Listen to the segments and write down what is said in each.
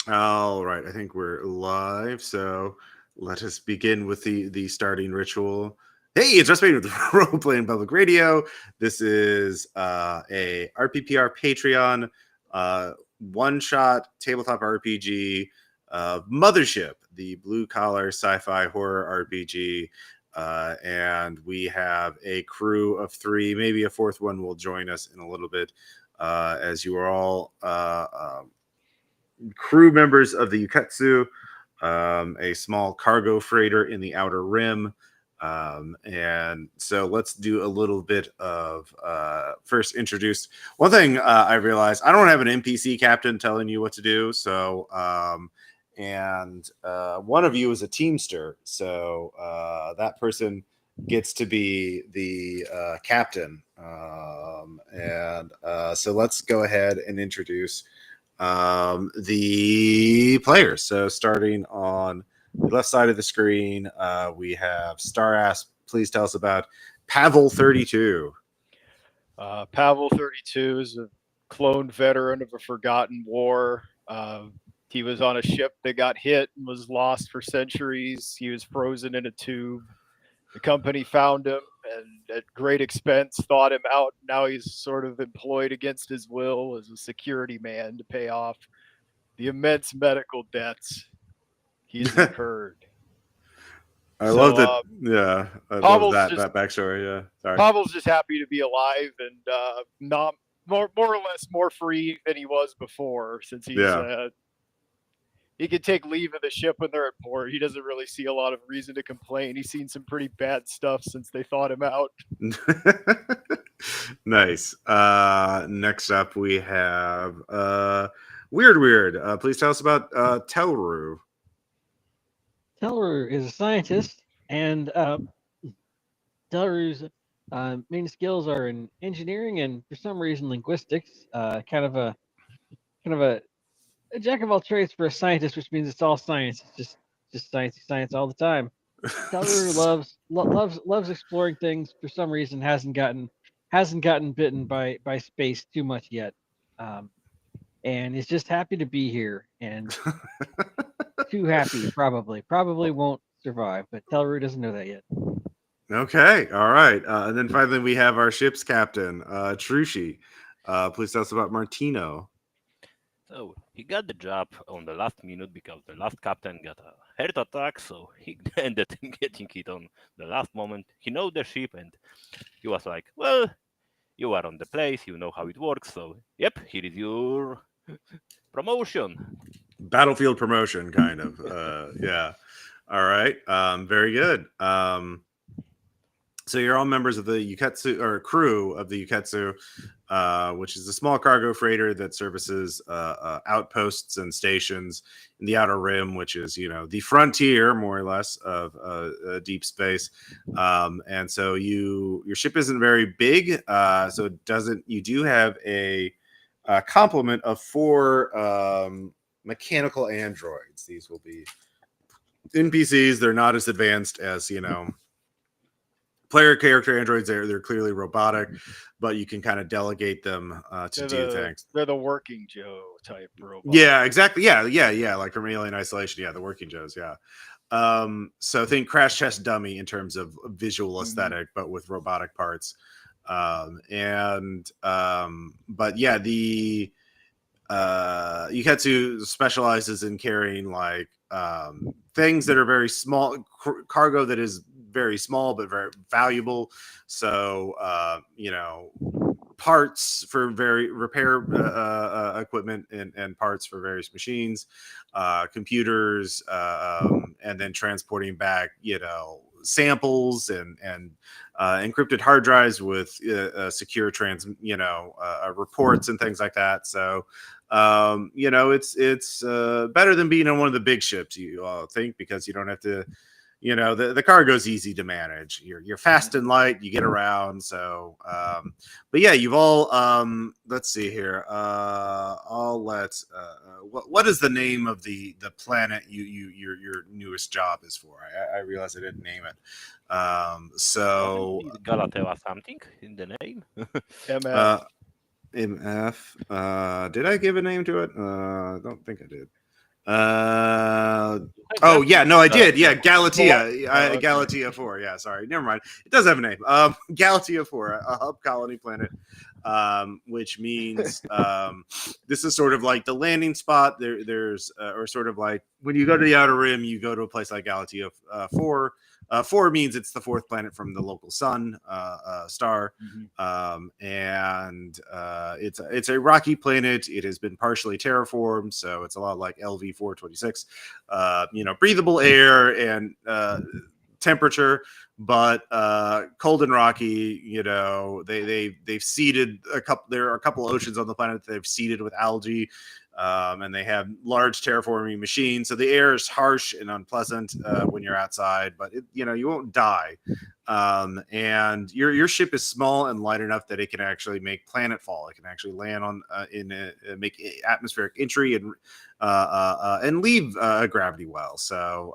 All right, I think we're live, so let us begin with the starting ritual. Hey, it's just me with Role Playing Public Radio. This is a RPPR Patreon one shot tabletop RPG, Mothership, the blue collar sci-fi horror RPG. And we have a crew of three, maybe a fourth one will join us in a little bit, as you are all crew members of the Uketsu, a small cargo freighter in the Outer Rim. And so let's do a little bit of first introduce. One thing I realized, I don't have an NPC captain telling you what to do. So, and one of you is a teamster. So that person gets to be the captain. And so let's go ahead and introduce the players. So starting on the left side of the screen, we have Starass. Please tell us about Pavel 32. Pavel 32 is a cloned veteran of a forgotten war. He was on a ship that got hit and was lost for centuries. He was frozen in a tube. The company found him and, at great expense, thawed him out. Now he's sort of employed against his will as a security man to pay off the immense medical debts he's incurred. I love So that. Yeah, I love Pavel's that just backstory. Yeah, sorry. Pavel's just happy to be alive and not more or less more free than he was before, since Yeah. he can take leave of the ship when they're at port. He doesn't really see a lot of reason to complain. He's seen some pretty bad stuff since they thawed him out. Nice. Next up, we have Weird. Please tell us about Telru. Teller is a scientist, and Teller's main skills are in engineering and, for some reason, linguistics. Kind of a jack of all trades for a scientist, which means it's all science. It's just science all the time. Teller loves exploring things. For some reason, hasn't gotten bitten by space too much yet, and is just happy to be here and too happy. Probably won't survive, but Telru doesn't know that yet. Okay, all right. And then finally, we have our ship's captain, Trushi. Please tell us about Martino. So he got the job on the last minute because the last captain got a heart attack, so he ended up getting it on the last moment. He know the ship and he was like, well, you are on the place, you know how it works, so yep, here is your promotion. Battlefield promotion, kind of. Yeah. All right. Very good. So you're all members of the Uketsu or crew of the Uketsu, which is a small cargo freighter that services outposts and stations in the Outer Rim, which is the frontier, more or less, of deep space. And so your ship isn't very big, so it doesn't. You do have a complement of four mechanical androids. These will be NPCs. They're not as advanced as player character androids. They're clearly robotic, but you can kind of delegate them to do things. They're the working Joe type robot. Yeah, exactly. Yeah. Like from Alien Isolation. Yeah, the working Joes. Yeah. So think Crash Test Dummy in terms of visual aesthetic, but with robotic parts. But yeah, the Uketsu specializes in carrying like things that are very small, cargo that is very small but very valuable. So parts for very repair equipment and parts for various machines, computers, and then transporting back samples and encrypted hard drives with secure reports and things like that. So it's better than being on one of the big ships, you all think, because you don't have to, the cargo's easy to manage. You're fast and light, you get around. So but yeah, you've all let's see here, what is the name of the planet your newest job is for? I realize I didn't name it. So Galatea something in the name. MF. MF. Did I give a name to it? I don't think I did. Oh yeah, no, I did. Yeah, Galatea, okay. Galatea 4. Yeah, sorry, never mind. It does have a name. Galatea 4, a hub colony planet, which means this is sort of like the landing spot. There's or sort of like when you go to the Outer Rim, you go to a place like Galatea 4. 4 means it's the fourth planet from the local sun star, and it's a rocky planet. It has been partially terraformed, so it's a lot like LV 426. Breathable air and temperature, but cold and rocky. They've seeded a couple. There are a couple oceans on the planet that they've seeded with algae. And they have large terraforming machines, so the air is harsh and unpleasant when you're outside, but you won't die. And your ship is small and light enough that it can actually make planetfall. It can actually land on make atmospheric entry and leave a gravity well. So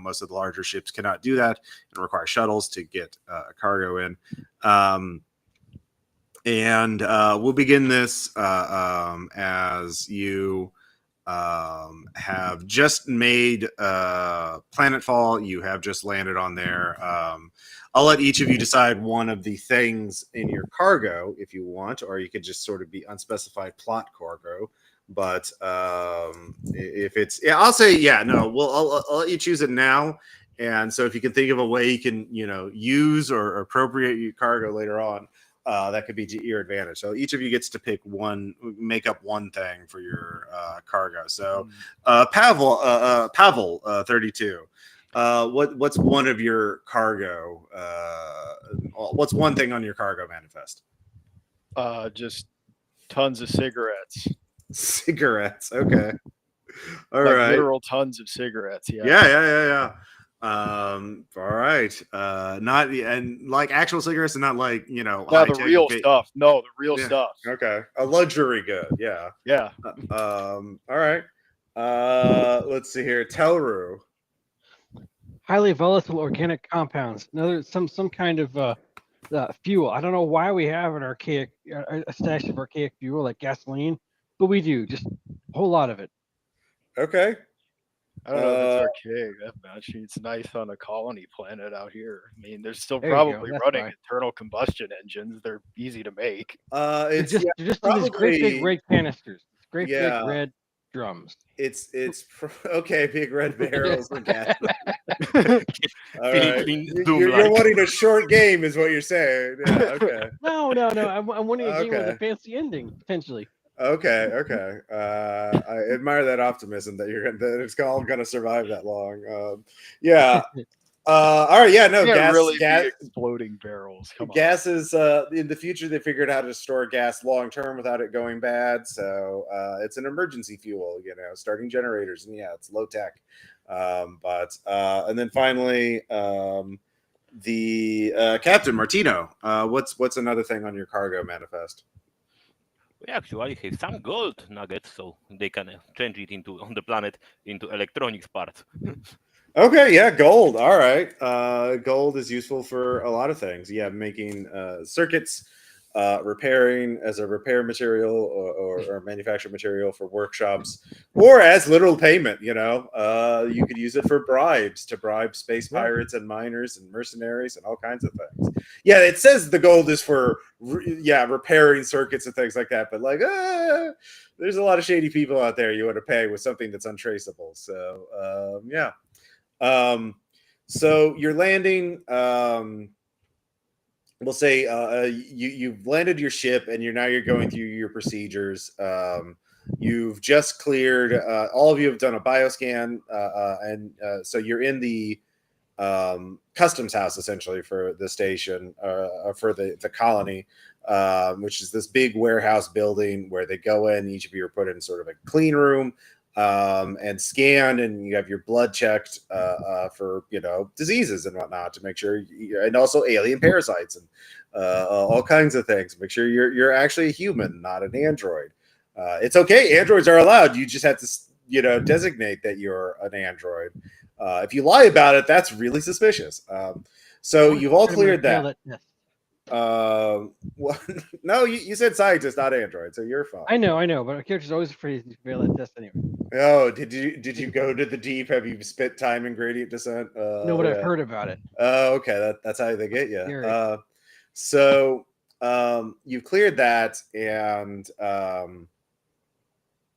most of the larger ships cannot do that and require shuttles to get cargo in. And we'll begin this as you have just made planetfall. You have just landed on there. I'll let each of you decide one of the things in your cargo if you want, or you could just sort of be unspecified plot cargo. But if it's, I'll say, I'll let you choose it now. And so if you can think of a way you can, use or appropriate your cargo later on, that could be to your advantage. So each of you gets to pick one, make up one thing for your cargo. So Pavel 32. What's one of your cargo? What's one thing on your cargo manifest? Just tons of cigarettes. Cigarettes. Okay. All like right. Literal tons of cigarettes. Yeah. Yeah. All right. Not and like actual cigarettes and not like the real stuff. No, the real stuff. Okay. A luxury good. Yeah. Yeah. All right. Let's see here. Telru. Highly volatile organic compounds. Another some kind of fuel. I don't know why we have an archaic a stash of archaic fuel like gasoline, but we do just a whole lot of it. Okay. I don't know if it's archaic that much. It's nice on a colony planet out here. I mean, they're still probably running internal combustion engines. They're easy to make. They're just in these great big red canisters, great big red drums. It's okay, big red barrels and gas. All right. You're wanting a short game, is what you're saying. Yeah, okay. No. I'm wanting a game with a fancy ending potentially. Okay. I admire that optimism that it's all gonna survive that long. All right. Yeah. No. Gas. Exploding barrels. Come on. Gas is in the future. They figured out how to store gas long term without it going bad. So it's an emergency fuel. Starting generators, and it's low tech. And then finally, the Captain Martino. What's another thing on your cargo manifest? We actually have some gold nuggets, so they can change it on the planet into electronics parts. Okay, yeah, gold. All right. Gold is useful for a lot of things. Yeah, making circuits, repairing as a repair material or manufactured material for workshops, or as literal payment. You could use it for bribes to bribe space pirates and miners and mercenaries and all kinds of things. Yeah, it says the gold is for repairing circuits and things like that, but there's a lot of shady people out there you want to pay with something that's untraceable. So so you're landing. We'll say you've landed your ship and you're going through your procedures. You've just cleared. All of you have done a bioscan, and so you're in the customs house essentially for the station, for the colony, which is this big warehouse building where they go in. Each of you are put in sort of a clean room. And scanned, and you have your blood checked for diseases and whatnot to make sure, and also alien parasites and all kinds of things. Make sure you're actually a human, not an android. It's okay, androids are allowed. You just have to designate that you're an android. If you lie about it, that's really suspicious. So you've all cleared that. Well, no, you said scientist, not android, so you're fine. I know, but our character's always afraid to fail that test anyway. Oh, did you go to the deep? Have you spent time in gradient descent? No, but I've heard about it. Oh, okay, that's how they get you. You're So you cleared that, and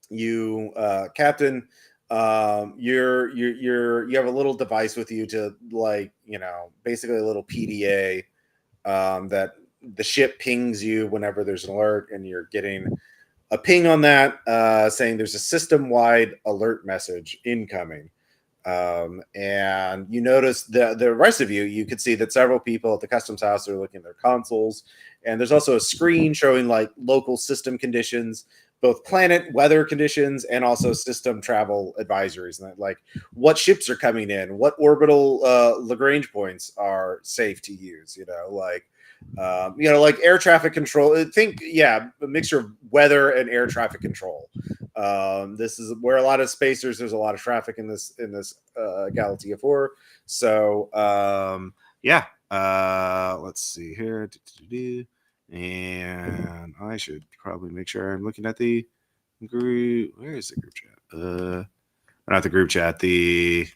you, Captain, you have a little device with you to, like, basically a little PDA that the ship pings you whenever there's an alert, and you're getting a ping on that saying there's a system-wide alert message incoming. And you notice the rest of you could see that several people at the customs house are looking at their consoles, and there's also a screen showing like local system conditions, both planet weather conditions and also system travel advisories, and like what ships are coming in, what orbital Lagrange points are safe to use, like air traffic control. A mixture of weather and air traffic control. This is where a lot of spacers, there's a lot of traffic in this Galatea 4. So let's see here. And I should probably make sure I'm looking at the group. Where is the group chat? Not the group chat, the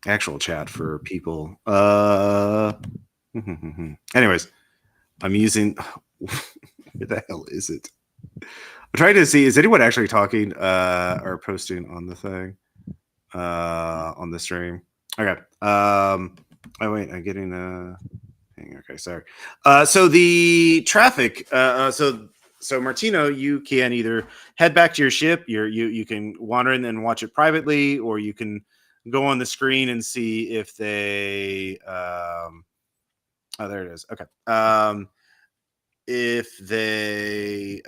actual chat for people. Anyways, I'm using where the hell is it? I'm trying to see, is anyone actually talking or posting on the thing on the stream? Okay. Oh wait, I'm getting okay, sorry. So the traffic, so Martino, you can either head back to your ship, you can wander in and watch it privately, or you can go on the screen and see if they oh, there it is. Okay. If they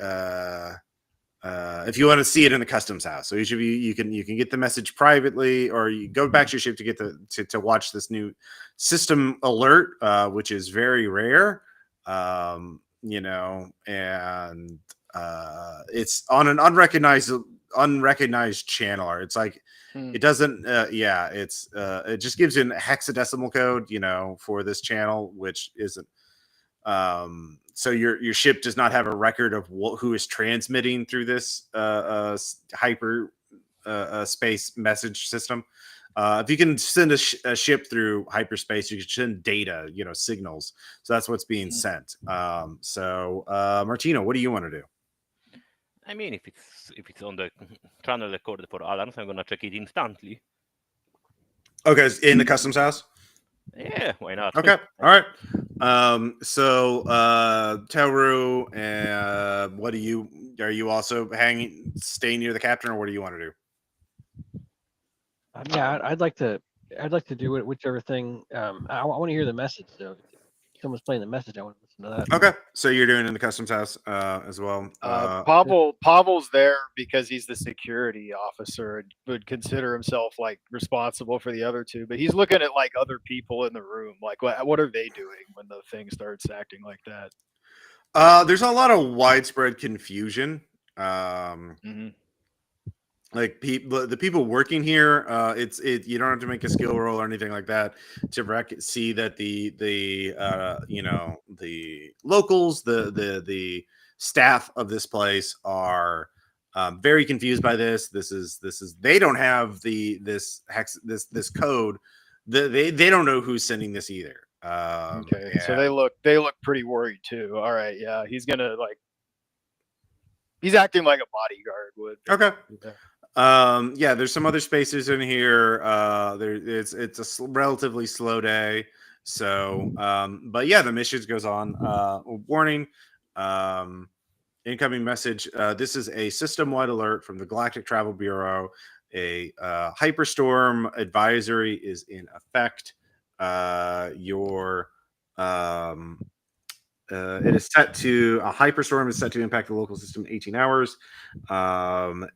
if you want to see it in the customs house, so each of you can get the message privately, or you go back to your ship to get to watch this new system alert, which is very rare, and it's on an unrecognized channel, or it's like it doesn't it just gives you a hexadecimal code for this channel, which isn't so your ship does not have a record of who is transmitting through this hyper space message system. If you can send a ship through hyperspace, you can send data, signals. So that's what's being sent. Martino, what do you want to do? I mean, if it's on the channel recorded for alarms, I'm gonna check it instantly. Okay, in the customs house. Yeah, why not? Okay, all right. Teru, what are you also staying near the captain, or what do you want to do? Yeah, I'd like to do it, whichever thing. I want to hear the message. So if someone's playing the message, I want to listen to that. Okay, so you're doing it in the customs house as well. Pavel's there because he's the security officer and would consider himself like responsible for the other two, but he's looking at like other people in the room, like what are they doing when the thing starts acting like that? There's a lot of widespread confusion. Like the people working here, you don't have to make a skill roll or anything like that to see that the locals, the staff of this place are very confused by this. This is they don't have this code. They don't know who's sending this either. Okay, so they look pretty worried too. All right, yeah, he's acting like a bodyguard would. Okay. Yeah, there's some other spacers in here. It's a relatively slow day, so but yeah, the mission goes on. Warning, incoming message. This is a system-wide alert from the Galactic Travel Bureau. A hyperstorm advisory is in effect. It is set to a hyperstorm is set to impact the local system in 18 hours. And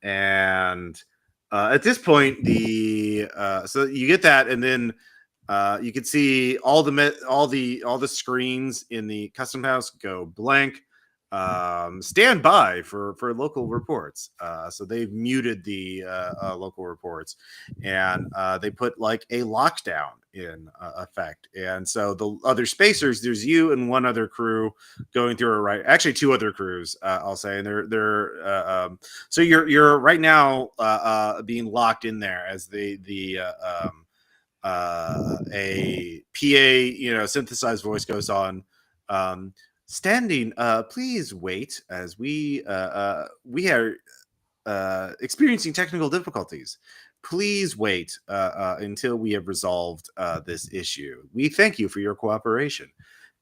at this point, so you get that, and then you can see all the screens in the custom house go blank. stand by for local reports. So they've muted the local reports, and they put like a lockdown in effect. And so the other spacers, there's you and one other crew going through it, right? Actually, two other crews, I'll say, and so you're right now being locked in there as a PA, synthesized voice goes on. Standing, please wait as we are experiencing technical difficulties. Please wait until we have resolved this issue. We thank you for your cooperation.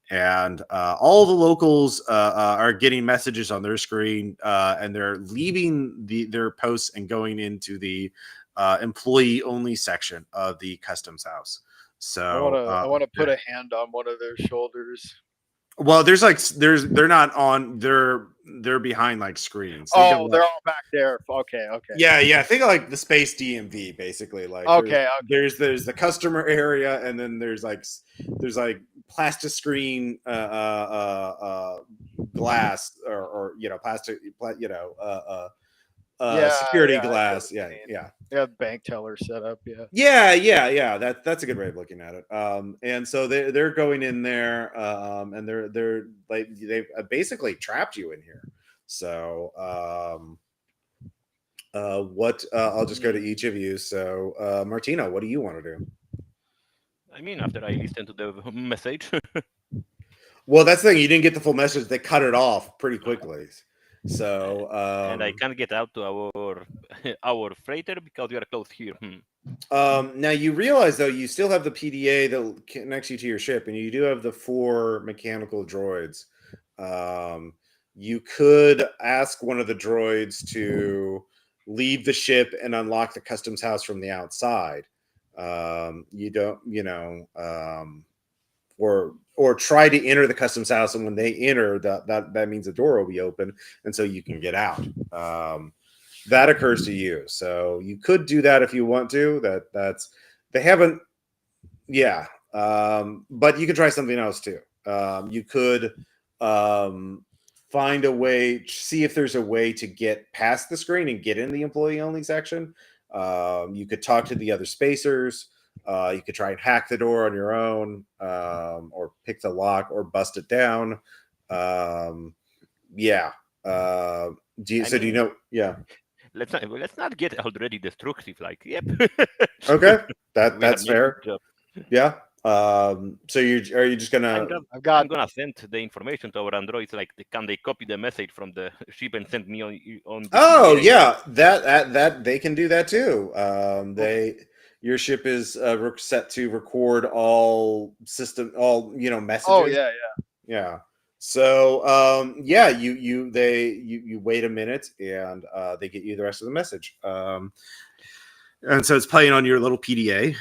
And all the locals are getting messages on their screen, and they're leaving their posts and going into the employee-only section of the customs house. So I want to put a hand on one of their shoulders. well, they're not on. They're behind like screens. Think of, They're all back there. Okay. yeah. Think of like the space DMV, basically. Like Okay. there's the customer area, and then there's like plastic screen glass or plastic security glass. Yeah. Yeah, bank teller set up. Yeah. That's a good way of looking at it. And so they're going in there, and they're like they've basically trapped you in here. So I'll just go to each of you. So Martina, what do you want to do? I mean, after I listen to the message. Well, that's the thing. You didn't get the full message. They cut it off pretty quickly. So and I can't get out to our freighter because we are close here. Now you realize though you still have the PDA that connects you to your ship, and you do have the 4 mechanical droids. You could ask one of the droids to leave the ship and unlock the customs house from the outside. You don't, or try to enter the customs house, and when they enter, that means the door will be open, and so you can get out. That occurs to you, so you could do that if you want to. They haven't, yeah. But you could try something else too. You could find a way, see if there's a way to get past the screen and get in the employee only section. You could talk to the other spacers. You could try and hack the door on your own, or pick the lock or bust it down. Yeah. Do you know? Yeah. Let's not get already destructive. Like, yep. Okay, that's fair. Yeah. So are you just gonna? I'm gonna send the information to our androids. Like, can they copy the message from the ship and send me on Oh yeah, that they can do that too. Your ship is set to record all messages. Oh yeah. Yeah. So yeah, you wait a minute, and they get you the rest of the message. And so it's playing on your little PDA.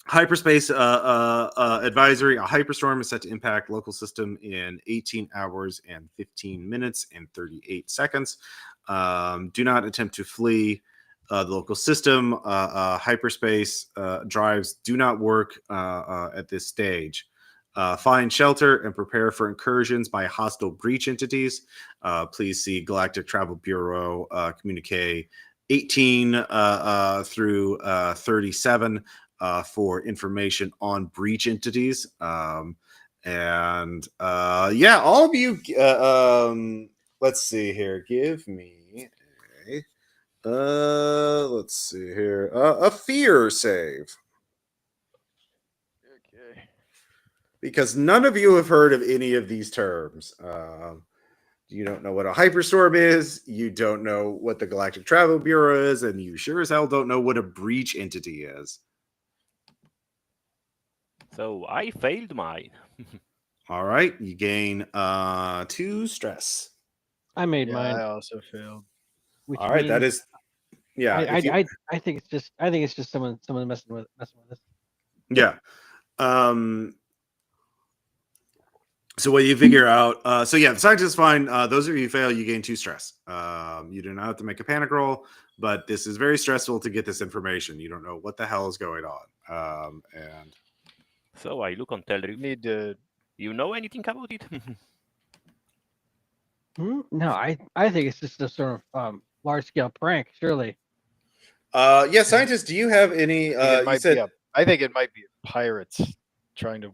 Hyperspace advisory: a hyperstorm is set to impact local system in 18 hours and 15 minutes and 38 seconds. Do not attempt to flee the local system. Hyperspace drives do not work at this stage. Find shelter and prepare for incursions by hostile breach entities. Please see Galactic Travel Bureau communique 18 through 37 for information on breach entities. And all of you, let's see here. Give me let's see here. A fear save. Okay. Because none of you have heard of any of these terms. You don't know what a hyperstorm is. You don't know what the Galactic Travel Bureau is, and you sure as hell don't know what a breach entity is. So I failed mine. All right, you gain 2 stress. I made Yeah, mine. I also failed. Which All right, that means is, yeah. I think it's just someone messing with us. Yeah. So what you figure out, so yeah, the scientists find those of you who fail, you gain 2 stress. You do not have to make a panic roll, but this is very stressful to get this information. You don't know what the hell is going on. And so I look on Telri. Need to. You know anything about it? No, I think it's just a sort of large scale prank. Surely. Yeah, scientists, do you have any? You said I think it might be pirates trying to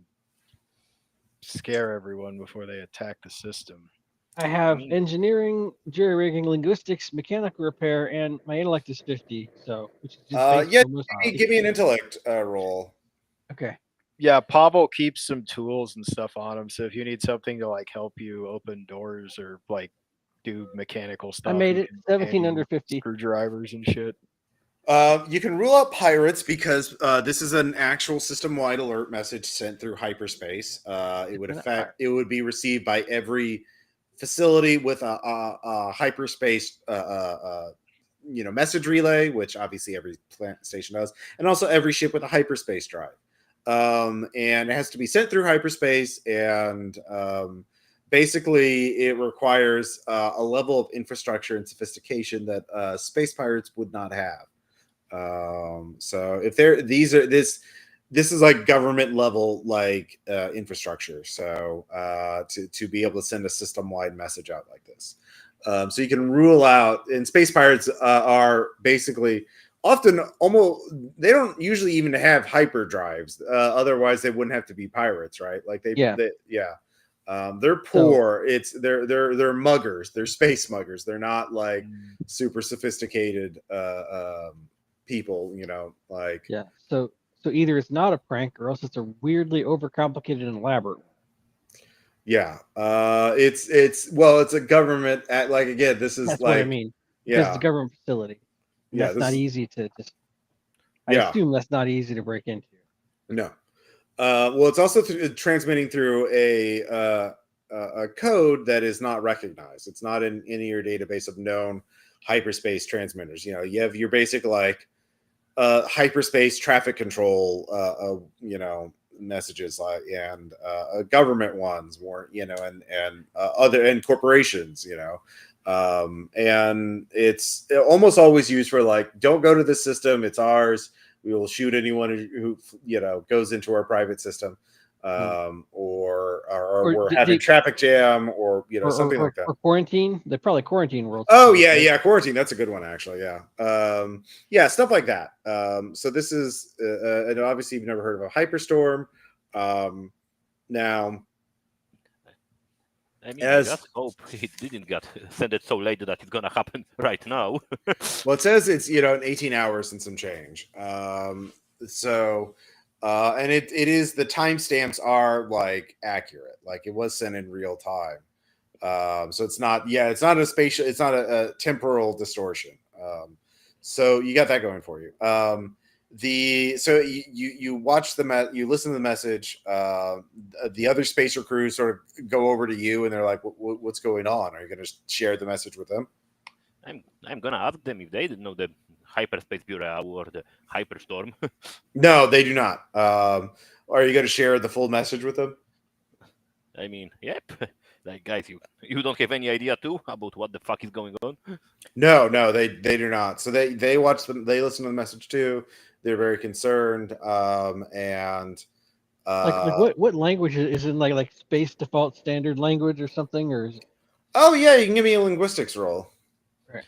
scare everyone before they attack the system. I have engineering, jury rigging, linguistics, mechanical repair, and my intellect is 50. So, which is just based yeah, on most. give me an intellect roll. Okay. Yeah, Pavel keeps some tools and stuff on him. So if you need something to like help you open doors or like do mechanical stuff, I made he it can 17 hand you under 50. screwdrivers and shit. You can rule out pirates because this is an actual system-wide alert message sent through hyperspace. It would be received by every facility with a hyperspace, message relay, which obviously every plant station does, and also every ship with a hyperspace drive. And it has to be sent through hyperspace, and basically it requires a level of infrastructure and sophistication that space pirates would not have. So if this is like government level like infrastructure, so to be able to send a system-wide message out like this, so you can rule out, and space pirates are basically often almost, they don't usually even have hyperdrives, otherwise they wouldn't have to be pirates, right? Like they're poor. They're muggers. They're space muggers. They're not like super sophisticated people, So either it's not a prank or else it's a weirdly overcomplicated and elaborate. It's a government again, this is that's like what I mean. Because it's a government facility. And that's not easy to just I assume that's not easy to break into. No. Well, it's also transmitting through a code that is not recognized. It's not in any of your database of known hyperspace transmitters. You have your basic hyperspace traffic control, messages, and government ones, more, and other, and corporations, and it's almost always used for don't go to this system, it's ours. We will shoot anyone who goes into our private system, or we're having traffic jam, or something like that. Or quarantine. They probably quarantine world. Oh yeah, quarantine. That's a good one, actually. Yeah, stuff like that. So this is, and obviously you've never heard of a hyperstorm. Now, I just hope it didn't get send it so late that it's gonna happen right now. Well, it says it's in 18 hours and some change. So and it is, the timestamps are accurate, it was sent in real time. So it's not a spatial, it's not a temporal distortion. So you got that going for you. So you watch you listen to the message. The other spacer crews sort of go over to you, and they're like, "What's going on? Are you going to share the message with them?" I'm gonna ask them if they didn't know the Hyperspace Bureau or the Hyperstorm. No, they do not. Are you going to share the full message with them? Yep. Guys, you don't have any idea too about what the fuck is going on? No, they do not. So they watch them. They listen to the message too. They're very concerned. And what language is in like space default standard language or something, or is it... Oh yeah, you can give me a linguistics roll. Right.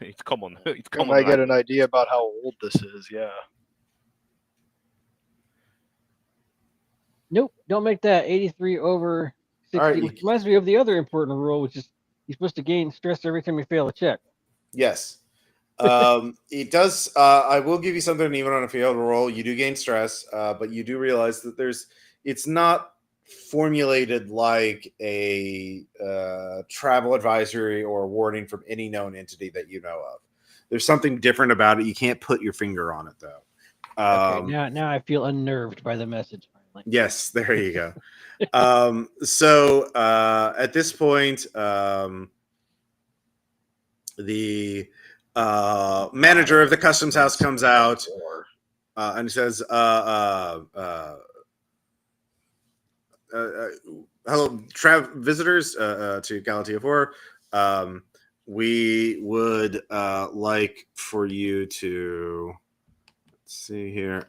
It's common. It's common. I get an idea about how old this is. Yeah. Nope, don't make that. 83 over 60, right, which reminds me of the other important rule, which is you're supposed to gain stress every time you fail a check. Yes. It does. I will give you something, even on a failed roll. You do gain stress, but you do realize that it's not formulated like a travel advisory or warning from any known entity that you know of. There's something different about it. You can't put your finger on it, though. Okay, now I feel unnerved by the message. Finally. Yes, there you go. So at this point, the manager of the customs house comes out and says, hello, visitors to Galatea 4. We would like for you to, let's see here.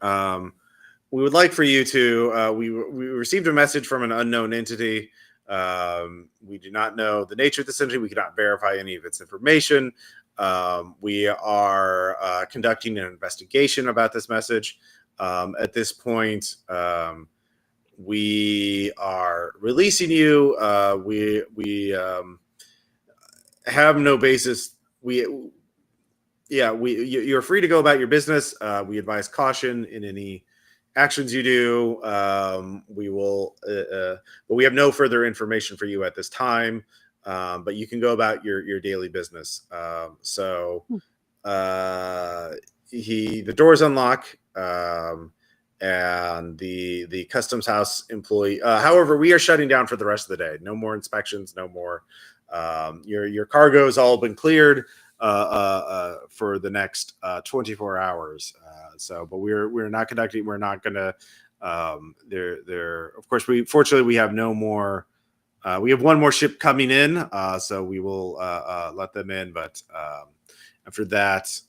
We would like for you to, we received a message from an unknown entity We do not know the nature of this entity. We cannot verify any of its information. We are conducting an investigation about this message. At this point, we are releasing you. We have no basis. You're free to go about your business. We advise caution in any actions you do. We will, but we have no further information for you at this time. But you can go about your daily business. The doors unlock, and the customs house employee. However, we are shutting down for the rest of the day. No more inspections. No more. Your cargo has all been cleared for the next 24 hours. But we're not conducting. We're not going to. Of course, fortunately we have no more. We have one more ship coming in, so we will let them in. But after that,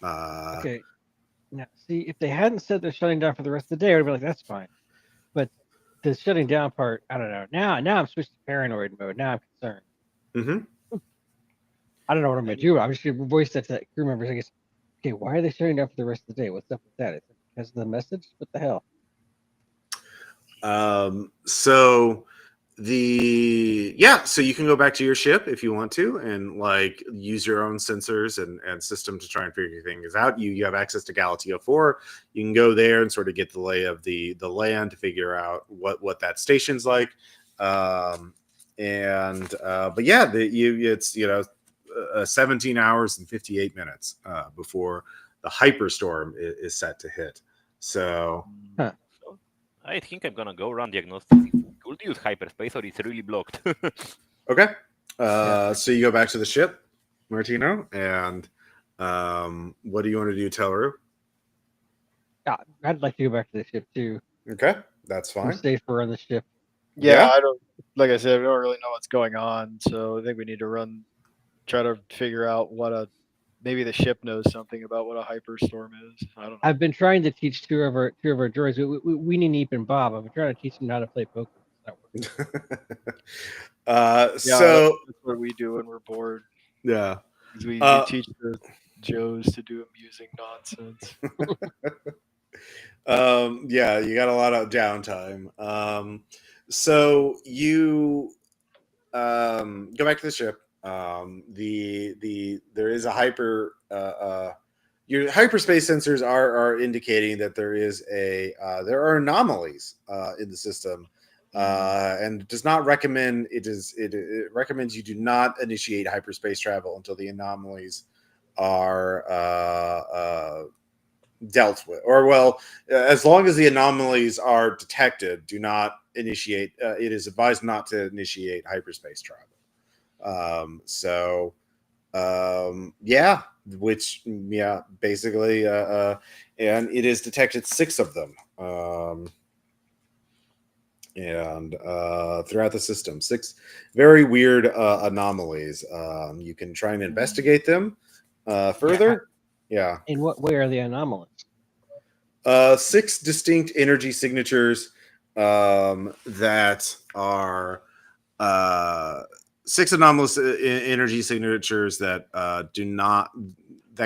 Okay. Now, see, if they hadn't said they're shutting down for the rest of the day, I would be like, that's fine. But the shutting down part, I don't know. Now I'm switched to paranoid mode. Now I'm concerned. Mm-hmm. I don't know what I'm going to do. I'm just going to voice that to that crew members. I guess, okay, why are they shutting down for the rest of the day? What's up with that? Is it because of the message? What the hell? So you can go back to your ship if you want to, and like use your own sensors and system to try and figure things out. You have access to Galatea 4. You can go there and sort of get the lay of the land to figure out what that station's like. It's 17 hours and 58 minutes before the hyperstorm is set to hit. So. Huh. I think I'm gonna go run diagnostics. If we could use hyperspace, or it's really blocked. Okay. So you go back to the ship, Martino, and what do you want to do, Telru? I'd like to go back to the ship too. Okay, that's I'm fine. safer on the ship. Yeah, Yeah. I don't. Like I said, we don't really know what's going on, so I think we need to try to figure out maybe the ship knows something about what a hyperstorm is. I don't know. I've been trying to teach two of our droids. We need Neep and Bob. I've been trying to teach them how to play poker. It's not working. So that's what we do when we're bored. yeah. We teach the Joes to do amusing nonsense. You got a lot of downtime. So you go back to the ship. There is a your hyperspace sensors are indicating that there are anomalies in the system, and does not recommend it recommends you do not initiate hyperspace travel until the anomalies are dealt with, as long as the anomalies are detected, do not initiate. It is advised not to initiate hyperspace travel. Basically, and it has detected 6 of them, throughout the system, 6 very weird anomalies. You can try and investigate them further. Yeah. In what way are the anomalies? 6 distinct energy signatures that are 6 anomalous energy signatures that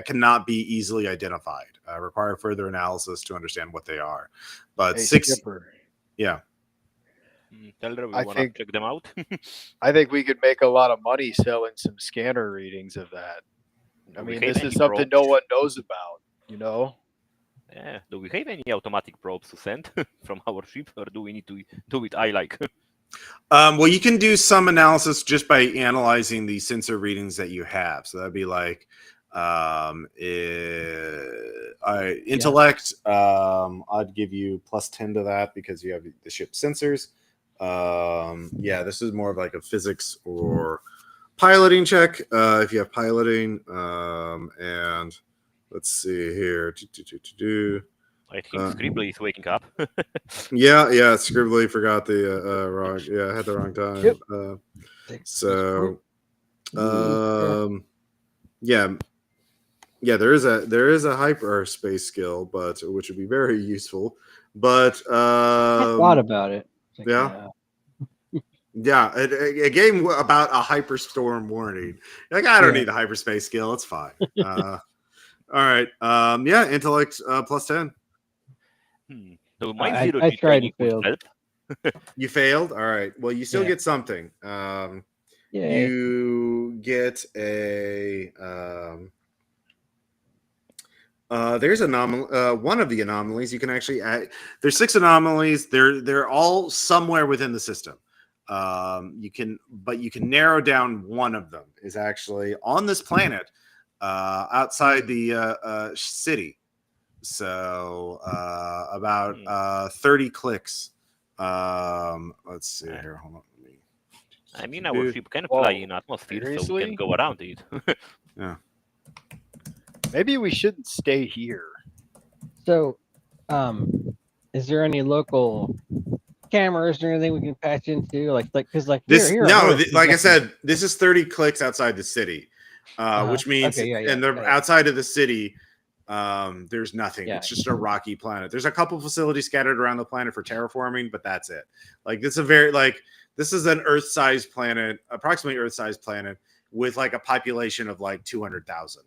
cannot be easily identified. Require further analysis to understand what they are. But Hey, 6, Skipper, yeah. Tell her we I want to think- check them out. I think we could make a lot of money selling some scanner readings of that. I Do we mean, have this any is something probes? no one knows about, you know? Yeah. Do we have any automatic probes to send from our ship, or do we need to do it like? Well, you can do some analysis just by analyzing the sensor readings that you have. So that'd be like intellect. I'd give you +10 to that because you have the ship sensors. This is more of like a physics or piloting check. If you have piloting, and let's see here. I think Scribbly is waking up. Yeah, Scribbly forgot the wrong. Yeah, I had the wrong time. Yep. There is a hyperspace skill, but which would be very useful. But I thought about it. It's like, Yeah. Yeah, a game about a hyperstorm warning. Like, I don't Yeah. need a hyperspace skill. It's fine. All right. Yeah, intellect +10. So my I zero G tried and training would failed. help. You failed. All right. Well, you still Yeah. get something. Yay. You get a there's one of the anomalies you can actually add. There's 6 anomalies. They're all somewhere within the system. You can narrow down one of them is actually on this planet outside the city. So about 30 clicks. Let's see here. Hold on. I mean, our ship can fly in atmosphere, so we can seriously? go around it. Yeah. Maybe we shouldn't stay here. So, is there any local cameras or anything we can patch into? Because This here on Earth, like I said, this is 30 clicks outside the city, which means Okay, yeah, and they're got it. outside of the city. There's nothing. Yeah. It's just a rocky planet. There's a couple facilities scattered around the planet for terraforming, but that's it. Like this is an Earth-sized planet, approximately Earth-sized planet with like a population of like 200,000.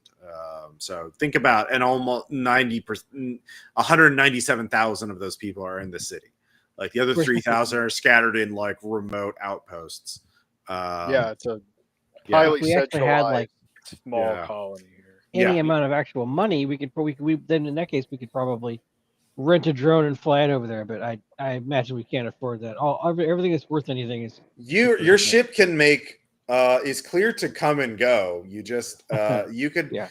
So think about and almost 90%, 197,000 of those people are in the city. Like the other 3,000 are scattered in like remote outposts. Yeah, it's a Yeah. highly If we actually had, centralized like, small Yeah. colony here. any Yeah. amount of actual money, then in that case we could probably rent a drone and fly it over there. But I imagine we can't afford that. Everything that's worth anything is Your ship can make is clear to come and go. You just you could Yeah.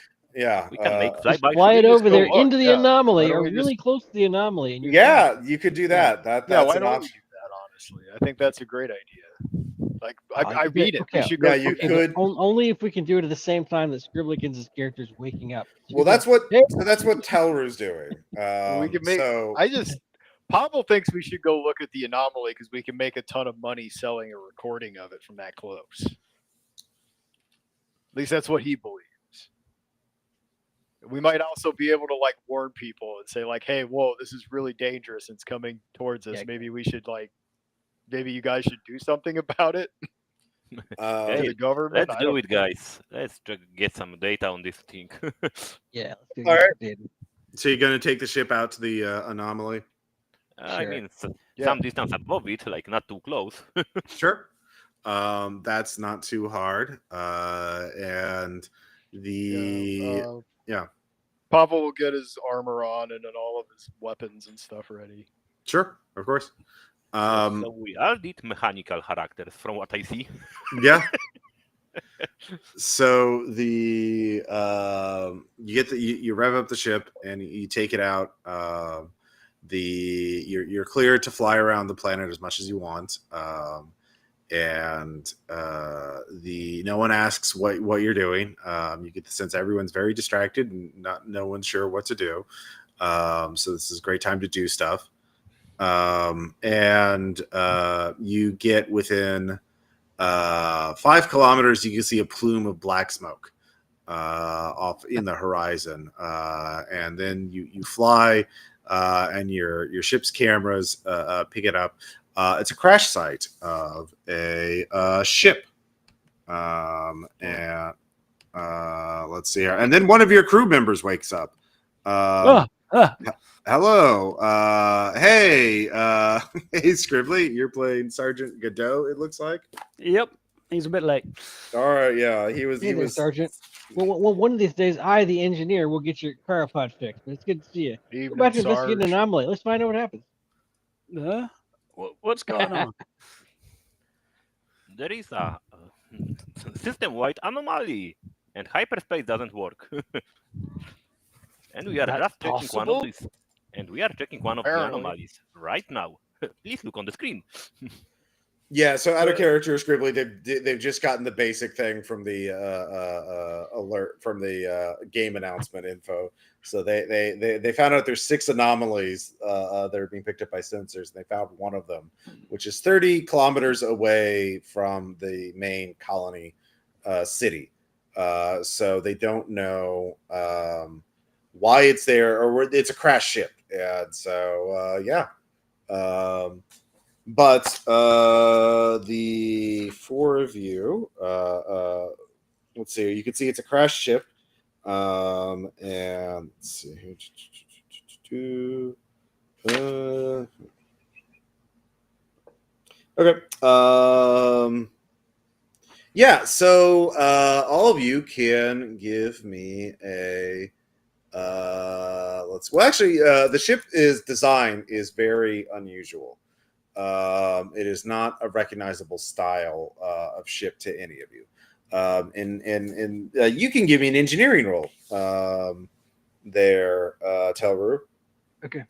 We can make just flyby. fly it just over go there look, into the yeah. anomaly Why don't or we really just- close to the anomaly. And you're yeah, you could do that. That's Yeah, why an don't we option. do that? Honestly, I think that's a great idea. Like, I you mean it. okay. We should go. Yeah, you Okay, could. only if we can do it at the same time that Scribblikins' character is waking up. Well, that's what Hey. Telru's doing. We can make. So Pavel thinks we should go look at the anomaly because we can make a ton of money selling a recording of it from that close. At least that's what he believes. We might also be able to like warn people and say like, "Hey, whoa, this is really dangerous. It's coming towards us. Yeah. Maybe we should maybe you guys should do something about it." To Hey, the government. let's do it, guys. Let's get some data on this thing. Yeah. Let's do All right. it. so you're gonna take the ship out to the anomaly? I Sure. mean, Yeah. some distance above it, like not too close. Sure. That's not too hard. And the yeah. Pavel will get his armor on and then all of his weapons and stuff ready. Sure, of course. So we are the mechanical characters, from what I see. Yeah. So the you rev up the ship and you take it out. You're cleared to fly around the planet as much as you want. And no one asks what you're doing. You get the sense everyone's very distracted and no one's sure what to do. So this is a great time to do stuff. And you get within 5 kilometers, you can see a plume of black smoke off in the horizon, and then you fly, and your ship's cameras pick it up. It's a crash site of a ship, and let's see here. And then one of your crew members wakes up. Hello. Hey, hey, Scribbly. You're playing Sergeant Godot, it looks like. Yep, he's a bit late. All right, yeah. He was Sergeant. Well, one of these days, I, the engineer, will get your cryopod fixed. But it's good to see you. Go Evening, back to investigating an Sarge. anomaly. Let's find out what happens. What's going on? There is a system-wide anomaly, and hyperspace doesn't work. And we are That's just checking one of possible? these. And we are checking one of the Apparently. anomalies right now. Please look on the screen. Yeah, so out of character, Scribbly, they've just gotten the basic thing from the alert from the game announcement info. So they found out there's 6 anomalies that are being picked up by sensors, and they found one of them, which is 30 kilometers away from the main colony city. So they don't know why it's there, or it's a crash ship. And so yeah. But the four of you, let's see. You can see it's a crashed ship, and let's see here. Okay. Yeah. So all of you can give me a. Well, actually, the ship design is very unusual. It is not a recognizable style of ship to any of you. And you can give me an engineering roll there, Telru. Okay.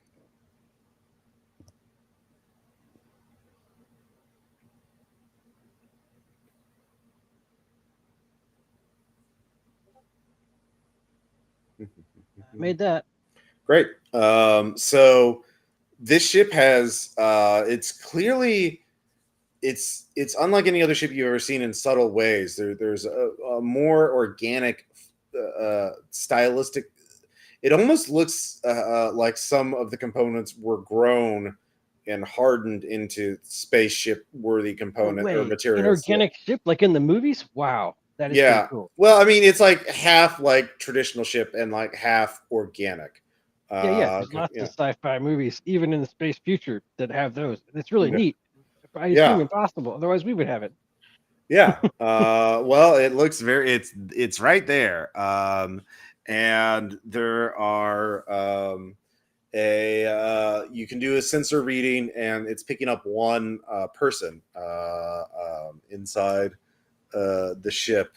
Made that. Great. So this ship has it's clearly it's unlike any other ship you've ever seen in subtle ways. There's a more organic stylistic. It almost looks like some of the components were grown and hardened into spaceship worthy component or Wait, materials. an organic ship like in the movies? Wow, that is Yeah. pretty cool. Well, I mean, it's like half like traditional ship and like half organic. Yeah. There's lots Yeah. of sci-fi movies, even in the space future, that have those. It's really Yeah. neat. I Yeah. assume impossible. Otherwise, we would have it. Yeah. Well, it looks very. It's right there. And there are you can do a sensor reading, and it's picking up one person inside the ship,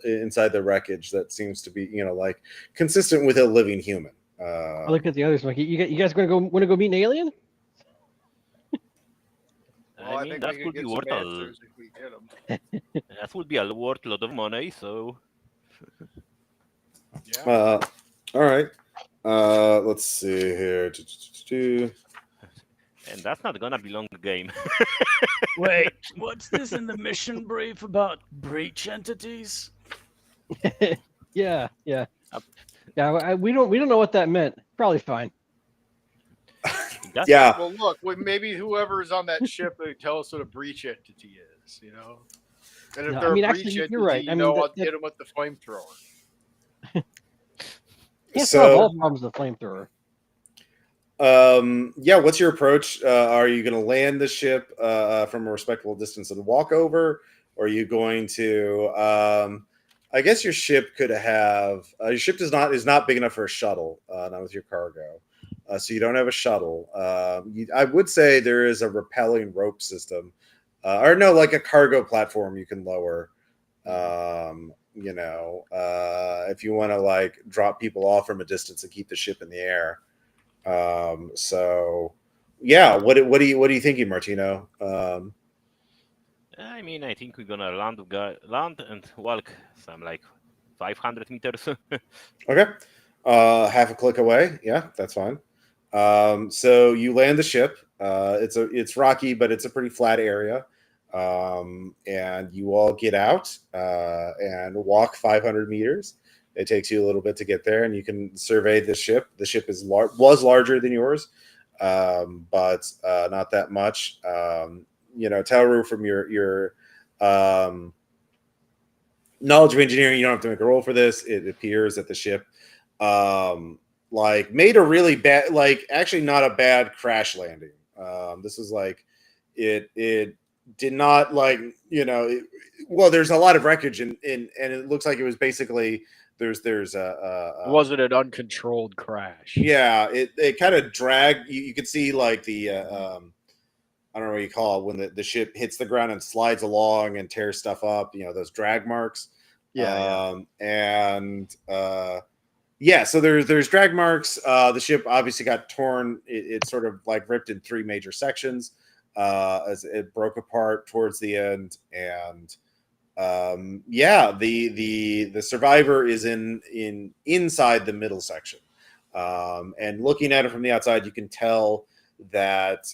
inside the wreckage. That seems to be like consistent with a living human. I look at the others like, you guys want to go meet an alien? Well, I mean, think that we could would be get worth some a answers if we get them. that would be worth a lot of money. So Yeah. All right. Let's see here. and that's not gonna be long game. Wait, what's this in the mission brief about breach entities? Yeah. We don't know what that meant. Probably fine. That's Yeah. Well, look, maybe whoever's on that ship they tell us what a breach entity is. And if No, they're I mean, a breach actually, entity, you're right. I mean, I'll hit them with the flamethrower. can't solve So, all problems with flamethrower. yeah, what's your approach? Are you going to land the ship from a respectable distance and walk over, or are you going to? I guess your ship could have. Your ship is not big enough for a shuttle, not with your cargo, so you don't have a shuttle. I would say there is a rappelling rope system, or no, like a cargo platform you can lower. If you want to like drop people off from a distance and keep the ship in the air. So yeah, what are you thinking, Martino? I mean, I think we're gonna land and walk some like 500 meters. Okay, half a click away. Yeah, that's fine. So you land the ship. It's rocky, but it's a pretty flat area. And you all get out and walk 500 meters. It takes you a little bit to get there, and you can survey the ship. The ship was larger than yours, but not that much. Telru, from your knowledge of engineering, you don't have to make a roll for this. It appears that the ship made a really bad, actually not a bad crash landing. This is like it did not well, there's a lot of wreckage and it looks like it was basically there's It wasn't an uncontrolled crash. yeah, it kind of dragged. You could see like the I don't know what you call it when the ship hits the ground and slides along and tears stuff up. Those drag marks. Yeah. Yeah. So there's drag marks. The ship obviously got torn. It sort of like ripped in three major sections as it broke apart towards the end. And the survivor is inside the middle section. And looking at it from the outside, you can tell that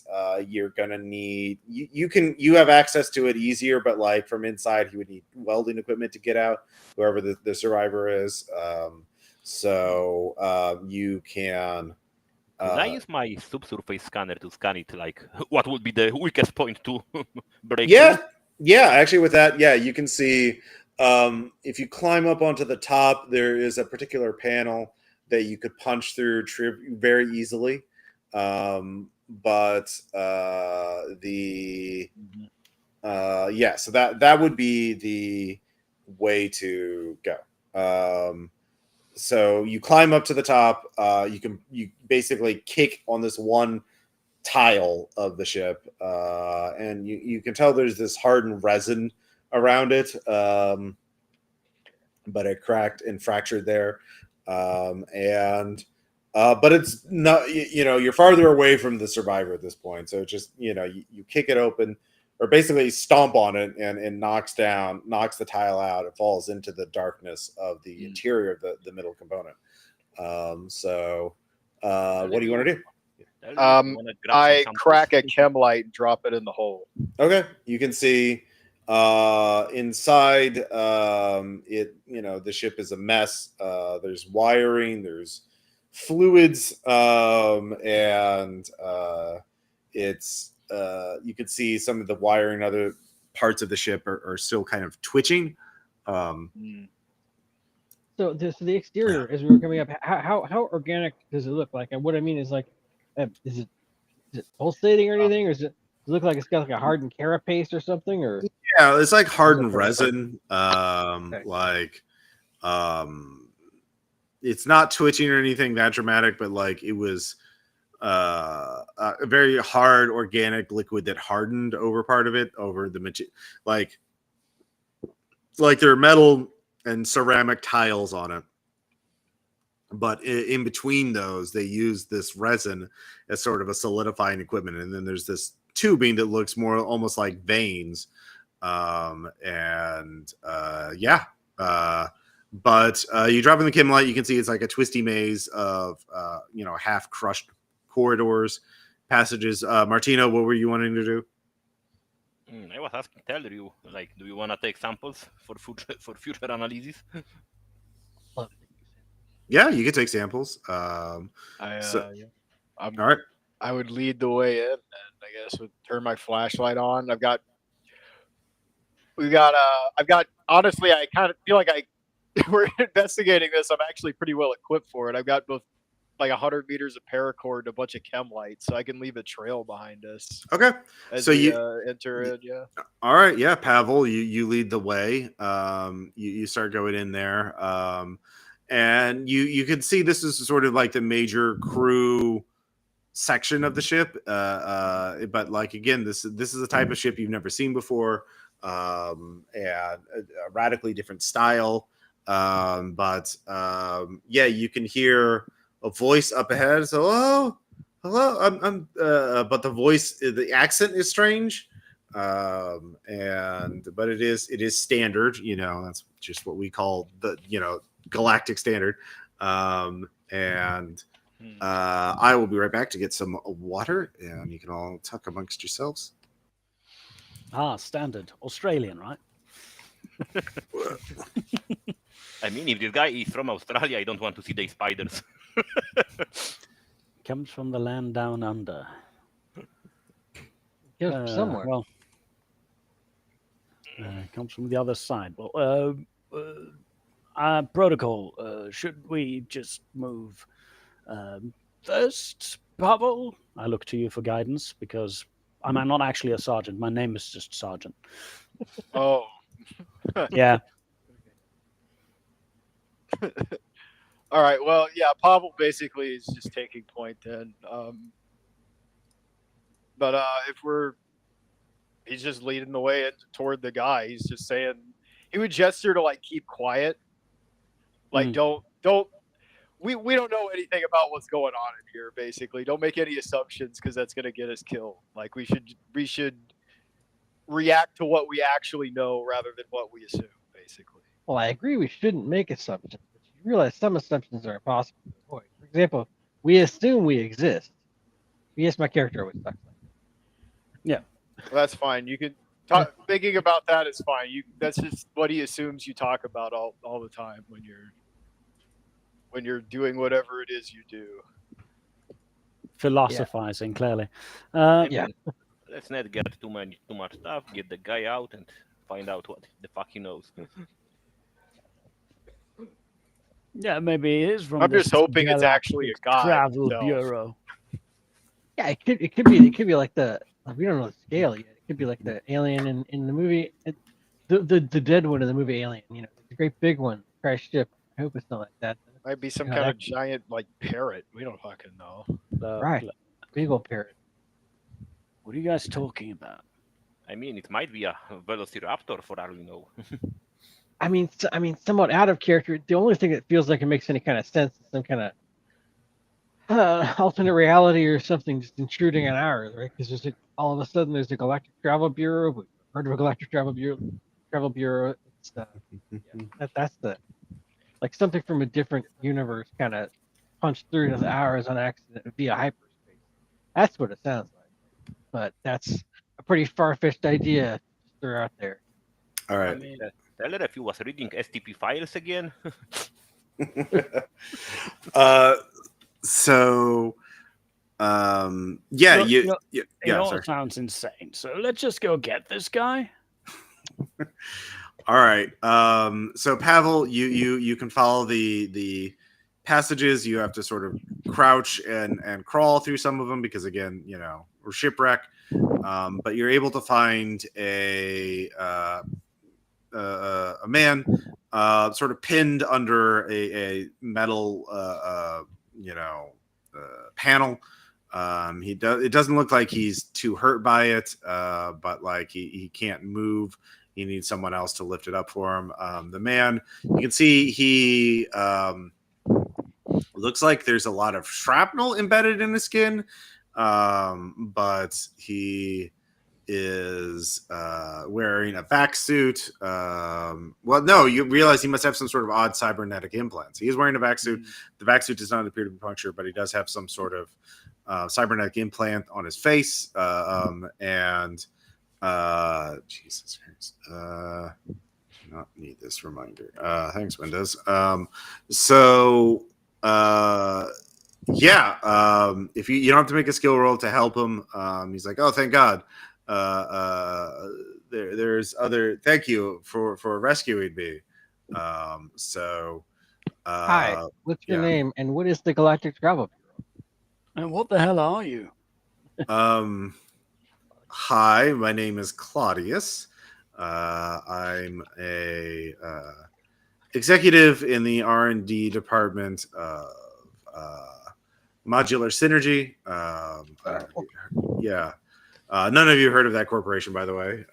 you're gonna need you have access to it easier, but like from inside, you would need welding equipment to get out. Whoever the survivor is, so you can Could I use my subsurface scanner to scan it? Like, what would be the weakest point to break Yeah, through? yeah. Actually, with that, yeah, you can see if you climb up onto the top, there is a particular panel that you could punch through very easily. But yeah, so that would be the way to go. So you climb up to the top. You basically kick on this one tile of the ship, and you can tell there's this hardened resin around it, but it cracked and fractured there, and but it's not. You're farther away from the survivor at this point, so just you kick it open. Or basically stomp on it and knocks the tile out. It falls into the darkness of the interior of the middle component. So what do you want to do? I crack a chem light and drop it in the hole. Okay, you can see inside the ship is a mess. There's wiring, there's fluids, and it's you can see some of the wiring, other parts of the ship are still kind of twitching. So the exterior, as we were coming up, how organic does it look like? And what I mean is, like, is it pulsating or anything, or does it look like it's got like a hardened carapace or something? Or yeah, it's like hardened resin. It's not twitching or anything that dramatic, but like it was a very hard organic liquid that hardened over part of it, over the material, like there are metal and ceramic tiles on it, but in between those they use this resin as sort of a solidifying equipment, and then there's this tubing that looks more almost like veins, but you drop in the chem light, you can see it's like a twisty maze of half crushed corridors, passages. Martino, what were you wanting to do? I was asking, tell you, like, do you want to take samples for future analysis? Yeah, you can take samples. All right. I would lead the way in, and I guess would turn my flashlight on. I've got. Honestly, I kind of feel like we're investigating this. I'm actually pretty well equipped for it. I've got both like 100 meters of paracord and a bunch of chem lights, so I can leave a trail behind us. Okay. So you enter it, yeah. All right, yeah, Pavel, you lead the way. You start going in there, and you can see this is sort of like the major crew section of the ship. But like again, this is a type of ship you've never seen before, and a radically different style. But you can hear a voice up ahead. So, hello. But the accent is strange. But it is standard. That's just what we call the galactic standard. I will be right back to get some water, and you can all talk amongst yourselves. Standard Australian, right? I mean, if this guy is from Australia, I don't want to see the spiders. Comes from the land down under. Somewhere. Well, comes from the other side. Well, protocol. Should we just move first, Pavel? I look to you for guidance because I'm not actually a sergeant. My name is just Sergeant. Oh. Yeah. All right. Well, yeah. Pavel basically is just taking point then. But he's just leading the way toward the guy. He's just saying he would gesture to like keep quiet, like don't. We don't know anything about what's going on in here. Basically, don't make any assumptions because that's gonna get us killed. Like we should react to what we actually know rather than what we assume. Basically. Well, I agree we shouldn't make assumptions, but you realize some assumptions are impossible to avoid. For example, we assume we exist. Yes, my character always talks like that. Yeah. Well, that's fine. You can talk. Thinking about that is fine. That's just what he assumes you talk about all the time when you're doing whatever it is you do. philosophizing, clearly. Yeah. Let's not get too much stuff. Get the guy out and find out what the fuck he knows. Yeah, maybe it is from I'm this just hoping it's Galatic actually a guy Travel himself. Bureau. Yeah, it could be like the we don't know the scale yet. It could be like the alien in the movie, the dead one in the movie Alien. You know, the great big one, crash ship. I hope it's not like that. Might be some Yeah, kind that- of giant like parrot. We don't fucking know. Right, big old parrot. What are you guys talking about? I mean, it might be a velociraptor for all we know. I mean, somewhat out of character. The only thing that feels like it makes any kind of sense is some kind of alternate reality or something just intruding on ours, right? Because all of a sudden there's a Galactic Travel Bureau. We've heard of a Galactic Travel Bureau. It's that's the like something from a different universe kind of punched through to ours on accident via hyperspace. That's what it sounds like. But that's a pretty far-fetched idea to throw out there. All I right. mean, tell her if you was reading STP files again. So, yeah, No, you, no, yeah, It all sorry. sounds insane. So let's just go get this guy. All right. So Pavel, you can follow the passages. You have to sort of crouch and crawl through some of them because again, you know, we're shipwreck. But you're able to find a man sort of pinned under a metal panel. It doesn't look like he's too hurt by it, but like he can't move. He needs someone else to lift it up for him. The man, you can see he looks like there's a lot of shrapnel embedded in his skin, but he is wearing a vac suit. Well, no, you realize he must have some sort of odd cybernetic implants. He is wearing a vac suit. The vac suit does not appear to be punctured, but he does have some sort of cybernetic implant on his face. And Jesus Christ. Not need this reminder. Thanks, Windows. If you don't have to make a skill roll to help him, he's like, oh, thank God. There's other. Thank you for rescuing me. Hi, what's your name, and what is the Galactic Travel Bureau? And what the hell are you? Hi, my name is Claudius. I'm a executive in the R&D department of Modular Synergy. Yeah. None of you heard of that corporation, by the way.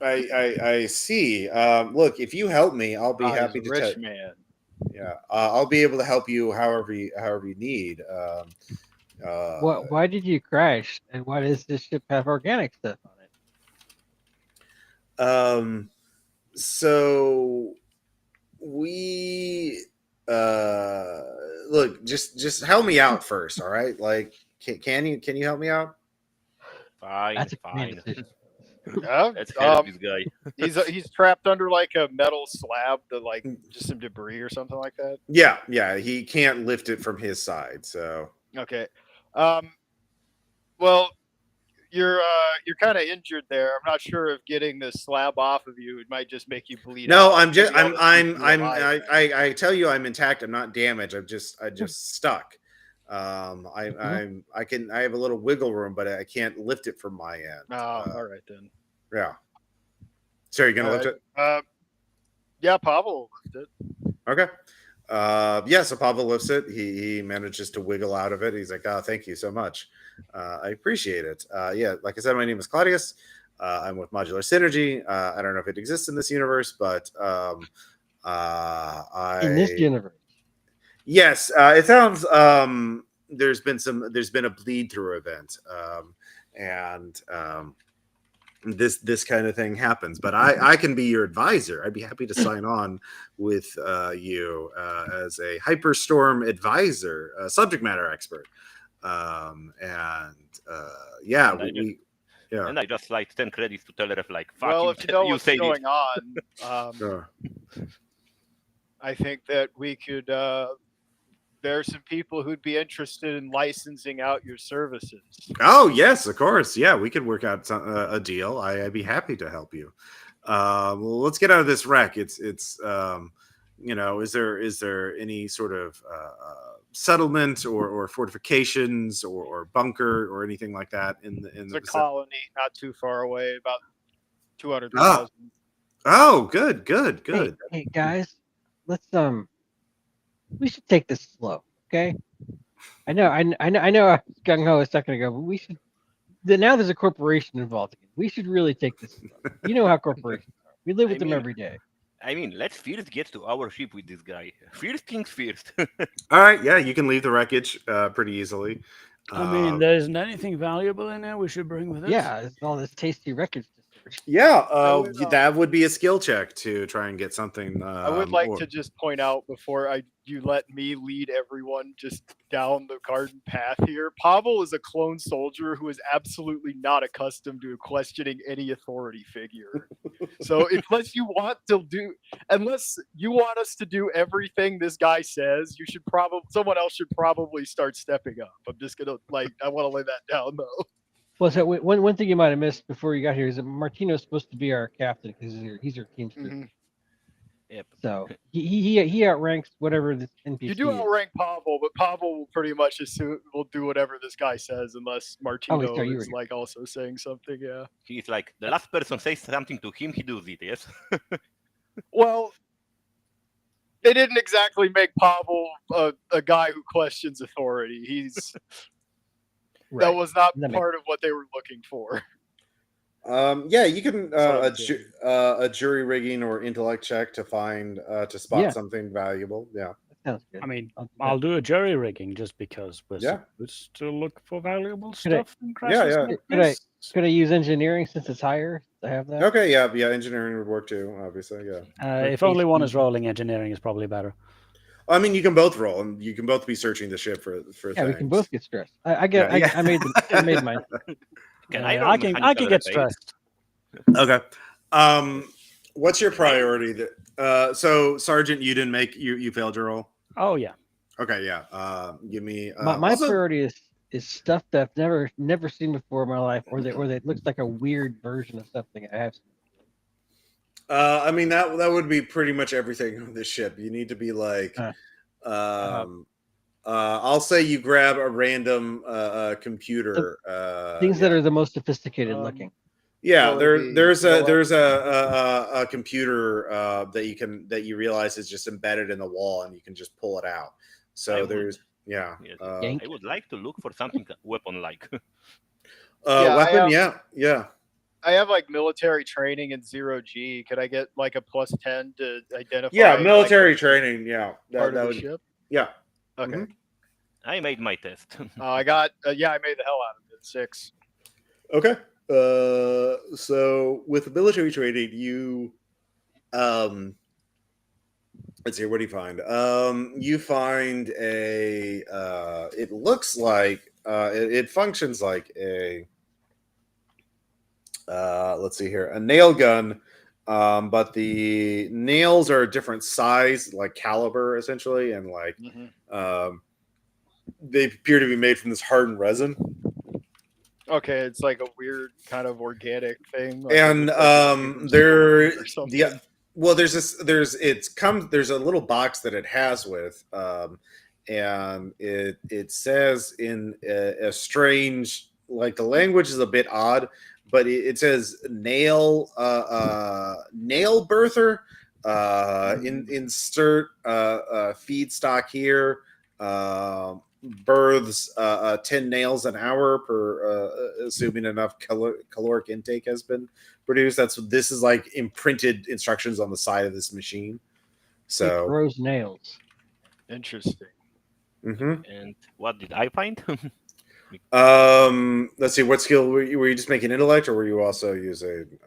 I see. Look, if you help me, I'll be happy he's to. a rich man. Yeah, I'll be able to help you however you need. Why did you crash, and why does this ship have organic stuff on it? So we look, just help me out first, all right? Like, can you help me out? Fine, That's a fine. decision. Yeah, Let's help this guy. he's trapped under like a metal slab to like just some debris or something like that. Yeah, he can't lift it from his side, so Okay. Well, you're kind of injured there. I'm not sure if getting the slab off of you, it might just make you bleed no, out. I'm just Maybe I'll just keep you alive, man. I tell you I'm intact. I'm not damaged. I'm just stuck. I have a little wiggle room, but I can't lift it from my end. Oh, all right then. Yeah. So you're gonna lift it? Yeah, Pavel will lift it. Okay. So Pavel lifts it. He manages to wiggle out of it. He's like, oh, thank you so much. I appreciate it. Like I said, my name is Claudius. I'm with Modular Synergy. I don't know if it exists in this universe, but In this universe. Yes, it sounds there's been a bleed through event. And this kind of thing happens, but I can be your advisor. I'd be happy to sign on with you as a hyperstorm advisor, subject matter expert. And I just like 10 credits to tell her if like fuck Well, you, if you know what's say going it. on, I think that we could there are some people who'd be interested in licensing out your services. Oh yes, of course. Yeah, we could work out a deal. I'd be happy to help you. Well, let's get out of this wreck. It's is there any sort of settlement or fortifications or bunker or anything like that in It's the a colony not too far away, about 200,000. Oh, good. Hey guys, let's we should take this slow, okay? I know I was gung ho a second ago, but we should. Now there's a corporation involved again. We should really take this slow. You know how corporations are. We live with them every day. I mean, let's first get to our ship with this guy. First things first. All right, yeah, you can leave the wreckage pretty easily. I mean, there isn't anything valuable in there we should bring with us. Yeah, it's all this tasty wreckage. Yeah, would, that would be a skill check to try and get something. I would like to just point out before you let me lead everyone just down the garden path here. Pavel is a clone soldier who is absolutely not accustomed to questioning any authority figure. So unless you want us to do everything this guy says, someone else should probably start stepping up. I'm just gonna I want to lay that down though. Well, so one thing you might have missed before you got here is that Martino's supposed to be our captain because he's our teamster. Mm-hmm. Yep. So he outranks whatever this NPC. You do outrank Pavel, but Pavel will pretty much will do whatever this guy says unless Martino is also saying something. Yeah. He's like the last person says something to him, he does it. Yes. Well, they didn't exactly make Pavel a guy who questions authority. He's Right. That was not part of what they were looking for. Yeah, you can a jury rigging or intellect check to find to spot something valuable. Yeah, that sounds good. I mean, I'll do a jury rigging just because we're supposed to look for valuable stuff. Could I use engineering since it's higher? I have that. Okay, yeah, engineering would work too. Obviously, yeah. If only one is rolling, engineering is probably better. I mean, you can both roll, and you can both be searching the ship for Yeah, things. we can both get stressed. I made mine. I can get stressed. Okay. What's your priority? So, Sergeant, you didn't make you failed your roll. Oh yeah. Okay, yeah. Give me. My priority is stuff that I've never seen before in my life, or that looks like a weird version of something I have seen. I mean that would be pretty much everything on this ship. You need to be like, I'll say you grab a random computer. Things that are the most sophisticated looking. Yeah, there's a computer that you realize is just embedded in the wall, and you can just pull it out. So I would like to look for something weapon-like. Weapon, yeah. I have military training in 0G. Could I get a +10 to identify? Yeah, military training. Yeah, part of the ship. Yeah. Okay. Mm-hmm. I made my test. I got. I made the hell out of it. 6. Okay. So with military training, you let's see, what do you find? You find a it looks like it functions like a let's see here, a nail gun, but the nails are a different size, like caliber essentially, and they appear to be made from this hardened resin. Okay, it's like a weird kind of organic thing. And there's a little box that it has with, and it says in a strange, the language is a bit odd, but it says nail birther, insert feedstock here, births 10 nails an hour per assuming enough caloric intake has been produced. This is imprinted instructions on the side of this machine. So it grows nails. Interesting. Mm-hmm. And what did I find? Let's see, what skill were you just making intellect, or were you also using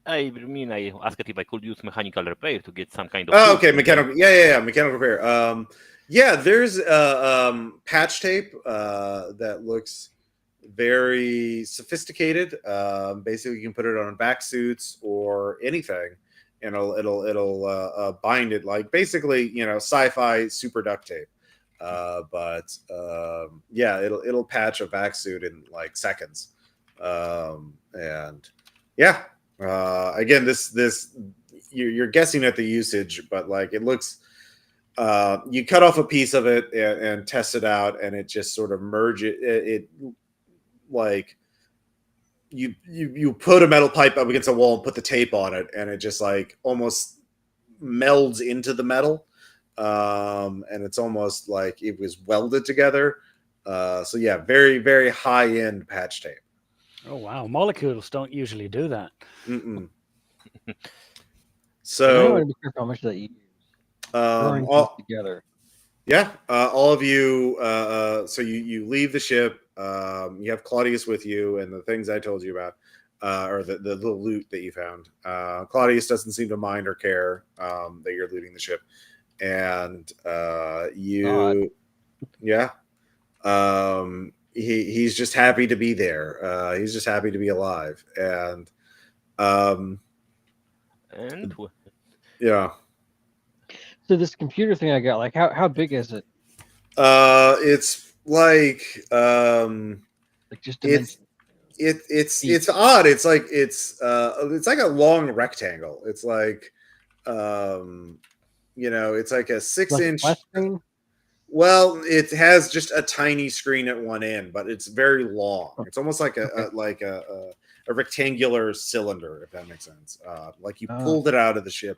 I mean, I asked if I could use mechanical repair to get some kind of. Okay, mechanical. Yeah, mechanical repair. There's patch tape that looks very sophisticated. Basically, you can put it on back suits or anything, and it'll bind it like basically sci-fi super duct tape. But yeah, it'll patch a vac suit in like seconds. And yeah, again, this you're guessing at the usage, but like it looks. You cut off a piece of it and test it out, and it just sort of merges. It like you put a metal pipe up against a wall and put the tape on it, and it just like almost melds into the metal, and it's almost like it was welded together. So yeah, very very high end patch tape. Oh wow, molecules don't usually do that. Mm-mm. I So want to be careful how much of that you use. Throwing all, things together. yeah, all of you. So you leave the ship. You have Claudius with you, and the things I told you about, or the loot that you found. Claudius doesn't seem to mind or care that you're looting the ship, and you, yeah, he's just happy to be there. He's just happy to be alive, and yeah. So this computer thing I got, like, how big is it? It's like just it's odd. It's like it's like a long rectangle. It's like it's like a 6-inch. Well, it has just a tiny screen at one end, but it's very long. It's almost like a rectangular cylinder, if that makes sense. Like you pulled it out of the ship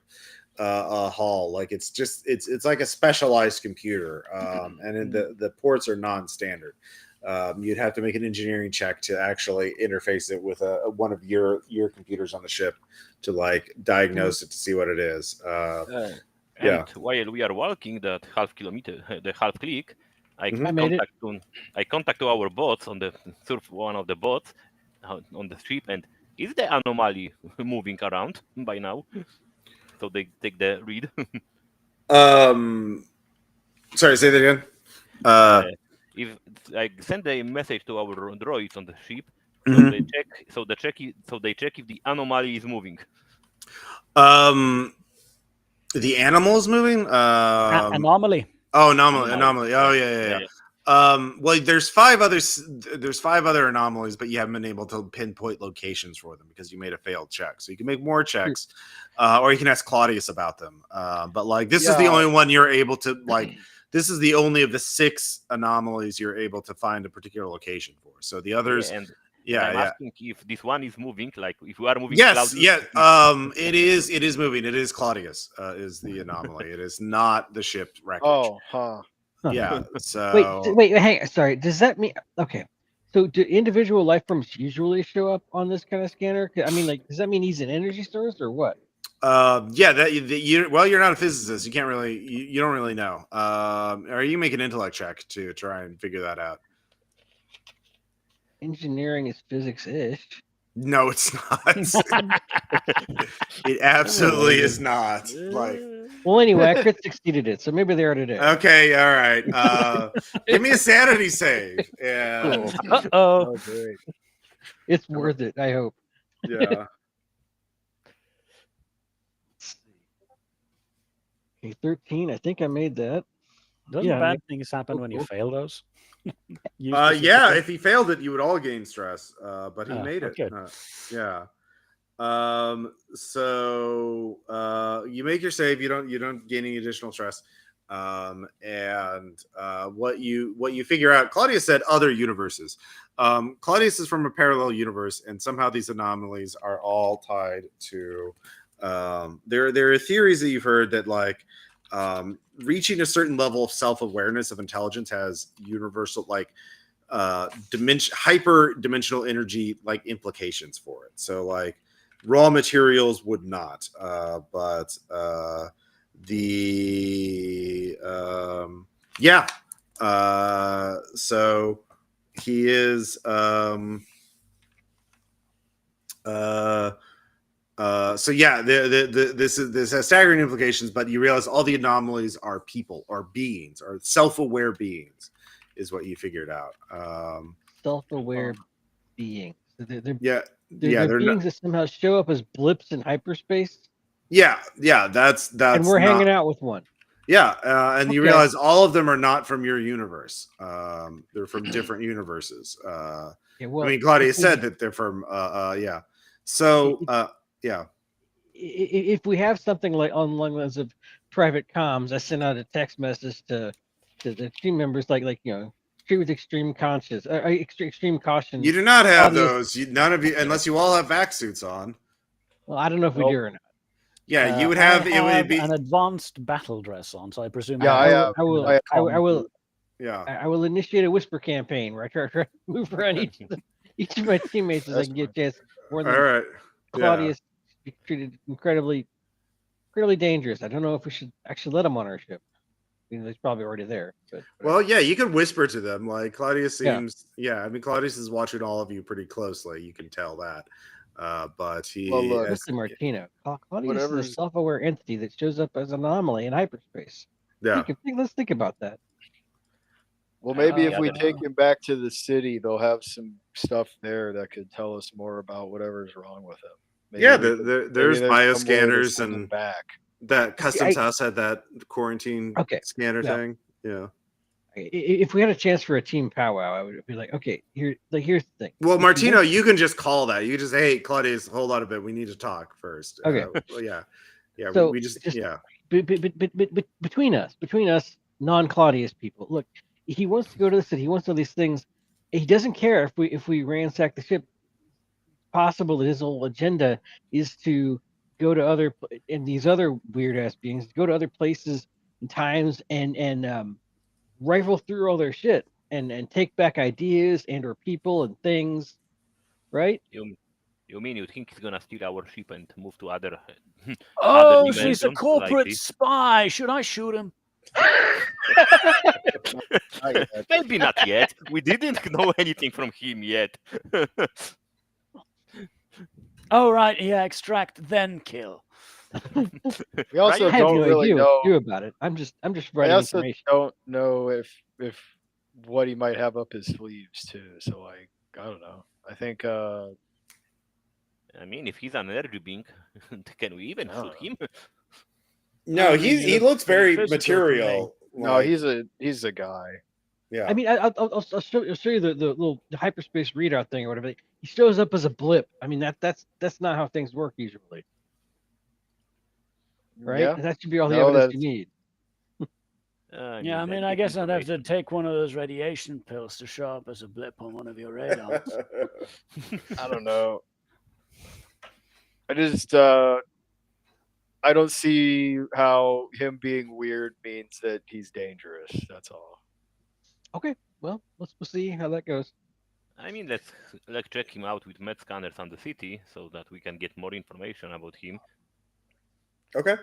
hull. Like it's like a specialized computer, and the ports are non-standard. You'd have to make an engineering check to actually interface it with one of your computers on the ship to like diagnose it to see what it is. And while we are walking that half kilometer, the half click, I contact to our bots on the one of the bots on the ship, and is the anomaly moving around by now? So they take the read. Sorry, say that again. If I send a message to our droids on the ship, so they check if the anomaly is moving. The animal is moving. Anomaly. Oh, anomaly. Oh, yeah. Well, there's five other anomalies, but you haven't been able to pinpoint locations for them because you made a failed check. So you can make more checks, or you can ask Claudius about them. But like this is the only one you're able to like. This is the only of the 6 anomalies you're able to find a particular location for. So the others, I'm asking if this one is moving. Like if we are moving. Yes, Claudius. It is moving. It is Claudius is the anomaly. It is not the ship wreckage. Oh, huh. Yeah. So wait, hang. Sorry. Does that mean okay? So do individual life forms usually show up on this kind of scanner? I mean, like, does that mean he's an energy source or what? Yeah, you're not a physicist. You can't really, you don't really know. Or you make an intellect check to try and figure that out. Engineering is physics-ish. No, it's not. It absolutely is not. Like, well, anyway, I crit succeeded it, so maybe they are today. Okay, all right. Give me a sanity save. Yeah. Cool. Oh, great. It's worth it. I hope. Yeah. Okay, 13. I think I made that. Doesn't bad things happen when you fail those? Yeah, if he failed it, you would all gain stress. But he made it. Yeah. So you make your save. You don't gain any additional stress. And what you figure out, Claudius said other universes. Claudius is from a parallel universe, and somehow these anomalies are all tied to. There are theories that you've heard that like reaching a certain level of self-awareness of intelligence has universal like hyper dimensional energy like implications for it. So like raw materials would not, but so he is so yeah, this has staggering implications, but you realize all the anomalies are people, are beings, are self-aware beings, is what you figured out. Self-aware beings. They're they're beings not, that somehow show up as blips in hyperspace. Yeah, that's and we're not, hanging out with one. Yeah, and you Okay. realize all of them are not from your universe. They're from different universes. Yeah, well, I mean, Claudia if we- said that they're from. Yeah. So, yeah. if we have something like on the lines of private comms, I send out a text message to the team members, like treat with extreme extreme caution. You do not have Claudius- those. None of you, unless you all have vac suits on. Well, I don't know if we Nope. do or not. Yeah, you would I have. It would have be. an advanced battle dress on, so I presume. Yeah, I have- will. I I will. Yeah. I will initiate a whisper campaign where I try to move around each of my teammates as I can get a chance. More All than right. Yeah. Claudius be treated incredibly dangerous. I don't know if we should actually let him on our ship. He's probably already there. But Well, yeah, you could whisper to them. Like Claudius Yeah. seems. Yeah, I mean, Claudius is watching all of you pretty closely. You can tell that. But he. Well, look, listen, Martino. Claudius is a Whatever's- self-aware entity that shows up as an anomaly in hyperspace. Yeah. Let's think about that. Well, maybe if Yeah, we then- take him back to the city, they'll have some stuff there that could tell us more about whatever's wrong with him. Maybe Yeah, we could- maybe there's some way to bioscanners send him and back. that Customs I- House had that quarantine Okay, scanner yeah. thing. Yeah. If we had a chance for a team powwow, I would be like, okay, here's the thing. Well, If you Martino, want- you can just call that. You can just, hey, Claudius, hold on a bit. We need to talk first. Okay. Well, yeah. Yeah. So, we just, just- yeah. but between us, non-Claudius people, look, he wants to go to the city. He wants all these things. He doesn't care if we ransack the ship. Possible that his whole agenda is to go to other and these other weird ass beings, go to other places and times and rifle through all their shit and take back ideas and or people and things, right? You mean you think he's gonna steal our ship and move to other? Oh, Other so he's a dimensions, corporate likely. spy. Should I shoot him? Maybe not yet. We didn't know anything from him yet. Oh, right. Yeah, extract, then kill. We also I have don't no really idea what know. to do about it. I'm just I writing also information. don't know if what he might have up his sleeves too. So like, I don't know. I think I mean, if he's an energy being, can we even shoot him? No, I mean, he looks very pretty physical for me. material. no, like, he's a guy. yeah. I mean, I'll show you the little hyperspace readout thing or whatever. He shows up as a blip. I mean, that's not how things work usually, right? Yeah. That should be all the No, evidence you that's- need. Yeah, I mean, I guess I'd have to take one of those radiation pills to show up as a blip on one of your radars. I don't know. I just I don't see how him being weird means that he's dangerous. That's all. Okay, well, we'll see how that goes. I mean, let's check him out with med scanners on the city so that we can get more information about him. Okay.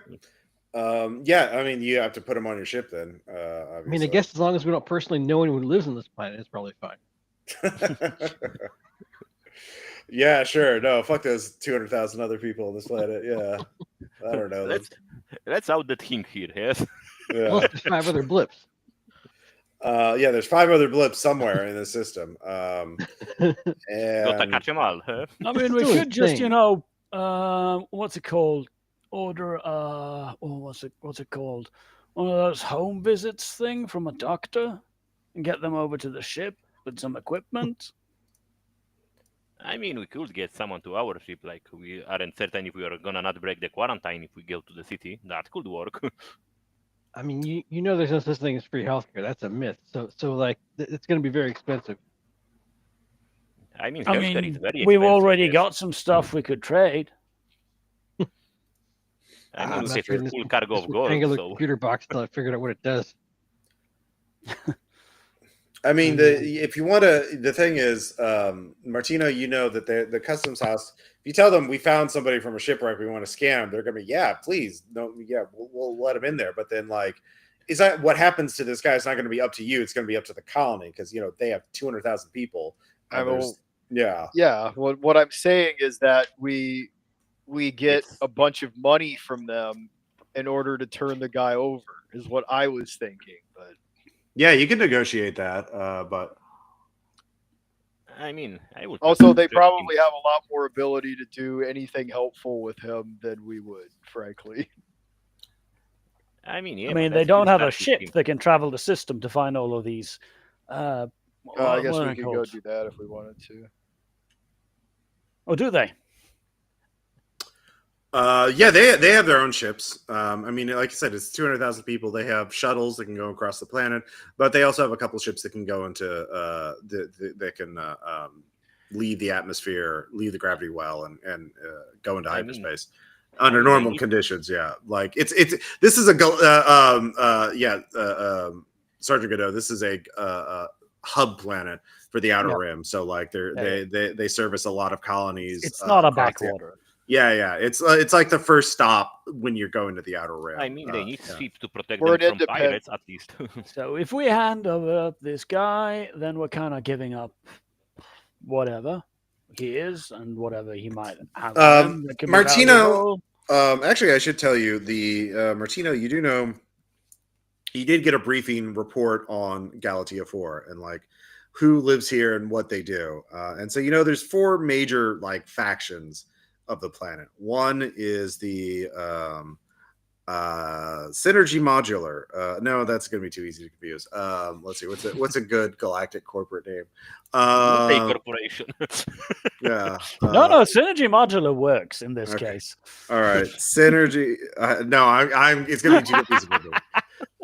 Yeah, I mean, you have to put him on your ship then. I mean, I guess as long as we don't personally know anyone who lives on this planet, it's probably fine. Yeah, sure. No, fuck those 200,000 other people on this planet. Yeah. I don't know. Let's out that hint here, yes? Yeah. Plus, there's 5 other blips. Yeah, there's 5 other blips somewhere in the system. Gotta And catch them all, huh? I mean, we Still could just, insane. what's it called? Order, what's it called? One of those home visits thing from a doctor and get them over to the ship with some equipment. I mean, we could get someone to our ship, like we aren't certain if we are gonna not break the quarantine if we go to the city. That could work. I mean, you know, there's no such thing as free healthcare. That's a myth. So like, it's going to be very expensive. I mean, I healthcare is mean, very we've expensive, already yes. got some stuff we could trade. I mean, I'm we not have trading a this full cargo of gold, angular so computer box until I figured out what it does. I mean, if you want to, the thing is, Martino, you know that the customs house, if you tell them we found somebody from a shipwreck, we want to scan them, they're going to be, yeah, please. No, yeah, we'll let them in there. But then, like, is that what happens to this guy? It's not going to be up to you. It's going to be up to the colony because, you know, they have 200,000 people. I will. Yeah. Yeah. What I'm saying is that we get a bunch of money from them in order to turn the guy over. Is what I was thinking, but. Yeah, you can negotiate that, but I mean, I would. Also, prefer they drinking- probably have a lot more ability to do anything helpful with him than we would, frankly. I mean, yeah. I but mean, as they don't you have a start ship thinking- that can travel the system to find all of these. I What guess are we they could go called? do that if we wanted to. Oh, do they? Yeah, they have their own ships. I mean, like I said, it's 200,000 people. They have shuttles that can go across the planet, but they also have a couple ships that can go into that can leave the atmosphere, leave the gravity well, and go into hyperspace under normal conditions. Yeah, like it's this is a Sergeant Godot. This is a hub planet for the outer rim. So like they service a lot of colonies. It's not a across backwater. Yeah. It's like the first stop when you're going to the outer rim. I mean, they need ships to protect We're them an from pirates, at least. So if we hand over this guy, then we're kind of giving up whatever he is and whatever he might have. on him that can be Martino. valuable. Actually, I should tell you the Martino. You do know he did get a briefing report on Galatea 4 and like who lives here and what they do. And so there's 4 major like factions of the planet. One is the Synergy Modular. No, that's going to be too easy to confuse. Let's see, what's a good galactic corporate name? Corporation. Yeah. No, Synergy Modular works in this case. All right, Synergy. No, I'm. It's going to be too confusing.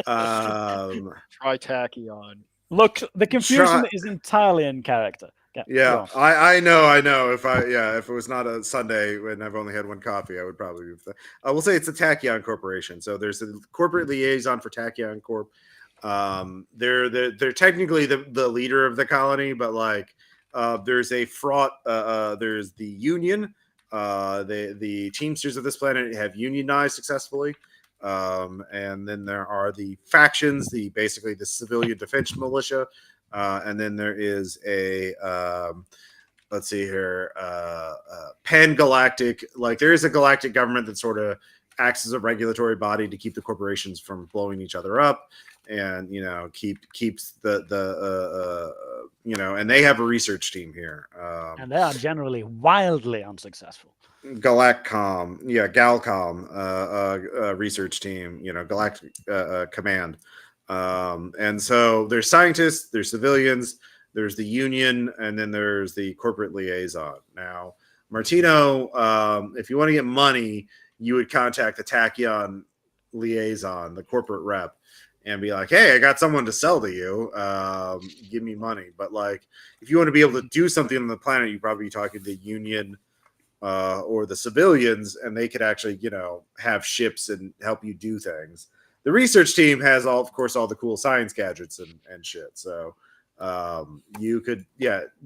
Try Tachyon. Look, the confusion is entirely in character. Yeah, I know. If it was not a Sunday and I've only had one coffee, I would probably be. I will say it's a Tachyon Corporation. So there's a corporate liaison for Tachyon Corp. They're technically the leader of the colony, but like there's a fraught. There's the union. The Teamsters of this planet have unionized successfully. And then there are the factions, basically the civilian defense militia. And then there is a let's see here, pan-galactic, like there is a galactic government that sort of acts as a regulatory body to keep the corporations from blowing each other up, and keeps the and they have a research team here, and they are generally wildly unsuccessful. Galacom, Galcom, research team, Galactic Command. And so there's scientists, there's civilians, there's the union, and then there's the corporate liaison. Now, Martino, if you want to get money, you would contact the Tachyon liaison, the corporate rep, and be like, hey, I got someone to sell to you. Give me money. But like, if you want to be able to do something on the planet, you probably be talking to the union or the civilians, and they could actually, have ships and help you do things. The research team has all the cool science gadgets and shit. So you could,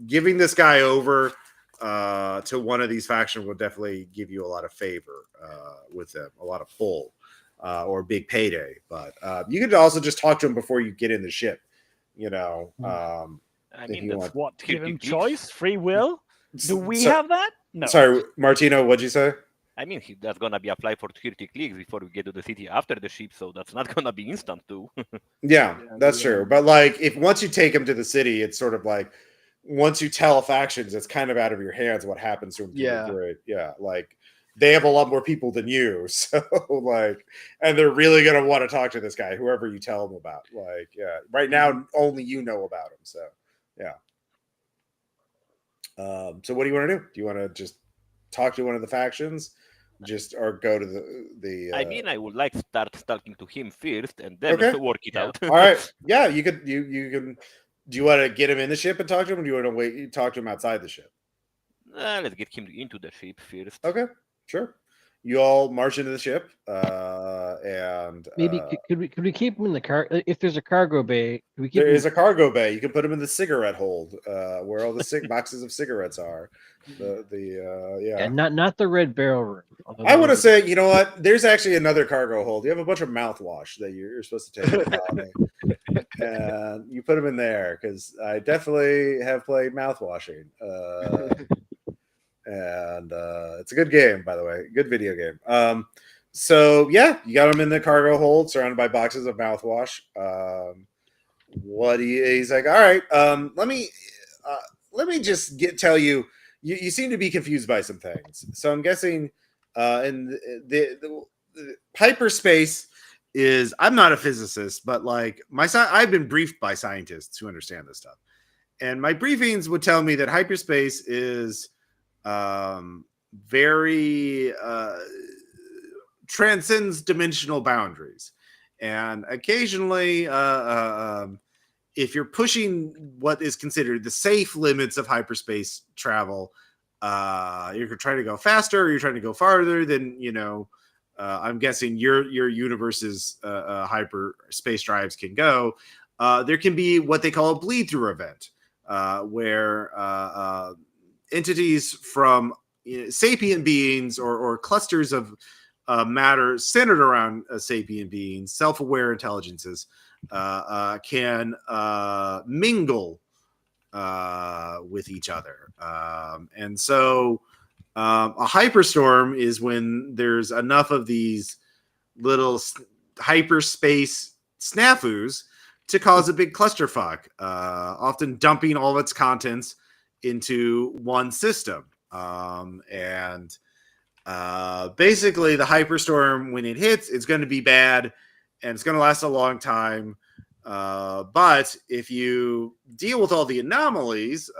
giving this guy over to one of these factions will definitely give you a lot of favor with them, a lot of pull or a big payday. But you could also just talk to him before you get in the ship. I mean, that's what? Give him choice, free will. Do we have that? No. Sorry, Martino, what'd you say? I mean, that's gonna be applied for security clicks before we get to the city after the ship, so that's not gonna be instant too. Yeah, that's true. But like, if once you take him to the city, it's sort of like once you tell factions, it's kind of out of your hands what happens to them. Yeah, like they have a lot more people than you, so like, and they're really gonna want to talk to this guy, whoever you tell them about. Like, right now only you know about him, so yeah. So what do you want to do? Do you want to just talk to one of the factions? Or go to the I mean, I would like to start talking to him first and then work it out. All right. Yeah, you can. Do you want to get him in the ship and talk to him, or do you want to talk to him outside the ship? Let's get him into the ship first. Okay, sure. You all march into the ship, and maybe could we keep him in the car? If there's a cargo bay, could we keep there him? is a cargo bay. You can put him in the cigarette hold, where all the boxes of cigarettes are. Not the red barrel room. I want to say, you know what? There's actually another cargo hold. You have a bunch of mouthwash that you're supposed to take, and you put them in there because I definitely have played mouthwashing. And it's a good game, by the way, good video game. So yeah, you got him in the cargo hold, surrounded by boxes of mouthwash. He's like, all right, let me just tell you, you seem to be confused by some things. So I'm guessing, and the hyperspace is. I'm not a physicist, but like I've been briefed by scientists who understand this stuff, and my briefings would tell me that hyperspace is very transcends dimensional boundaries, and occasionally if you're pushing what is considered the safe limits of hyperspace travel, you're trying to go faster or you're trying to go farther than, I'm guessing your universe's hyperspace drives can go. There can be what they call a bleed through event, where entities from sapient beings or clusters of matter centered around sapient beings, self-aware intelligences, can mingle with each other. And so a hyperstorm is when there's enough of these little hyperspace snafus to cause a big clusterfuck, often dumping all of its contents into one system. And basically the hyperstorm, when it hits, it's going to be bad and it's going to last a long time. But if you deal with all the anomalies,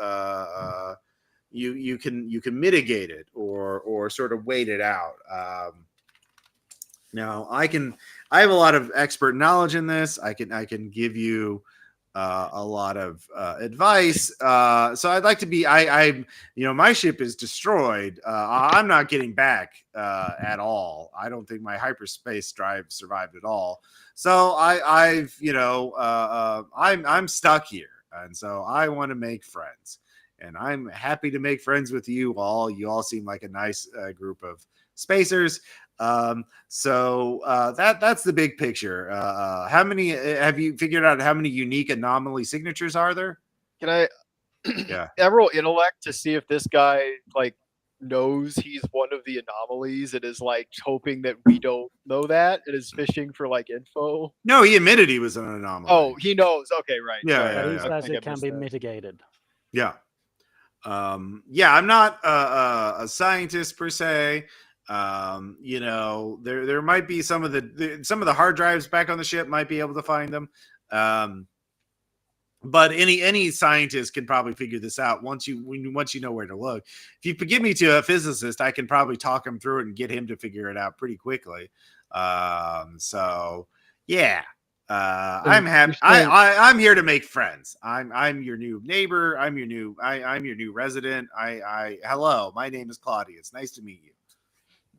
you can mitigate it or sort of wait it out. Now I have a lot of expert knowledge in this. I can give you a lot of advice. So I'd like to be, my ship is destroyed. I'm not getting back at all. I don't think my hyperspace drive survived at all. So I'm stuck here. And so I want to make friends, and I'm happy to make friends with you all. You all seem like a nice group of spacers. So that's the big picture. How many have you figured out? How many unique anomaly signatures are there? Can I roll intellect to see if this guy like knows he's one of the anomalies and is like hoping that we don't know that and is fishing for like info? No, he admitted he was an anomaly. Oh, he knows. Okay, right. Yeah, Sorry. He says it can be that. mitigated. Yeah. I'm not a scientist per se. There might be some of the hard drives back on the ship might be able to find them. But any scientist can probably figure this out once you know where to look. If you give me to a physicist, I can probably talk him through it and get him to figure it out pretty quickly. So yeah. I'm happy. I'm here to make friends. I'm your new neighbor. I'm your new resident. Hello, my name is Claudia. It's nice to meet you.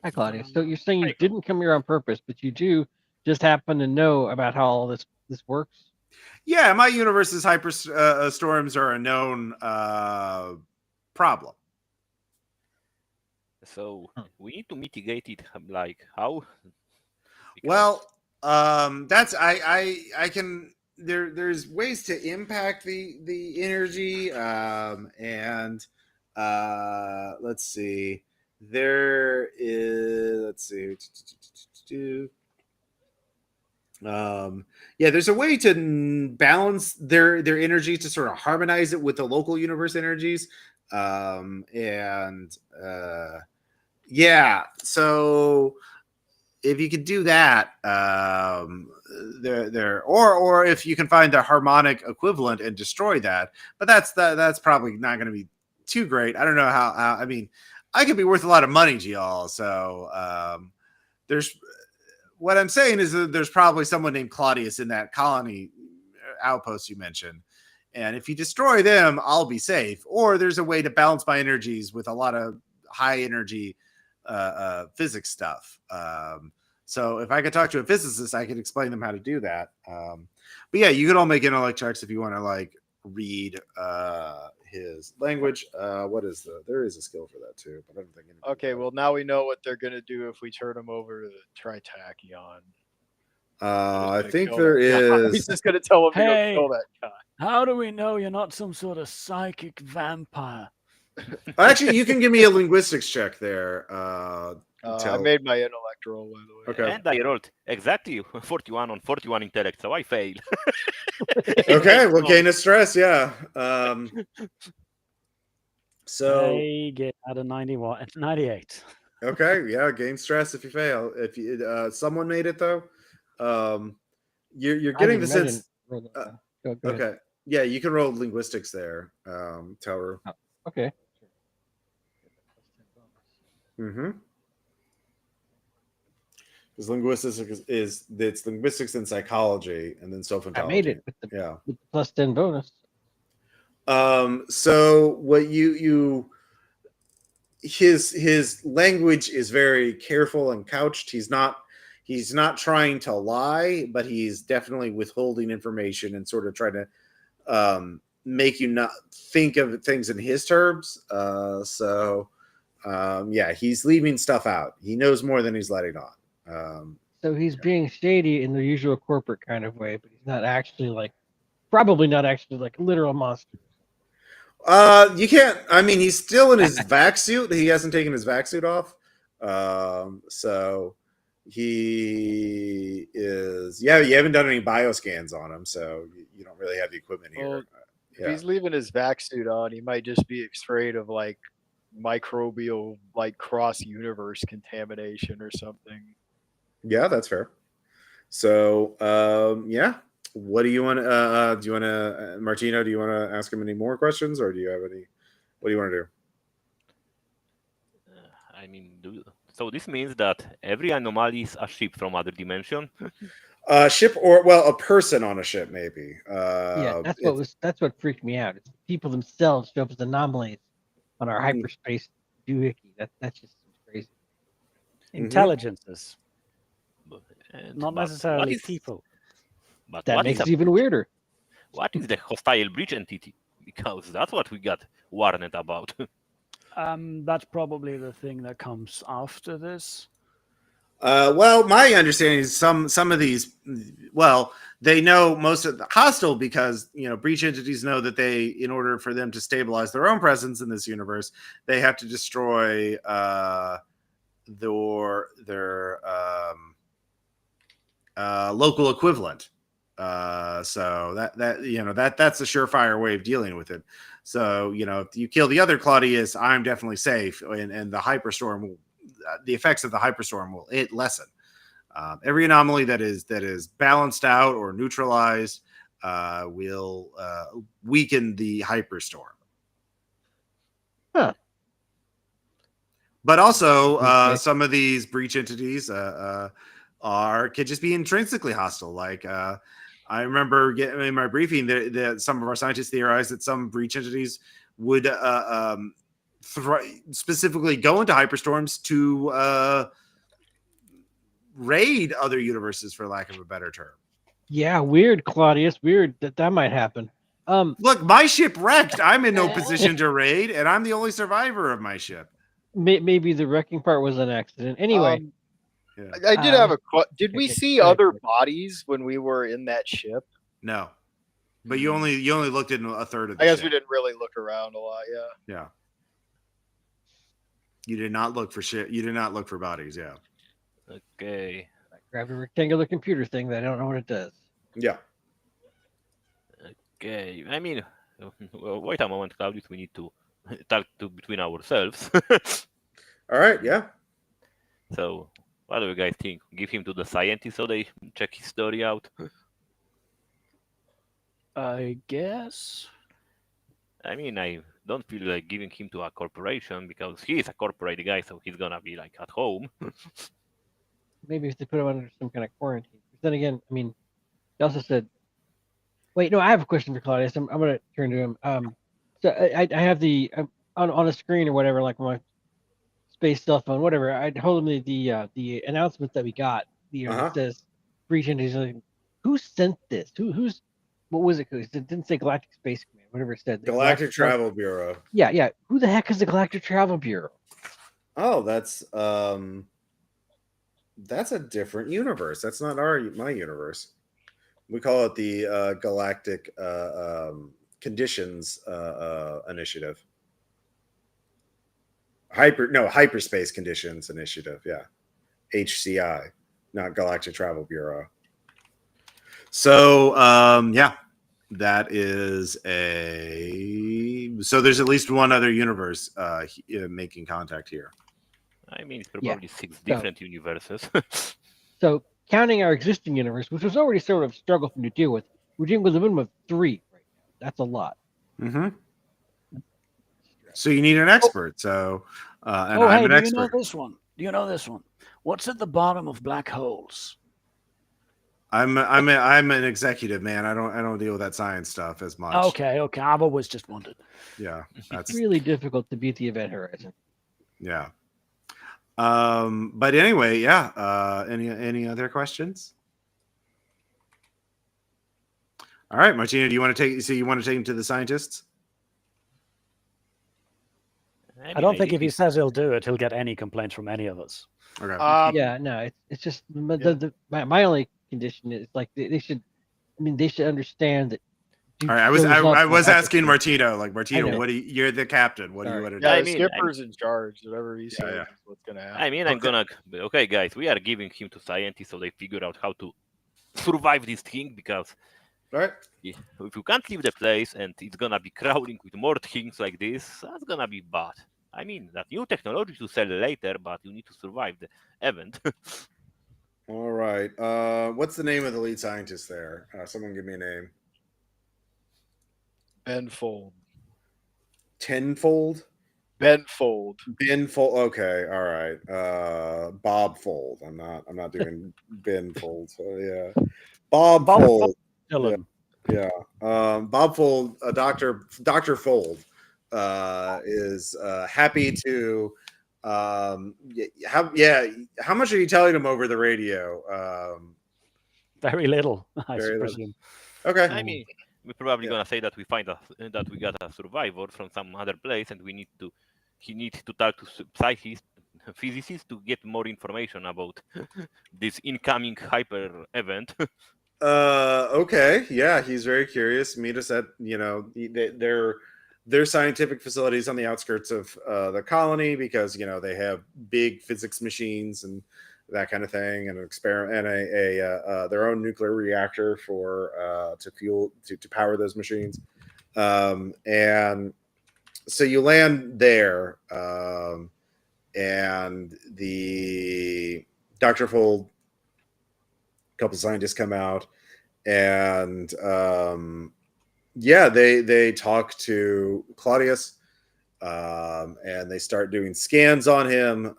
Hi, Claudia. So you're saying you didn't come here on purpose, but you do just happen to know about how all this works? Yeah, my universe's storms are a known problem. So we need to mitigate it. Like how? Well, that's I can. There's ways to impact the energy, and let's see. There is. Let's see. There's a way to balance their energy to sort of harmonize it with the local universe energies, so if you could do that, or if you can find the harmonic equivalent and destroy that, but that's probably not going to be too great. I don't know how. I mean, I could be worth a lot of money to y'all, so there's. What I'm saying is that there's probably someone named Claudius in that colony outpost you mentioned. And if you destroy them, I'll be safe. Or there's a way to balance my energies with a lot of high energy physics stuff. So if I could talk to a physicist, I could explain them how to do that. But yeah, you can all make intellect checks if you want to like read his language. There is a skill for that too, but I don't think. Okay, well now we know what they're gonna do if we turn them over to the Tritachyon. I think there is. He's just gonna tell him to Hey, go kill that guy. How do we know you're not some sort of psychic vampire? Actually, you can give me a linguistics check there. I made my intellect roll, by the way. Okay. And I rolled exactly 41 on 41 intellect, so I failed. Okay, well, gain of stress, yeah. So I get out of 98. okay, yeah, gain stress if you fail. If you someone made it though, you're I getting the didn't. I didn't sense. roll that Uh, one. Go ahead. okay, yeah, you can roll linguistics there, Tauru. Oh, okay. Mm-hmm. Because linguistics is it's linguistics and psychology, and then I made self-intelligence. it with the Yeah. plus 10 bonus. So what you his language is very careful and couched. He's not trying to lie, but he's definitely withholding information and sort of trying to make you not think of things in his terms. Yeah, he's leaving stuff out. He knows more than he's letting on. So he's being shady in the usual corporate kind of way, but he's not actually like, probably not actually like a literal monster. You can't. I mean, he's still in his vac suit. He hasn't taken his vac suit off. So he is. Yeah, you haven't done any bioscans on him, so you don't really have the equipment here. Well, if he's leaving his vac suit on, he might just be afraid of like microbial, like cross universe contamination or something. Yeah, that's fair. So, yeah. What do you want? Do you want to, Martino? Do you want to ask him any more questions, or do you have any? What do you want to do? I mean, so this means that every anomaly is a ship from other dimension. Ship or a person on a ship, maybe. Yeah, that's what freaked me out. It's the people themselves show up as anomalies on our hyperspace doohickey. That's just crazy. Intelligences, not But necessarily people. But That what makes is it even weirder. what is the hostile breach entity? Because that's what we got warned about. That's probably the thing that comes after this. Well, my understanding is some of these. Well, they know most of the hostile because breach entities know that they, in order for them to stabilize their own presence in this universe, they have to destroy their local equivalent. So that's a surefire way of dealing with it. So if you kill the other Claudius, I'm definitely safe, and the hyperstorm will. The effects of the hyperstorm will lessen. Every anomaly that is balanced out or neutralized will weaken the hyperstorm. Huh. But also, Okay. some of these breach entities could just be intrinsically hostile. Like I remember getting in my briefing that some of our scientists theorized that some breach entities would specifically go into hyperstorms to raid other universes, for lack of a better term. Yeah, weird, Claudius. Weird that might happen. Look, my ship wrecked. I'm in no position to raid, and I'm the only survivor of my ship. Maybe the wrecking part was an accident. Anyway, I did have a did we okay, see go ahead, other Chris. bodies when we were in that ship? No, but you only looked at a third of the I guess ship. we didn't really look around a lot. Yeah. Yeah. You did not look for shit. You did not look for bodies. Yeah. Okay. I grabbed a rectangular computer thing that I don't know what it does. Yeah. Okay. I mean, wait a moment, Claudius. We need to talk between ourselves. All right. Yeah. So, what do you guys think? Give him to the scientists so they check his story out? I guess. I mean, I don't feel like giving him to a corporation because he is a corporate guy, so he's gonna be like at home. Maybe if they put him under some kind of quarantine. But then again, I mean, he also said, wait, no, I have a question for Claudius. I'm going to turn to him. So I have the on a screen or whatever, like my space cell phone, whatever. I told him the announcement that we got. It says breach entities. Like, who sent this? Who's what was it? It didn't say Galactic Space Command. Whatever it said. Galactic Travel Bureau. Yeah. Who the heck is the Galactic Travel Bureau? Oh, that's a different universe. That's not my universe. We call it the Galactic Conditions Initiative. Hyperspace Conditions Initiative. Yeah, HCI, not Galactic Travel Bureau. So yeah, That is so there's at least one other universe making contact here. I mean, it's Yeah. probably 6 So- different universes. So counting our existing universe, which was already sort of a struggle for me to deal with, we're dealing with a minimum of 3 right now. That's a lot. Mm-hmm. So you need an expert. So, and Oh, I'm hey, an do you expert. know this one? Do you know this one? What's at the bottom of black holes? I'm an executive, man. I don't deal with that science stuff as much. Okay. I've always just wondered. Yeah, that's Really difficult to beat the event horizon. yeah. But anyway, yeah. Any other questions? All right, Martina, do you want to take? So you want to take him to the scientists? I don't think if he says he'll do it, he'll get any complaints from any of us. Okay. Yeah, no, it's just my only condition is like they should. I mean, they should understand that. All right, I was asking Martino, like Martino, know. what do you're the captain? What do you Sorry. want to do? Yeah, I the mean, skipper's in charge. Whatever he says yeah. is what's gonna happen. I mean, I'm gonna. Okay, guys, we are giving him to scientists so they figure out how to survive this thing because All right. if you can't leave the place and it's gonna be crowding with more things like this, that's gonna be bad. I mean, that new technology to sell later, but you need to survive the event. All right. What's the name of the lead scientist there? Someone give me a name. Benfold. Tenfold? Benfold. Benfold. Okay. All right. Bob Fold. I'm not doing Benfold. So yeah. Bob Fold. Dylan. Yeah. Bob Fold, Dr. Fold, is happy to how much are you telling him over the radio? Very little, I Very little. presume. Okay. I mean, we're probably gonna say that we find that we got a survivor from some other place, and he needs to talk to physicists to get more information about this incoming hyper event. Okay. Yeah, he's very curious. Meet us at their scientific facilities on the outskirts of the colony because they have big physics machines and that kind of thing, and an experiment and a their own nuclear reactor for to power those machines. And so you land there, and the Dr. Fold, couple scientists come out, and they talk to Claudius, and they start doing scans on him,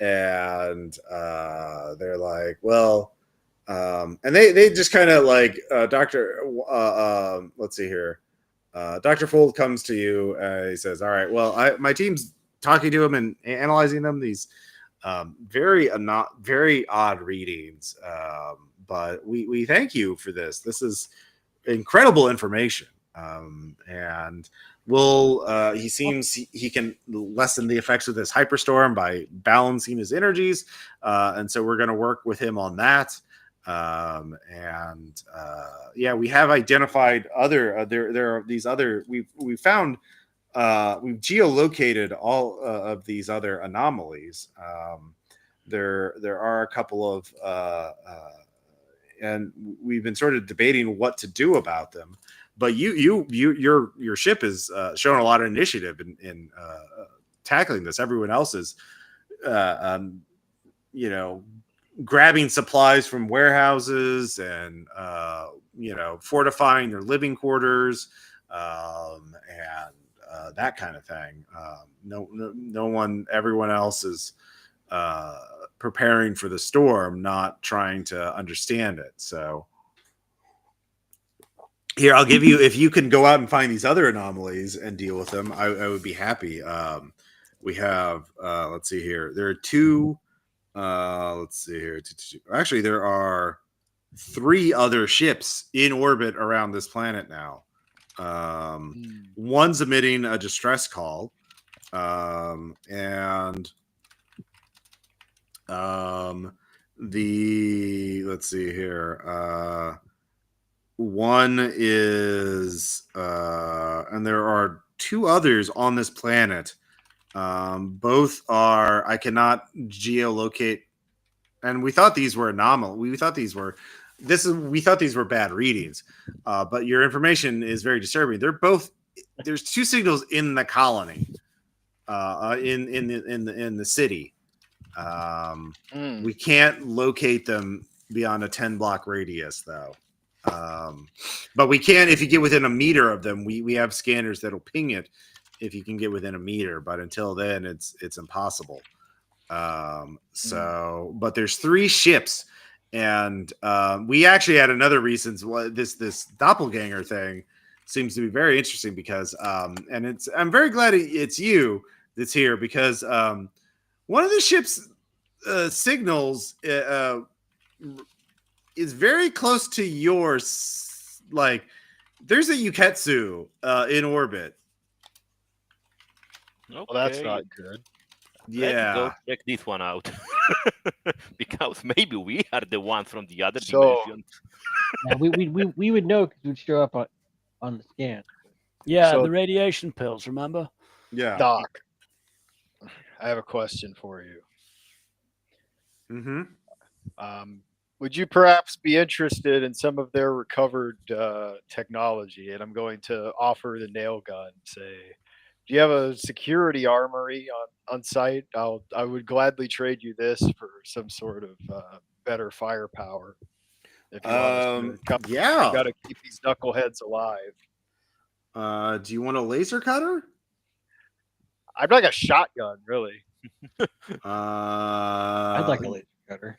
and they're like, well, and they just kind of like let's see here. Dr. Fold comes to you. He says, all right, well, my team's talking to him and analyzing them. These very odd readings, but we thank you for this. This is incredible information, and he seems he can lessen the effects of this hyperstorm by balancing his energies, and so we're going to work with him on that. We have identified other there are these other we've found we've geolocated all of these other anomalies. There are a couple of and we've been sort of debating what to do about them. But your ship has shown a lot of initiative in tackling this. Everyone else is, grabbing supplies from warehouses and fortifying their living quarters and that kind of thing. Everyone else is preparing for the storm, not trying to understand it. So here, I'll give you, if you can go out and find these other anomalies and deal with them, I would be happy. We have, let's see here. There are two, let's see here. Actually, there are 3 other ships in orbit around this planet now. One's emitting a distress call. Let's see here. One is, and there are 2 others on this planet. Both I cannot geolocate, and we thought these were anomalous. We thought these were we thought these were bad readings, but your information is very disturbing. There's two signals in the colony, in the city. We can't locate them beyond a 10-block radius, though. But we can if you get within a meter of them. We have scanners that'll ping it if you can get within a meter. But until then, it's impossible. But there's 3 ships, and we actually had another reasons why this doppelganger thing seems to be very interesting because and I'm very glad it's you that's here because one of the ship's signals is very close to yours. Like there's a Uketsu in orbit. Well, that's not good. Yeah, Let's go check this one out because maybe we are the ones from the other So- dimension. Yeah, we would know because we'd show up on the scan. Yeah, So- the radiation pills, remember? yeah. Doc, I have a question for you. Mm-hmm. Would you perhaps be interested in some of their recovered technology? And I'm going to offer the nail gun. Say, do you have a security armory on site? I would gladly trade you this for some sort of better firepower. If you want us to come, Yeah. got to keep these knuckleheads alive. Do you want a laser cutter? I'd like a shotgun, really. I'd like a laser cutter.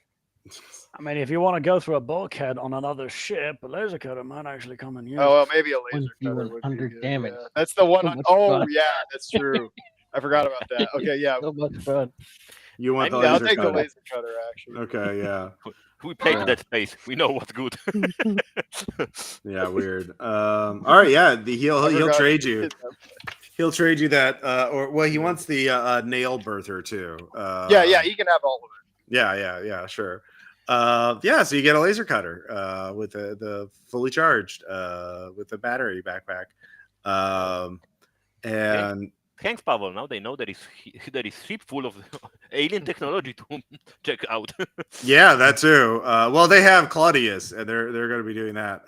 I mean, if you want to go through a bulkhead on another ship, a laser cutter might actually come in use. Oh, well, maybe a laser cutter would be 100 good, damage. yeah. That's the one. So much Oh, fun. yeah, that's true. I forgot about that. Okay, yeah. So much fun. You want the Yeah, I'll laser take the cutter? laser cutter, actually. Okay, yeah, We played Yeah. that space. We know what's good. yeah, weird. All right, yeah, he'll I forgot trade we you. did that. He'll trade you that, or well, he wants the nail birther too. Yeah, he can have all of it. Yeah, sure. Yeah, so you get a laser cutter with the fully charged with the battery backpack, and Thanks, Pavel. Now they know there is ship full of alien technology to check out. yeah, that too. Well, they have Claudius, and they're going to be doing that.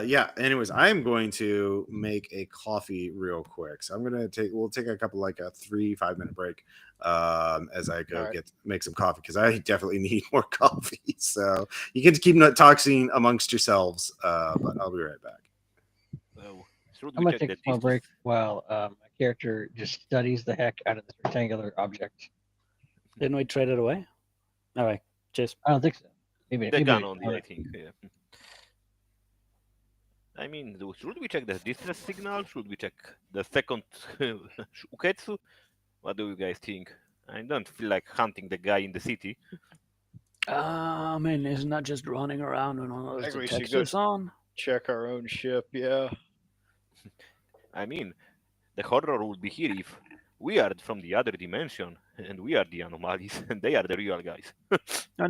Yeah. Anyways, I'm going to make a coffee real quick. So we'll take a couple like a 3-5 minute break as I go All right. make some coffee because I definitely need more coffee. So you can keep talking amongst yourselves, but I'll be right back. So, should I'm we gonna check take a the small distance? break while my character just studies the heck out of this rectangular object. Didn't we trade it away? All right, cheers. I don't think so. Maybe The maybe gun we only, found I it. think. Yeah. I mean, should we check the distress signal? Should we check the second Uketsu? What do you guys think? I don't feel like hunting the guy in the city. I mean, isn't that just running around with all I those think we should go detectors on? check our own ship. Yeah. I mean, the horror would be here if we are from the other dimension and we are the anomalies and they are the real guys. No.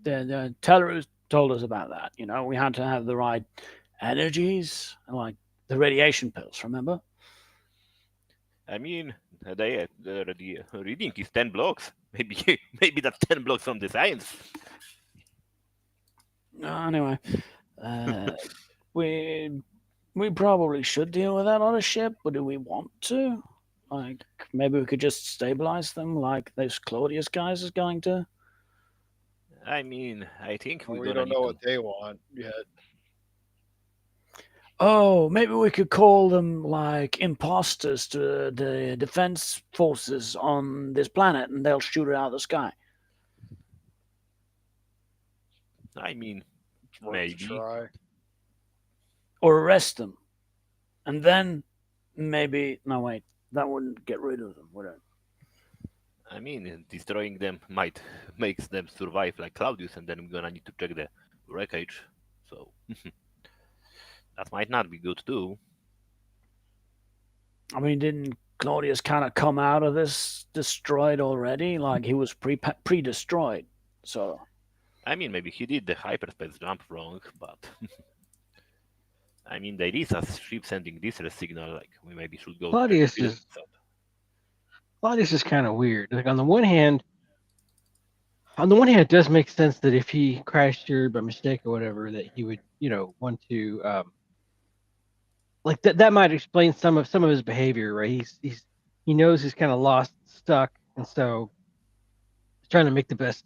The Tellerus told us about that. You know, we had to have the right energies, like the radiation pills. Remember? I mean, the reading is 10 blocks. Maybe that's 10 blocks from the science. Anyway, we probably should deal with that on a ship, but do we want to? Like, maybe we could just stabilize them, like those Claudius guys is going to. I mean, I think Well, we're we gonna don't need know to. what they want yet. Oh, maybe we could call them like imposters to the defense forces on this planet, and they'll shoot it out of the sky. I mean, It's worth a maybe. try. Or arrest them. And then maybe. No, wait. That wouldn't get rid of them, would it? I mean, destroying them might makes them survive like Claudius, and then we're gonna need to check the wreckage. So that might not be good too. I mean, didn't Claudius kind of come out of this destroyed already? Like he was pre-destroyed. So I mean, maybe he did the hyperspace jump wrong, but I mean, there is a ship sending distress signal. Like we maybe should go. check Claudius the is- distance out. Claudius is kind of weird. Like on the one hand, On the one hand, it does make sense that if he crashed here by mistake or whatever, that he would, want to, like that might explain some of his behavior, right? He knows he's kind of lost, stuck, and so he's trying to make the best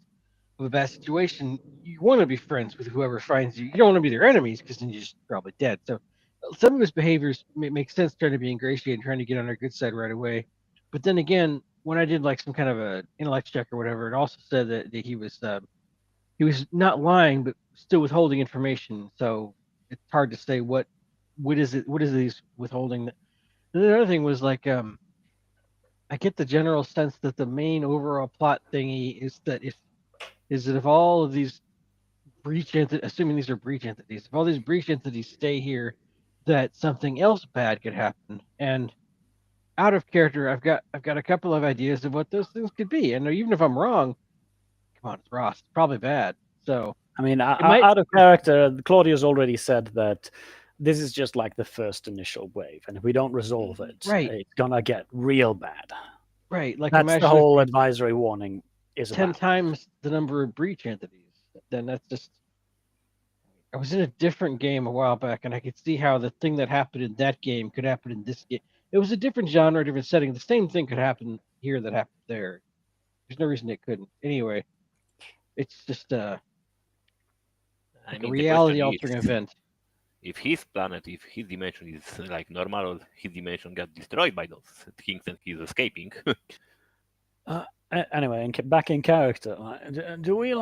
of a bad situation. You want to be friends with whoever finds you. You don't want to be their enemies because then you're just probably dead. So some of his behaviors make sense, trying to be ingratiating, trying to get on our good side right away. But then again, when I did like some kind of a intellect check or whatever, it also said that he was not lying, but still withholding information. So it's hard to say what is he's withholding. And the other thing was like I get the general sense that the main overall plot thingy is that if all of these breach entities, assuming these are breach entities, if all these breach entities stay here, that something else bad could happen. And out of character, I've got a couple of ideas of what those things could be. And even if I'm wrong, come on, it's Ross, it's probably bad. So I mean, might- out of character, Claudia's already said that this is just like the first initial wave, and if we don't resolve it, Right. it's gonna get real bad. right, like That's imagine the if whole advisory warning is 10 about. times the number of breach entities. Then that's just. I was in a different game a while back, and I could see how the thing that happened in that game could happen in this game. It was a different genre, different setting. The same thing could happen here that happened there. There's no reason it couldn't. Anyway, it's just I like mean, a the reality question altering is, event. if his planet, if his dimension is like normal, or his dimension got destroyed by those things and he's escaping. Anyway, back in character, do we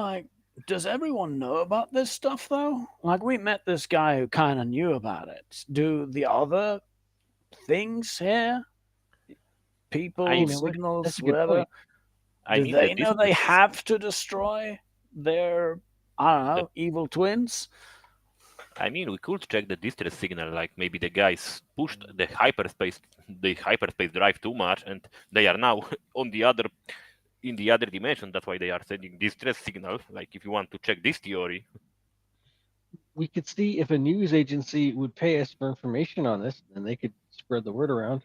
does everyone know about this stuff though? Like, we met this guy who kind of knew about it. Do the other things here, people, I mean, signals, that's a good whatever, point. I do mean, they that know this they is- have to destroy their, I don't know, evil twins? I mean, we could check the distress signal. Like maybe the guys pushed the hyperspace drive too much, and they are now on the other in the other dimension. That's why they are sending distress signal. Like if you want to check this theory, We could see if a news agency would pay us for information on this, and they could spread the word around.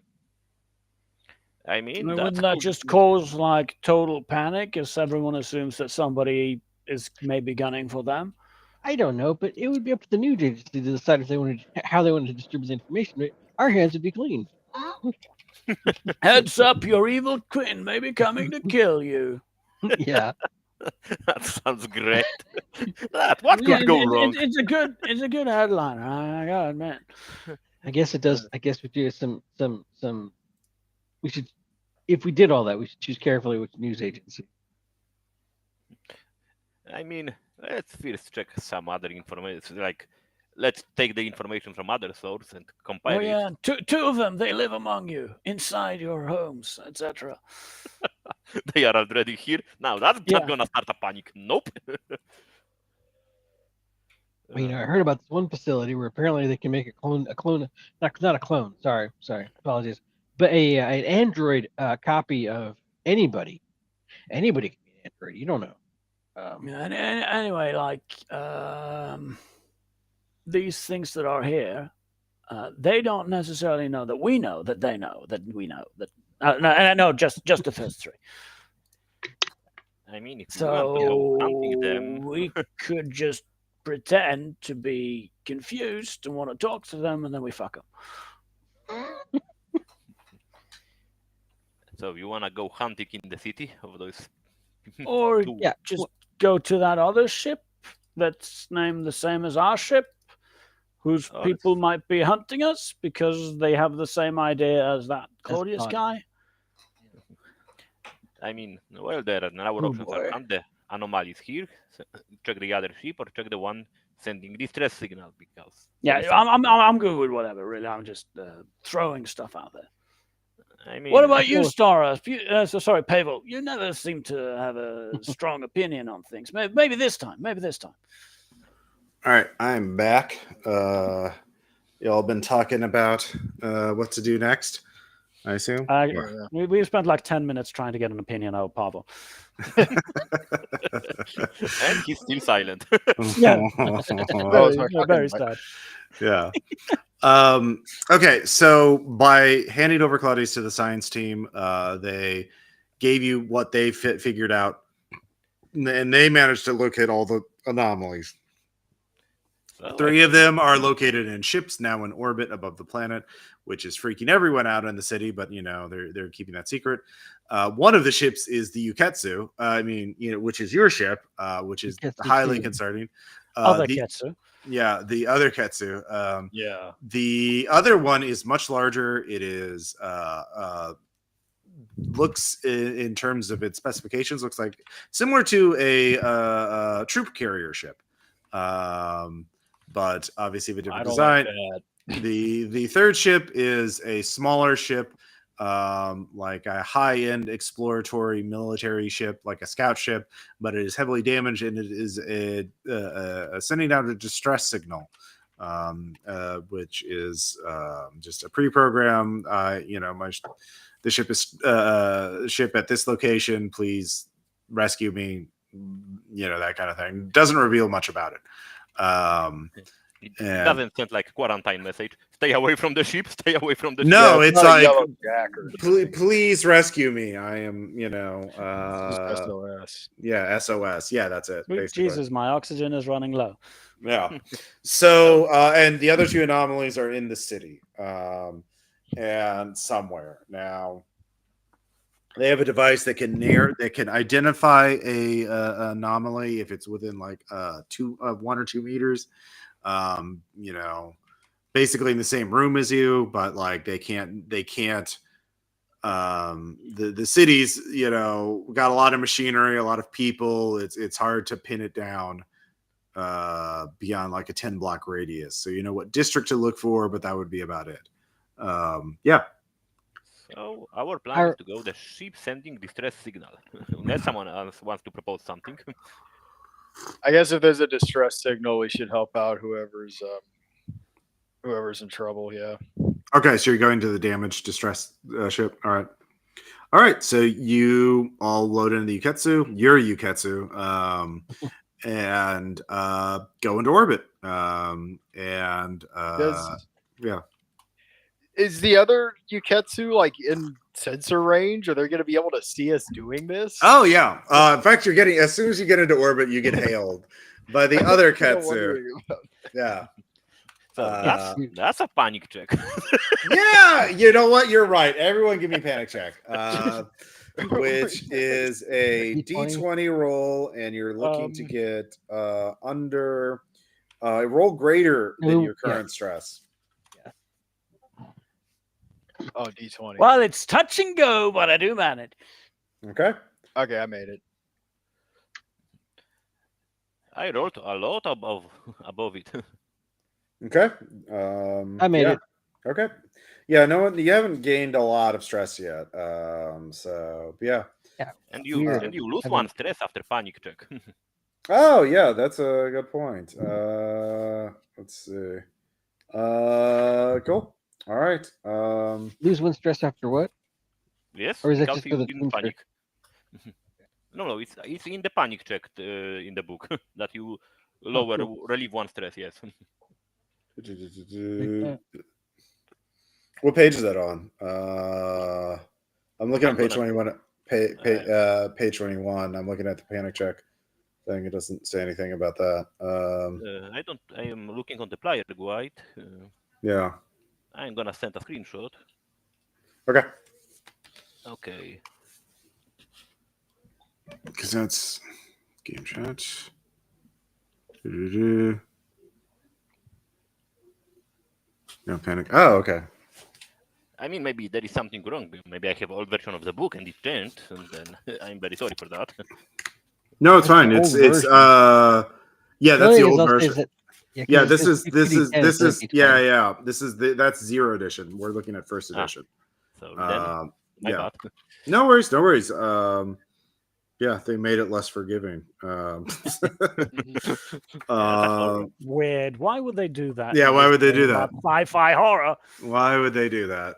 I mean, Wouldn't that could just be- cause like total panic as everyone assumes that somebody is maybe gunning for them? I don't know, but it would be up to the news agency to decide if they wanted how they wanted to distribute the information. But our hands would be clean. Heads up, your evil twin may be coming to kill you. Yeah. that sounds great. What could go wrong? It's a good headline. I gotta admit. I guess it does. I guess we do some. We should, if we did all that, we should choose carefully which news agency. I mean, let's first check some other information. Like, let's take the information from other sources and compile Oh it. yeah, two of them. They live among you, inside your homes, etc. They are already here. Now that's Yeah. not gonna start a panic. Nope. Well, I heard about this one facility where apparently they can make a clone, not a clone. Sorry, apologies, but an android copy of anybody. Anybody can be an android. You don't know. Anyway, these things that are here, they don't necessarily know that we know that they know that we know that. No, just the first three. I mean, if you want to go hunting So them, we could just pretend to be confused and want to talk to them, and then we fuck them. so you wanna go hunting in the city of those? Or Yeah, just go to that other ship that's named the same as our ship, whose Oh, people might be hunting us because they have the same idea as that Claudius fun. guy. I mean, well, there are now Oh, options boy. are hunt the anomalies here, check the other ship, or check the one sending distress signal because. Yeah, there is I'm good with whatever. Really, I'm just throwing stuff out there. I mean, What about you, well- Stora? Sorry, Pavel. You never seem to have a strong opinion on things. Maybe this time. All right, I'm back. Y'all been talking about what to do next, I assume. We spent like 10 minutes trying to get an opinion out of Pavel. and he's still silent. Yeah. Oh, sorry, Very fucking- sad. Yeah. Okay, so by handing over Claudius to the science team, they gave you what they figured out and they managed to locate all the anomalies. So 3 of them are located in ships now in orbit above the planet, which is freaking everyone out in the city. But they're keeping that secret. One of the ships is the Uketsu. Which is your ship, which is Uketsu highly too. concerning. Other Ketsu. Yeah, the other Ketsu. Yeah. The other one is much larger. It is looks in terms of its specifications looks like similar to a troop carrier ship. But obviously, with a different design. Like that. The third ship is a smaller ship, like a high-end exploratory military ship, like a scout ship, but it is heavily damaged and it is sending out a distress signal, which is just a pre-program. The ship is ship at this location. Please rescue me. That kind of thing. Doesn't reveal much about it. It doesn't send like quarantine message. Stay away from the ship. Stay away from the ship. No, Yeah, it's not a like, yellow jack or please rescue me. I am, just SOS. yeah, SOS. Yeah, that's it. Sweet Basically. Jesus, my oxygen is running low. Yeah. So, and the other 2 anomalies are in the city, and somewhere now. They have a device that can identify a anomaly if it's within like 1 or 2 meters. Basically in the same room as you, but like they can't. The cities, got a lot of machinery, a lot of people. It's hard to pin it down beyond like a 10 block radius. So you know what district to look for, but that would be about it. Yeah. So our plan is to go the ship sending distress signal. Unless someone else wants to propose something. I guess if there's a distress signal, we should help out whoever's in trouble. Yeah. Okay, so you're going to the damaged distress ship. All right. So you all load into the Uketsu, your Uketsu, and go into orbit. Yeah. Is the other Uketsu like in sensor range? Are they going to be able to see us doing this? Oh yeah. In fact, as soon as you get into orbit, you get hailed by the other Ketsu. Yeah. So that's a panic check. Yeah, you know what? You're right. Everyone give me a panic check. Which is a D20 roll, and you're looking to get under roll greater than your current stress. Oh, D20. Well, it's touch and go, but I do manage. Okay, I made it. I rolled a lot above it. Okay. I made it. Okay. Yeah, no, you haven't gained a lot of stress yet. So yeah. And you lose 1 stress after panic check. Oh yeah, that's a good point. Let's see. Cool. All right. Lose 1 stress after what? Yes. Or is it because just you for the didn't panic? No, it's in the panic check in the book that you lower relieve 1 stress. Yes. What page is that on? I'm looking at page 21. Page 21. I'm looking at the panic check thing. It doesn't say anything about that. I am looking on the player guide. Yeah. I'm gonna send a screenshot. Okay. Okay. Because that's game chat. No panic. Oh, okay. I mean, maybe there is something wrong. Maybe I have old version of the book and it changed, and then I'm very sorry for that. No, it's fine. It's yeah, that's the old version. Yeah, this is that's 0th edition. We're looking at 1st edition. So then, yeah, no worries. Yeah, they made it less forgiving. Weird. Why would they do that? Yeah, why would they do that? Sci-fi horror. Why would they do that?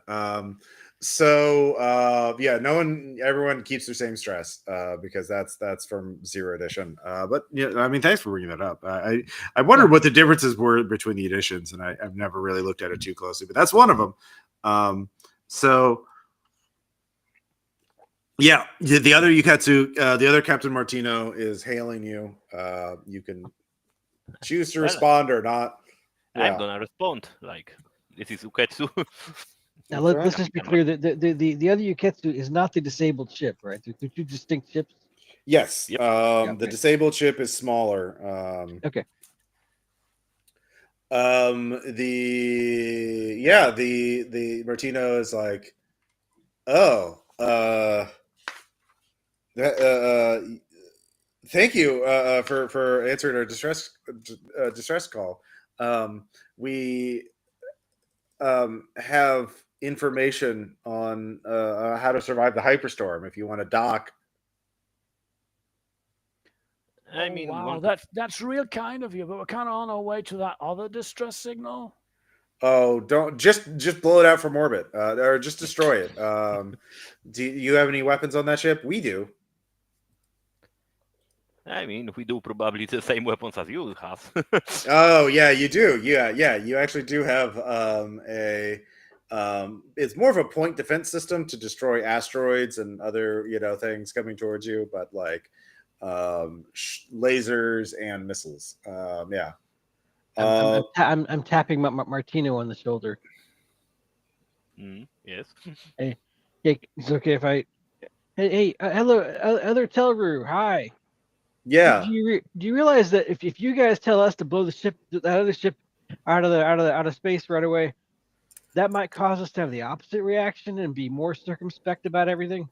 Yeah, everyone keeps their same stress because that's from 0th edition. But yeah, I mean, thanks for bringing that up. I wondered what the differences were between the editions, and I've never really looked at it too closely, but that's one of them. So Yeah, the other Uketsu, the other Captain Martino is hailing you. You can choose to Well, respond or not. I'm Yeah. gonna respond. Like, this is Uketsu. Now Okay. let's just be clear that the other Uketsu is not the disabled ship, right? They're two distinct ships. Yes. Yep. Yeah, The okay. disabled ship is smaller. Okay. The Martino is like, oh, thank you for answering our distress call. We have information on how to survive the hyperstorm. If you want to dock, I mean, we wow, want to that's real kind of you, but we're kind of on our way to that other distress signal. oh, don't just blow it out from orbit, or just destroy it. Do you have any weapons on that ship? We do. I mean, we do probably the same weapons as you have. Oh yeah, you do. Yeah, you actually do have it's more of a point defense system to destroy asteroids and other things coming towards you, but like lasers and missiles. Yeah. I'm tapping Martino on the shoulder. Yes. Hey, it's okay if I. Hey, hello, other Telru. Hi. Yeah. Do you realize that if you guys tell us to blow that other ship out of space right away, that might cause us to have the opposite reaction and be more circumspect about everything?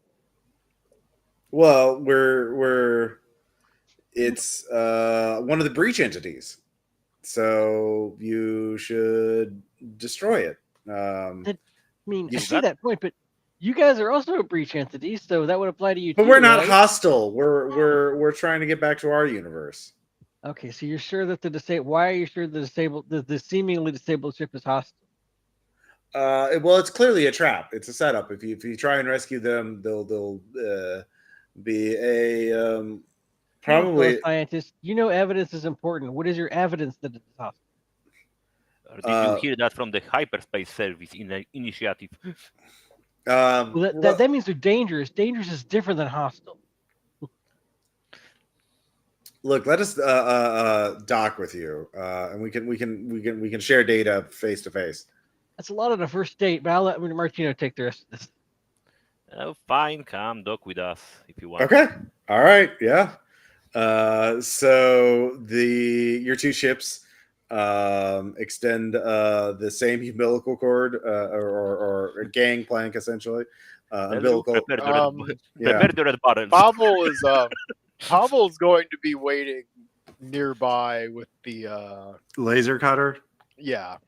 Well, it's one of the breach entities, so you should destroy it. I mean, I You see that point, but you guys are also a breach entity, so that would apply to you But too, we're not right? hostile. We're trying to get back to our universe. Okay, so you're sure that why are you sure the seemingly disabled ship is hostile? Well, it's clearly a trap. It's a setup. If you try and rescue them, they'll be a probably. Scientist, evidence is important. What is your evidence that it's hostile? Or did you hear that from the Hyperspace Service initiative? Well, that means they're dangerous. Dangerous is different than hostile. Look, let us dock with you, and we can share data face to face. That's a lot on a first date, but I'll let Martino take the rest of this. Oh, fine, come dock with us if you want. Okay. All right. Yeah. So your two ships extend the same umbilical cord or a gang plank essentially. Umbilical. Prepare the red buttons. Pavel's going to be waiting nearby with the Laser cutter. yeah.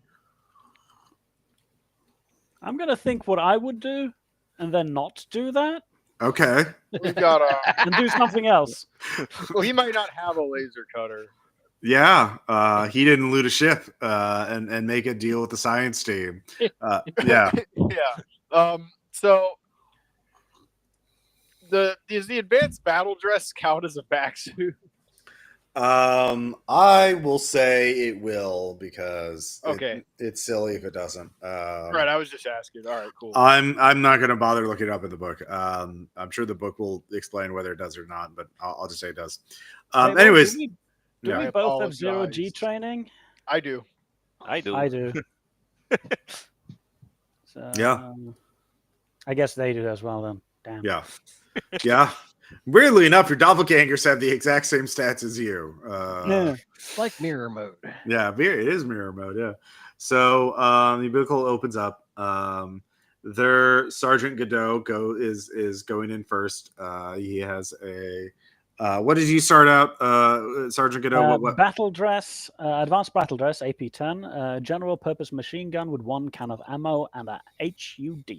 I'm gonna think what I would do, and then not do that, Okay. We've got and do something else. well, he might not have a laser cutter. Yeah. He didn't loot a ship and make a deal with the science team. Yeah. Yeah. So does the advanced battle dress count as a back suit? I will say it will because Okay. it's silly if it doesn't. Right, I was just asking. All right, cool. I'm not going to bother looking it up in the book. I'm sure the book will explain whether it does or not, but I'll just say it does. Wait, Anyways, do yeah. we both have zero G training? I do. I do. I do. So, Yeah. I guess they do as well then. Damn. Yeah. Yeah. Weirdly enough, your doppelgangers have the exact same stats as you. Yeah. It's like mirror mode. Yeah, it is mirror mode. Yeah. So the vehicle opens up. Their Sergeant Godot is going in first. He has a. What did you start out, Sergeant Godot? What? Battle dress, advanced battle dress, AP10, general purpose machine gun with 1 can of ammo and a HUD.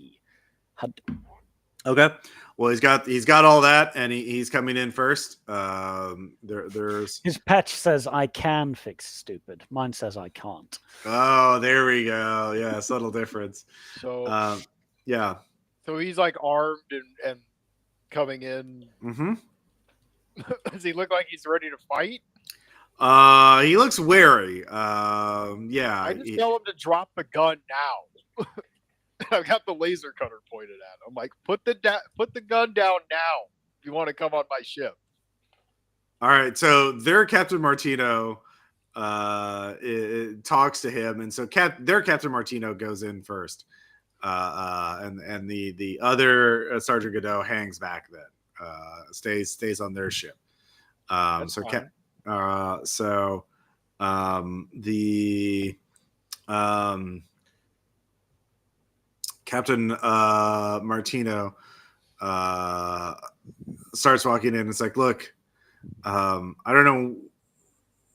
Okay. Well, he's got all that, and he's coming in first. There's His patch says I can fix stupid. Mine says I can't. oh, there we go. Yeah, subtle difference. So yeah. So he's like armed and coming in. Mm-hmm. Does he look like he's ready to fight? He looks wary. Yeah. I just tell him to drop the gun now. I've got the laser cutter pointed at him. I'm like, put the gun down now. If you want to come on my ship. All right, so their Captain Martino talks to him, and so their Captain Martino goes in first, and the other Sergeant Godot hangs back then, stays on their ship. That's So fine. Captain Martino starts walking in. It's like, look, I don't know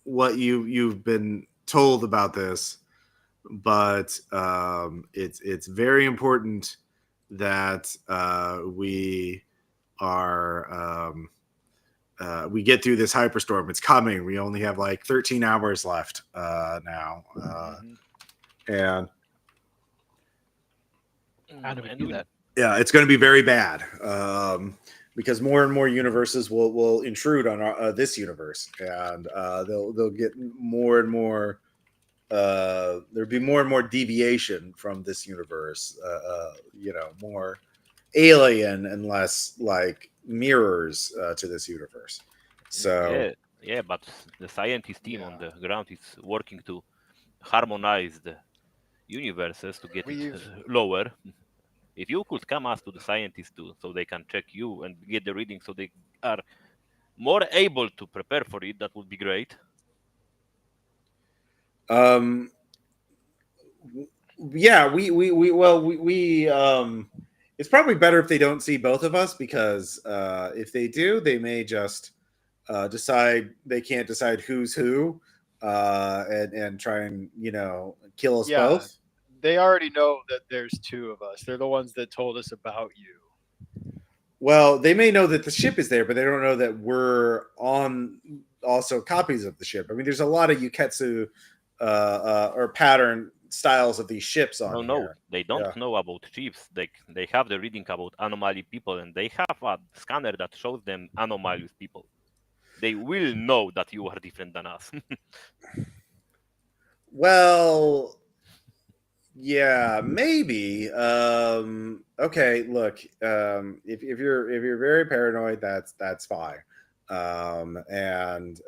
what you've been told about this, but it's very important that we get through this hyperstorm. It's coming. We only have like 13 hours left now, and How do we And do that? yeah, it's going to be very bad because more and more universes will intrude on this universe, and they'll get more and more. There'll be more and more deviation from this universe. More alien and less like mirrors to this universe. So yeah, but the scientist team on the ground is working to harmonize the universes to get it lower. If you could come us to the scientists too, so they can check you and get the reading, so they are more able to prepare for it, that would be great. Yeah, we it's probably better if they don't see both of us, because if they do, they may just decide they can't decide who's who, and try and kill us both. They already know that there's two of us. They're the ones that told us about you. Well, they may know that the ship is there, but they don't know that we're on also copies of the ship. I mean, there's a lot of Uketsu or pattern styles of these ships on No, here. they don't know about ships. They have the reading about anomaly people, and they have a scanner that shows them anomalous people. They will know that you are different than us. Well, yeah, maybe. Okay, look, if you're very paranoid, that's fine. And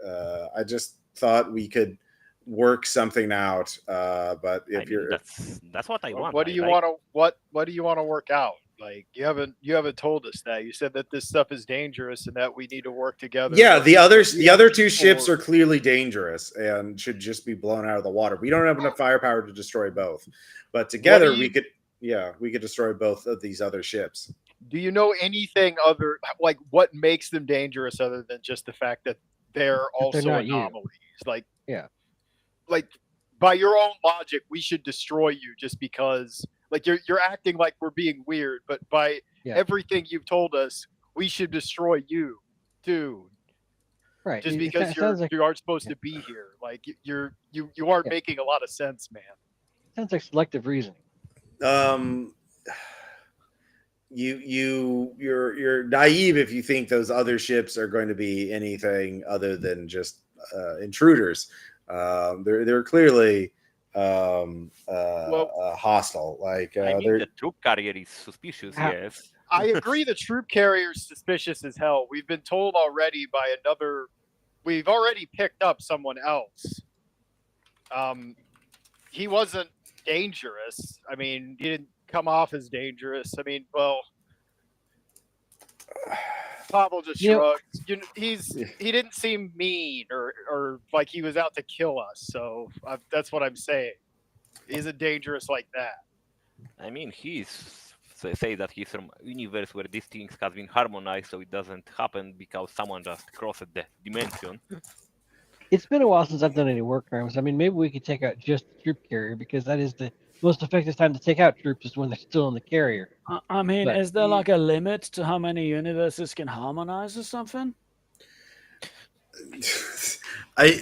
I just thought we could work something out. But if that's what I want. What do you want to what do you want to work out? Like, you haven't told us that. You said that this stuff is dangerous and that we need to work together. Yeah, the other two ships are clearly dangerous and should just be blown out of the water. We don't have enough firepower to destroy both, but together we could destroy both of these other ships. Do you know anything other, like, what makes them dangerous other than just the fact that they're also anomalies? Like, like, by your own logic, we should destroy you just because. Like, you're acting like we're being weird, but by everything you've told us, we should destroy you, dude. Right. Just because you aren't supposed to be here. Like, you aren't making a lot of sense, man. Sounds like selective reasoning. You're naive if you think those other ships are going to be anything other than just intruders. They're clearly hostile. Like, I mean, the troop carrier is suspicious. Yes, I agree. The troop carrier is suspicious as hell. We've been told already by another. We've already picked up someone else. He wasn't dangerous. I mean, he didn't come off as dangerous. I mean, well, Pavel just shrugged. He didn't seem mean or like he was out to kill us. So that's what I'm saying. He isn't dangerous like that. I mean, say that he's from a universe where these things have been harmonized, so it doesn't happen because someone just crossed the dimension. It's been a while since I've done any war crimes. I mean, maybe we could take out just the troop carrier, because that is the most effective time to take out troops, is when they're still in the carrier. I mean, is there like a limit to how many universes can harmonize or something? I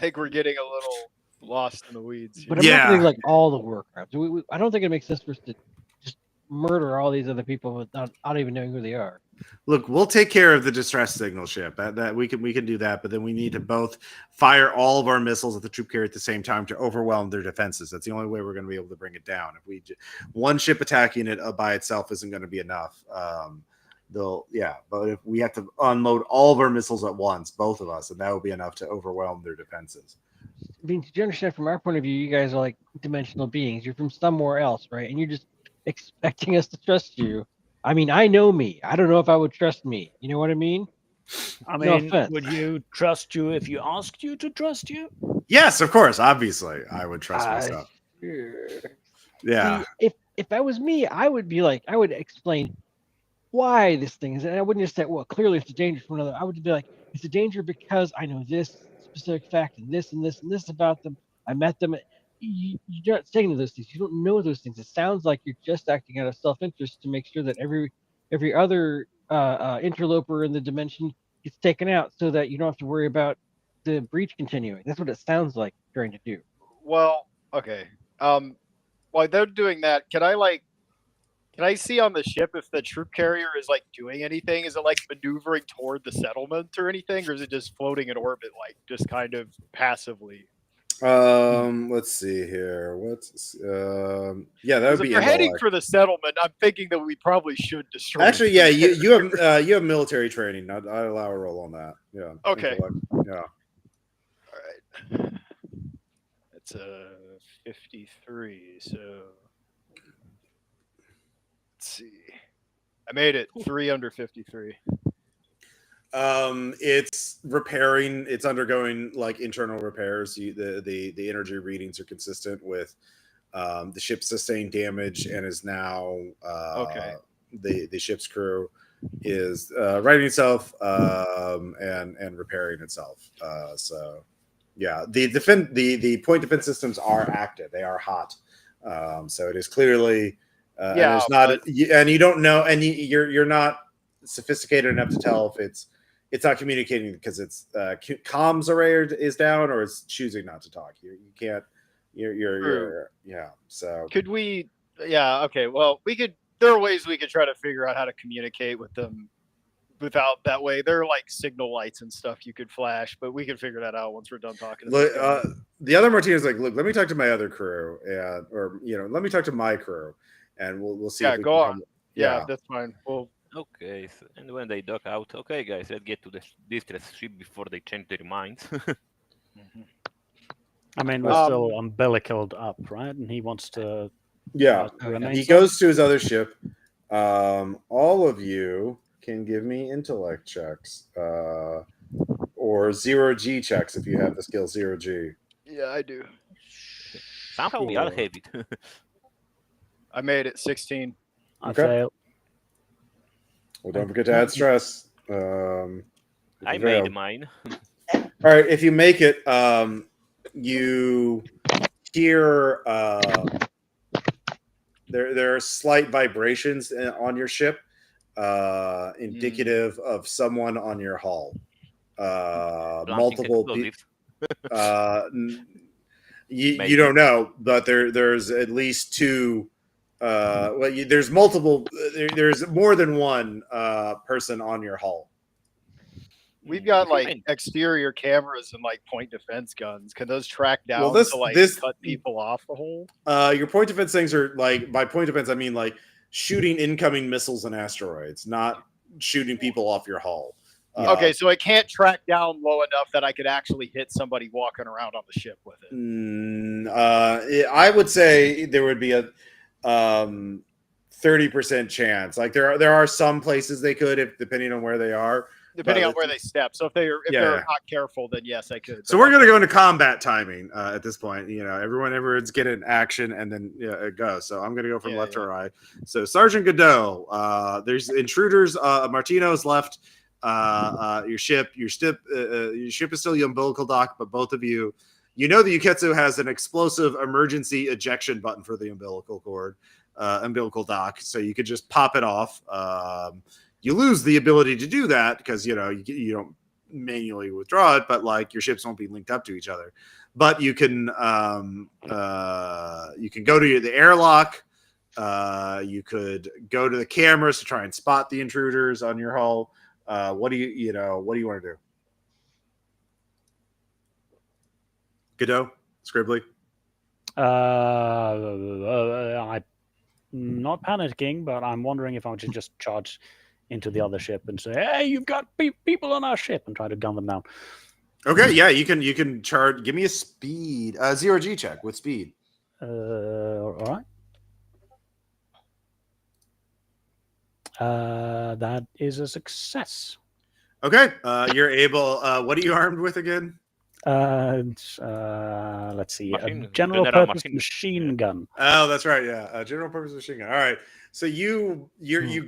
think we're getting a little lost in the weeds. But I'm not doing like all the war crimes. I don't think it makes sense for us to just murder all these other people without even knowing who they are. Look, we'll take care of the distress signal ship. That we can do that, but then we need to both fire all of our missiles at the troop carrier at the same time to overwhelm their defenses. That's the only way we're going to be able to bring it down. If we one ship attacking it by itself isn't going to be enough. But if we have to unload all of our missiles at once, both of us, and that will be enough to overwhelm their defenses. I mean, did you understand from our point of view, you guys are like dimensional beings. You're from somewhere else, right? And you're just expecting us to trust you. I mean, I know me. I don't know if I would trust me. You know what I mean? I No mean, offense. would you trust you if you asked you to trust you? Yes, of course. Obviously, I would trust myself. Sure. Yeah. See, if that was me, I would be like, I would explain why this thing is, and I wouldn't just say, well, clearly it's a danger from another. I would be like, it's a danger because I know this specific fact and this and this and this about them. I met them. You're not saying those things. You don't know those things. It sounds like you're just acting out of self-interest to make sure that every other interloper in the dimension gets taken out, so that you don't have to worry about the breach continuing. That's what it sounds like you're trying to do. Well, okay. While they're doing that, can I see on the ship if the troop carrier is like doing anything? Is it like maneuvering toward the settlement or anything, or is it just floating in orbit, like just kind of passively? Let's see here. That would If be you're heading intellect. for the settlement, I'm thinking that we probably should destroy. Actually, the yeah, troop you carrier. have military training. I allow a roll on that. Yeah. Okay. Intellect. Yeah. All right. It's a 53. So let's see. I made it 3 under 53. It's repairing. It's undergoing like internal repairs. The energy readings are consistent with the ship sustained damage and is now Okay. The ship's crew is righting itself and repairing itself. So yeah, the point defense systems are active. They are hot. So it is clearly and there's not and you don't know, and you're not sophisticated enough to tell if it's not communicating because it's comms array is down or it's choosing not to talk. You can't. You're yeah. So could we? Yeah. Okay. Well, we could. There are ways we could try to figure out how to communicate with them without that way. There are like signal lights and stuff you could flash, but we can figure that out once we're done talking. To the other Martinez like, look, let me talk to my other crew, let me talk to my crew, and we'll see. Yeah. If we Go can on. Yeah, that's fine. Well. Okay, and when they dock out, okay, guys, let's get to the distress ship before they change their minds. I mean, we're still umbilicaled up, right? And he wants to. Yeah, he goes to his other ship. All of you can give me intellect checks, or 0G checks if you have the skill 0G. Yeah, I do. Somehow we all have it. I made it 16. I failed. Well, don't forget to add stress. I made mine. All right, if you make it, you hear there are slight vibrations on your ship, indicative of someone on your hull. Multiple people. You don't know, but there's at least two. There's multiple. There's more than one person on your hull. We've got like exterior cameras and like point defense guns. Can those track down to cut people off the hole? Your point defense things are like, by point defense I mean like shooting incoming missiles and asteroids, not shooting people off your hull. Okay, so it can't track down low enough that I could actually hit somebody walking around on the ship with it. I would say there would be a 30% chance. Like there are some places they could, if depending on where they are. Depending on where they step. So if they're not careful, then yes, I could. So we're gonna go into combat timing at this point. Everyone's getting action and then it goes. So I'm gonna go from left to right. So Sergeant Godot, there's intruders. Martino's left. Your ship is still the umbilical dock, but both of you, the Uketsu has an explosive emergency ejection button for the umbilical dock, so you could just pop it off. You lose the ability to do that because you don't manually withdraw it, but like your ships won't be linked up to each other. But you can go to the airlock, You could go to the cameras to try and spot the intruders on your hull. What do you want to do? Godot, Scribbly. I'm not panicking, but I'm wondering if I should just charge into the other ship and say, "Hey, you've got people on our ship," and try to gun them down. Okay, yeah, you can charge. Give me a speed, 0G check with speed. All right. That is a success. Okay, you're able. What are you armed with again? Let's see, a general purpose machine gun. Oh, that's right. Yeah, a general purpose machine gun. All right. So you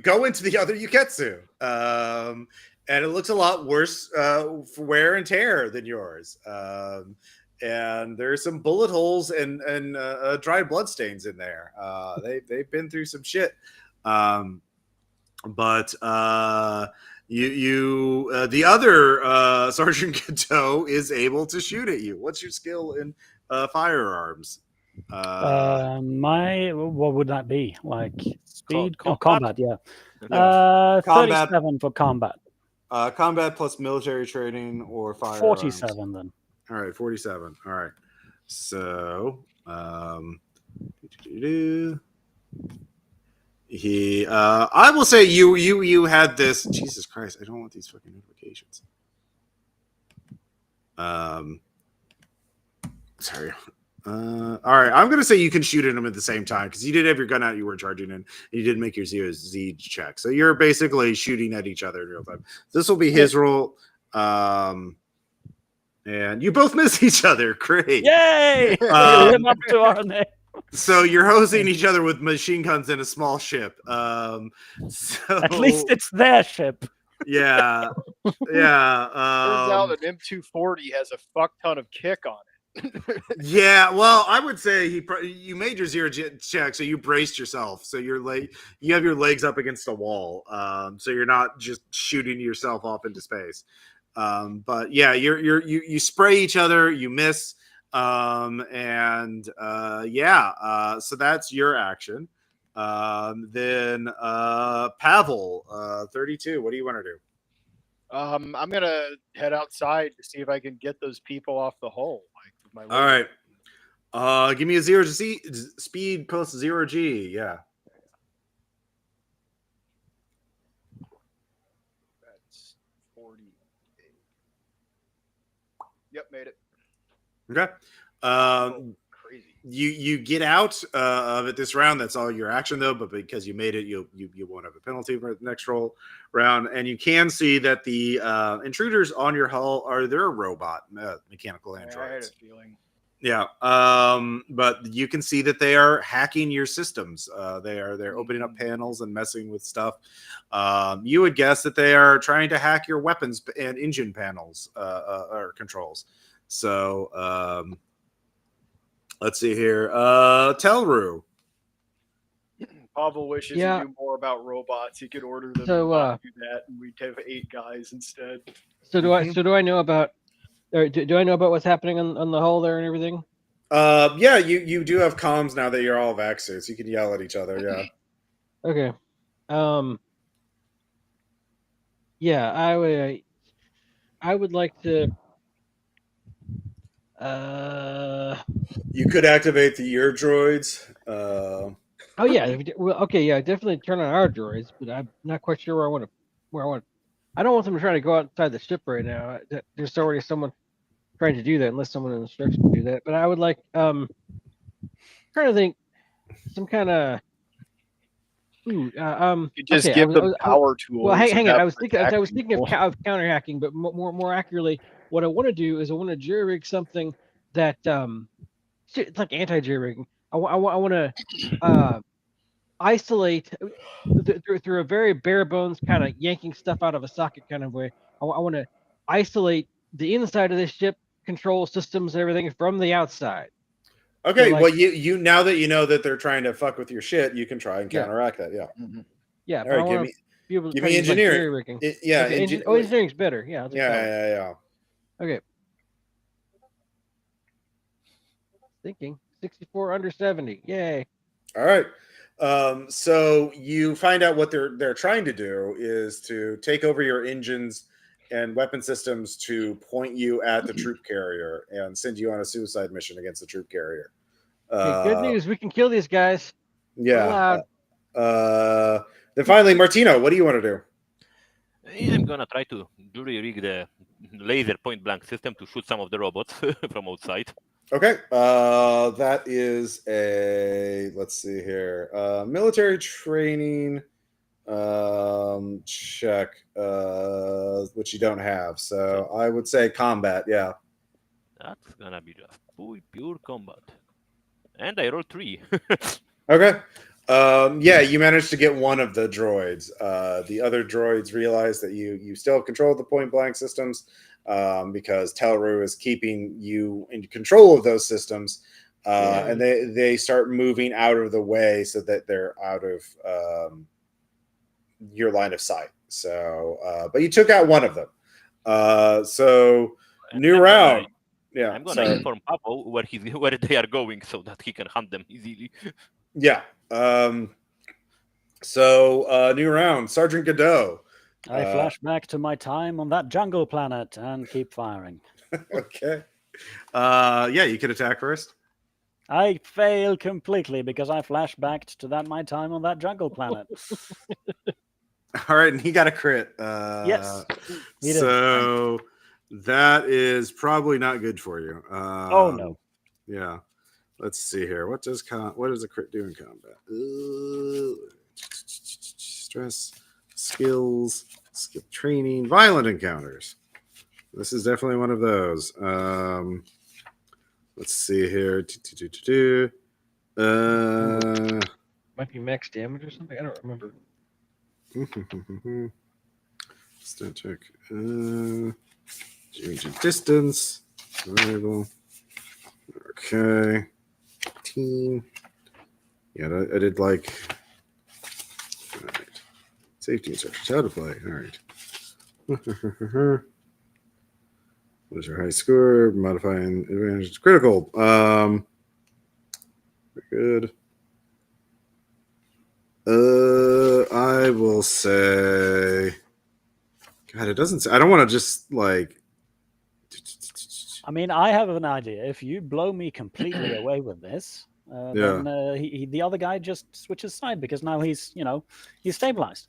go into the other Uketsu, and it looks a lot worse for wear and tear than yours. And there's some bullet holes and dry blood stains in there. They've been through some shit. But the other Sergeant Cadeau is able to shoot at you. What's your skill in firearms? What would that be? Like speed? Combat? Yeah. Combat. 37 for combat. Combat plus military training or firearms. 47 then. All right, 47. All right. So, I will say you had this. Jesus Christ, I don't want these fucking notifications. Sorry. All right, I'm gonna say you can shoot at them at the same time because you did have your gun out, you were charging in, and you did make your Z check. So you're basically shooting at each other in real time. This will be his roll. And you both miss each other. Great. Yay! Live up to our name. So you're hosing each other with machine guns in a small ship. So at least it's their ship. Yeah. Yeah. Turns out an M240 has a fuck ton of kick on it. Yeah, well, I would say you made your zero check, so you braced yourself. So you have your legs up against a wall, so you're not just shooting yourself off into space. But yeah, you spray each other, you miss, so that's your action. Then Pavel, 32. What do you want to do? I'm gonna head outside to see if I can get those people off the hull. All right. Give me a 0G speed plus 0G. Yeah. That's 48. Yep, made it. Okay. Crazy. You get out of it this round. That's all your action though. But because you made it, you won't have a penalty for the next round. And you can see that the intruders on your hull they're a robot, mechanical androids. I had a feeling. Yeah. But you can see that they are hacking your systems. They're opening up panels and messing with stuff. You would guess that they are trying to hack your weapons and engine panels or controls. So let's see here. Telru. Pavel wishes he knew more about robots. He could order them to not do that, and we'd have 8 guys instead. So do I know about? Or do I know about what's happening on the hull there and everything? Yeah, you do have comms now that you're all vaxxers. You can yell at each other. Yeah. Okay. Yeah, I would like to. You could activate the ear droids. Oh yeah. Well, okay. Yeah, definitely turn on our droids, but I'm not quite sure where I want. I don't want them to try to go outside the ship right now. There's already someone trying to do that, unless someone instructs me to do that. But I would like, trying to think, some kind of. You just give them power tools. Well, hang on. I was thinking of counter hacking, but more accurately, what I want to do is I want to jury rig something that it's like anti jury rigging. I want to isolate through a very bare bones kind of yanking stuff out of a socket kind of way. I want to isolate the inside of this ship, control systems, and everything from the outside. Okay, so well, you now that you know that they're trying to fuck with your shit, you can try and counteract that. Yeah. Mm-hmm. Yeah. All right, give me engineering. Engineering's better. Yeah. Yeah. Okay. Thinking 64 under 70. Yay. All right. So you find out what they're trying to do is to take over your engines and weapon systems to point you at the troop carrier and send you on a suicide mission against the troop carrier. Okay, good news. We can kill these guys. We're Yeah. allowed. Then finally, Martino, what do you want to do? I'm gonna try to jury rig the laser point blank system to shoot some of the robots from outside. Okay. That is a, let's see here, military training check, which you don't have. So I would say combat. Yeah. That's gonna be just pure combat. And I rolled 3. Okay. Yeah, you managed to get one of the droids. The other droids realize that you still have control of the point blank systems, because Telru is keeping you in control of those systems, and they start moving out of the way so that they're out of your line of sight. So, but you took out one of them. So new round. Yeah, I'm gonna inform Papo where they are going so that he can hunt them easily. Yeah. So new round, Sergeant Godot. I flash back to my time on that jungle planet and keep firing. Okay. Yeah, you could attack first. I fail completely because I flash back to my time on that jungle planet. All right, and he got a crit. Yes. he did. So that is probably not good for you. Oh no. Yeah. Let's see here. What does a crit do in combat? Stress, skills, skill training, violent encounters. This is definitely one of those. Let's see here. Might be max damage or something. I don't remember. Stat check. Change in distance. Variable. Okay. Team. Yeah, I did like. All right. Safety instructions. How to play. All right. What is your high score? Modifying advantage. Critical. Very good. I will say. God, it doesn't say. I don't want to just like. I mean, I have an idea. If you blow me completely away with this, then the other guy just switches side because now he's stabilized.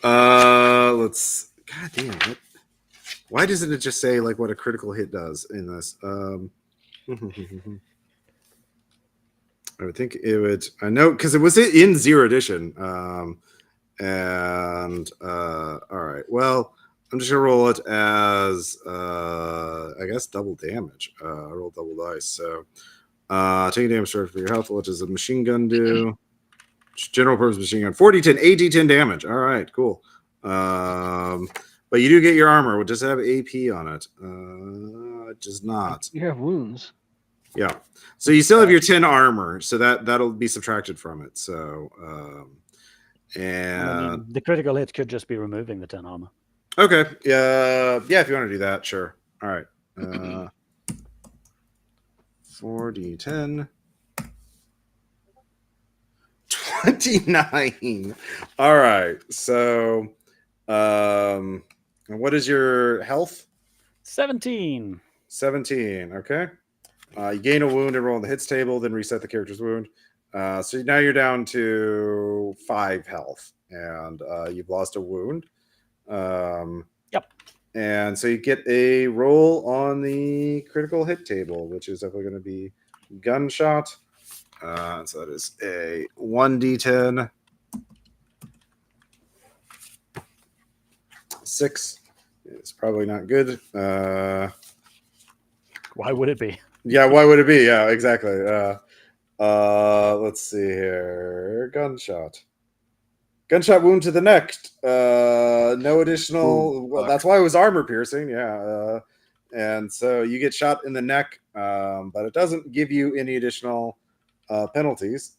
Let's. God damn it! Why doesn't it just say like what a critical hit does in this? I would think it would. I know because it was in 0 edition. And all right. Well, I'm just gonna roll it as I guess double damage. I roll double dice. So taking damage for your health. What does a machine gun do? General purpose machine gun. 4d10, 8d10 damage. All right, cool. But you do get your armor. What does it have AP on it? It does not. You have wounds. Yeah. So you still have your 10 armor. So that'll be subtracted from it. So and I mean, the critical hit could just be removing the 10 armor. okay. Yeah, if you want to do that, sure. All right. 4d10. 29. All right. So what is your health? 17. 17. Okay. You gain a wound and roll on the hits table, then reset the character's wound. So now you're down to 5 health, and you've lost a wound. Yep. And so you get a roll on the critical hit table, which is definitely going to be gunshot. So that is a 1d10. 6. It's probably not good. Why would it be? Yeah, why would it be? Yeah, exactly. Let's see here. Gunshot wound to the neck. No additional. Well, that's why it was armor piercing. Yeah. And so you get shot in the neck, but it doesn't give you any additional penalties.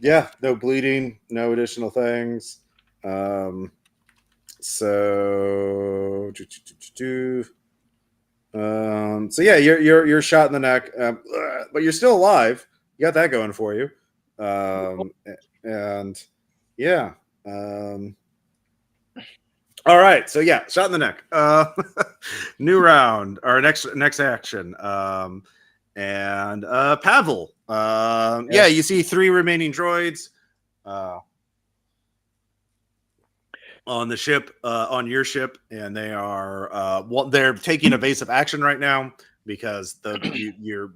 Yeah, no bleeding, no additional things. So So yeah, you're shot in the neck, but you're still alive. You got that going for you. And yeah. All right. So yeah, shot in the neck. New round or next action. And Pavel. Yeah, you see 3 remaining droids. On the ship, on your ship, and they are they're taking evasive action right now because your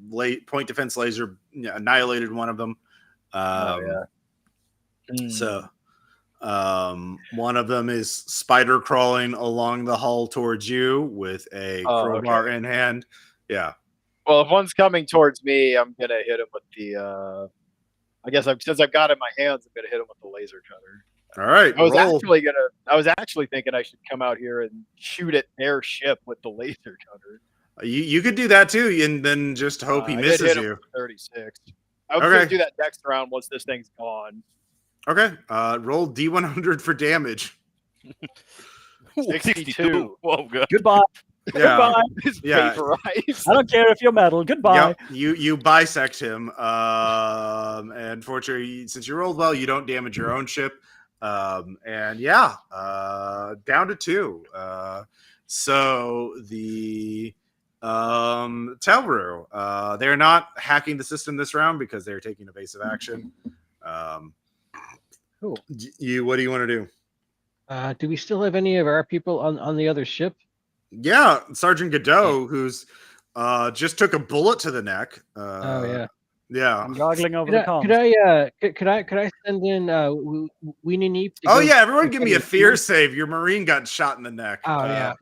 point defense laser annihilated one of them. So one of them is spider crawling along the hull towards you with a crowbar in hand. Yeah. Well, if one's coming towards me, I'm gonna hit him with the. I guess since I've got it in my hands, I'm gonna hit him with the laser cutter. All right. I was actually thinking I should come out here and shoot at their ship with the laser cutter. You could do that too, and then just hope he misses hit him you. With 36. I was gonna do that next round once this thing's gone. Okay. Roll D100 for damage. 62. Oh, God. Goodbye. Yeah. Goodbye. I don't care if you're metal. Goodbye. Yeah, you bisect him. And fortunately, since you rolled well, you don't damage your own ship. And yeah, down to 2. So the Telru, they're not hacking the system this round because they're taking evasive action. Cool. What do you want to do? Do we still have any of our people on the other ship? Yeah, Sergeant Godot, who's just took a bullet to the neck. Yeah. I'm goggling over the comms. Could I send in Weenie Neep? Everyone give me a fear save. Your Marine got shot in the neck. Oh yeah,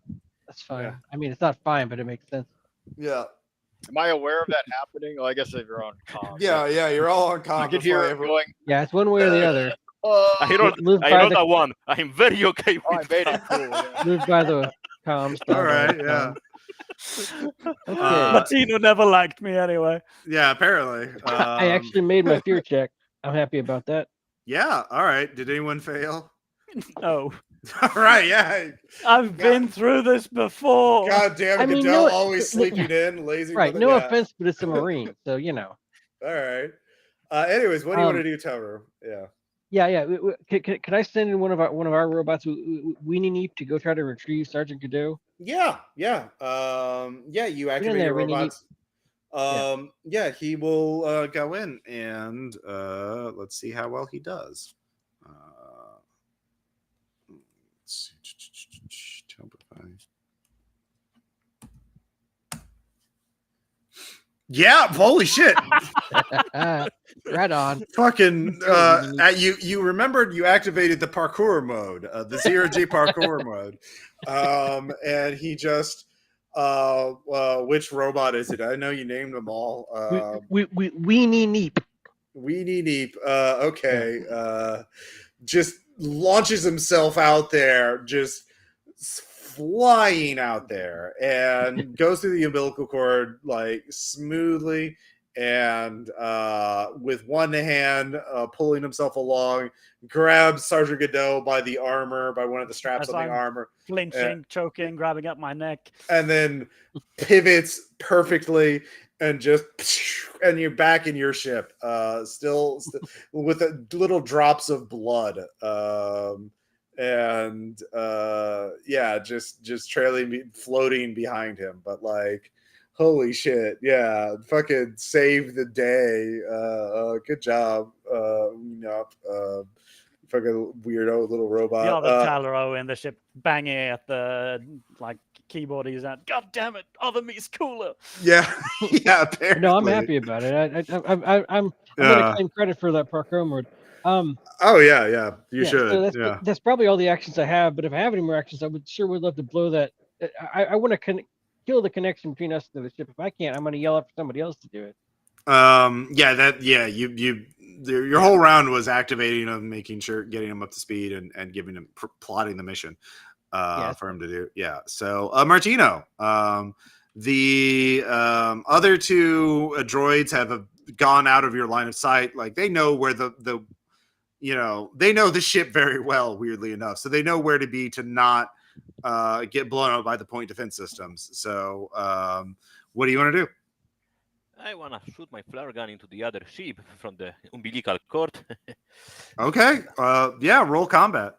that's fine. Yeah. I mean, it's not fine, but it makes sense. Yeah. Am I aware of that happening? Well, I guess if you're on comms. Yeah, you're all on comms. I can hear it going. Yeah, it's one way or the other. I know that one. I'm very okay with I made it cool. Yeah. Live by the comms. All right, yeah. Okay. Latino never liked me anyway. Yeah, apparently. I actually made my fear check. I'm happy about that. Yeah, all right. Did anyone fail? Oh. All right, yeah. I've been through this before. God damn it, Goodell, always sleeping in, lazy. Right, no offense, but it's a Marine, so you know. All right. Anyways, what do you want to do, Toru? Yeah. Yeah. Could I send in one of our robots, Weenie Neep, to go try to retrieve Sergeant Godot? Yeah. You activate your robots. He will go in and let's see how well he does. Let's see. Yeah, holy shit. Right on. Fucking you remembered you activated the parkour mode, the 0G parkour mode. And he just which robot is it? I know you named them all. Weenie Neep. Weenie Neep. Okay. Just launches himself out there, just flying out there, and goes through the umbilical cord like smoothly, and with one hand pulling himself along, grabs Sergeant Godot by the armor, by one of the straps on the armor, flinching, choking, grabbing up my neck, and then pivots perfectly, and you're back in your ship, still with little drops of blood, just trailing, floating behind him, but like, holy shit, yeah, fucking saved the day. Good job, fucking weirdo little robot. The other Talero in the ship banging at the keyboard he's at. God damn it, other me's cooler. Yeah, apparently. No, I'm happy about it. I'm gonna claim credit for that parkour mode. You should. So that's probably all the actions I have. But if I have any more actions, I would love to blow that. I want to kill the connection between us and the ship. If I can't, I'm going to yell out for somebody else to do it. Your whole round was activating him, making sure, getting him up to speed, and giving him plotting the mission for him to do. Yeah. So Martino, the other 2 droids have gone out of your line of sight. Like, they know where they know the ship very well, weirdly enough, so they know where to be to not get blown up by the point defense systems. So, what do you want to do? I wanna shoot my flare gun into the other ship from the umbilical cord. Okay. Yeah, roll combat.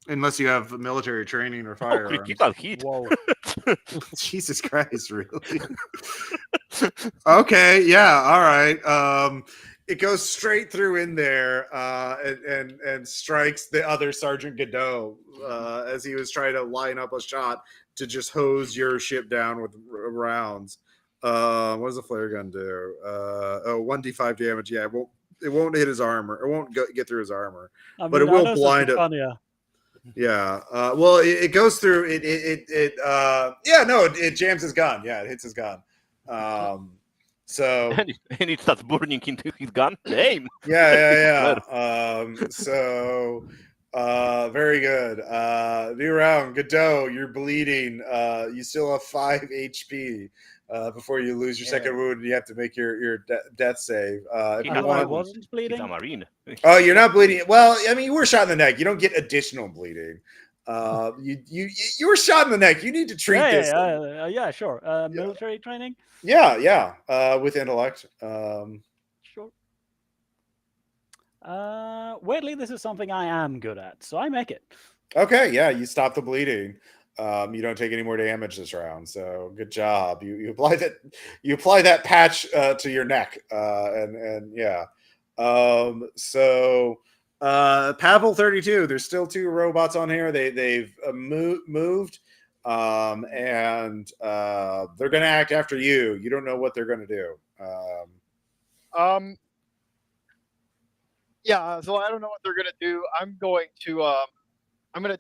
Unless you have military training or Oh, firearms. critical hit. Whoa. Jesus Christ, really? Okay, yeah, all right. It goes straight through in there and strikes the other Sergeant Godot as he was trying to line up a shot to just hose your ship down with rounds. What does the flare gun do? 1d5 damage. Yeah, it won't hit his armor. It won't get through his armor, I but mean, it will I know blind something it. funnier. Yeah. Well, it goes through. It jams his gun. Yeah, it hits his gun. So And it starts burning into his gun. Aim. yeah. Very good. New round. Godot, you're bleeding. You still have 5 HP. Before you lose your second wound, you have to make your death save. If He you has I want, wasn't He's bleeding. a marine. oh, you're not bleeding. Well, I mean, you were shot in the neck. You don't get additional bleeding. You were shot in the neck. You need to treat this. Yeah, sure. Military training. Yeah. With intellect. Sure. Weirdly, this is something I am good at, so I make it. Okay, yeah, you stop the bleeding. You don't take any more damage this round, so good job. You apply that patch to your neck, and yeah. Pavel 32. There's still 2 robots on here. They've moved, and they're gonna act after you. You don't know what they're gonna do. Yeah, so I don't know what they're gonna do. I'm going to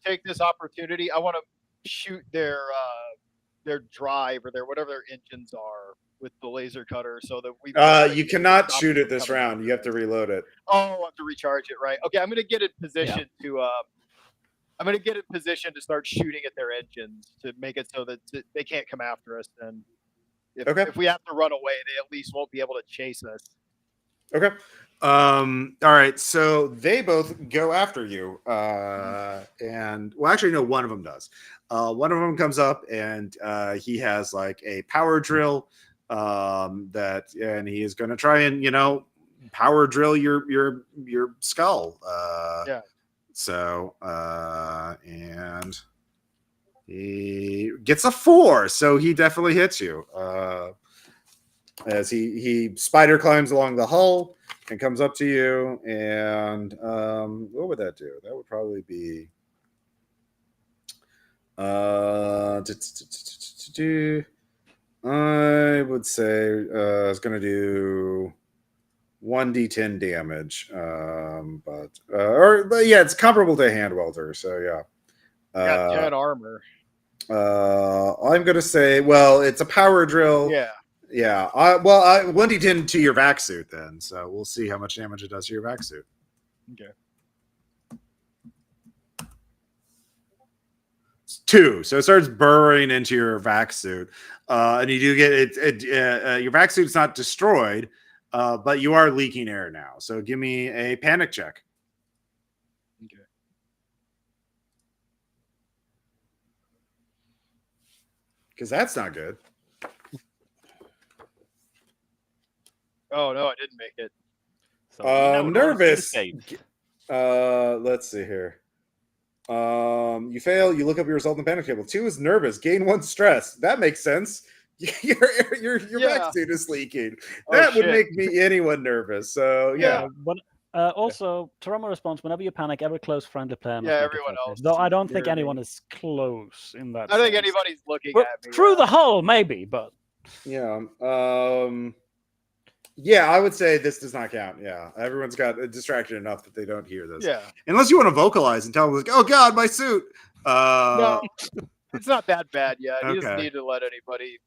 take this opportunity. I want to shoot their drive or their whatever their engines are with the laser cutter, so that we. You cannot shoot it this round. You have to reload it. Oh, I have to recharge it, right? Okay, I'm gonna get in position to start shooting at their engines to make it so that they can't come after us. And if we have to run away, they at least won't be able to chase us. Okay. All right. So they both go after you. And well, actually, no, one of them does. One of them comes up and he has like a power drill and he is going to try and, power drill your skull. Yeah. So, and he gets a 4. So he definitely hits you. As he spider climbs along the hull and comes up to you, and what would that do? That would probably be I would say it's going to do 1d10 damage, but yeah, it's comparable to a hand welder. So yeah, Got 10 armor. I'm going to say, well, it's a power drill. Yeah. Yeah. 1d10 to your vac suit then. So we'll see how much damage it does to your vac suit. Okay. It's 2. So it starts burrowing into your vac suit. And you do get it. Your vac suit's not destroyed, but you are leaking air now. So give me a panic check. Okay. Because that's not good. Oh no, I didn't make it. So Nervous. Let's see here. You fail. You look up your result in the panic table. 2 is nervous. Gain 1 stress. That makes sense. Your vac suit is leaking. That would make anyone nervous. So yeah. Also, trauma response. Whenever you panic, every close friendly player. Yeah, everyone else. Though I don't think anyone is close in that. I think sense. anybody's looking Well, at me. through the hull, maybe, but yeah. Yeah, I would say this does not count. Yeah, everyone's got distracted enough that they don't hear this. Yeah. Unless you want to vocalize and tell them, like, "Oh God, my suit." No, it's not that bad yet. He doesn't Okay. need to let anybody.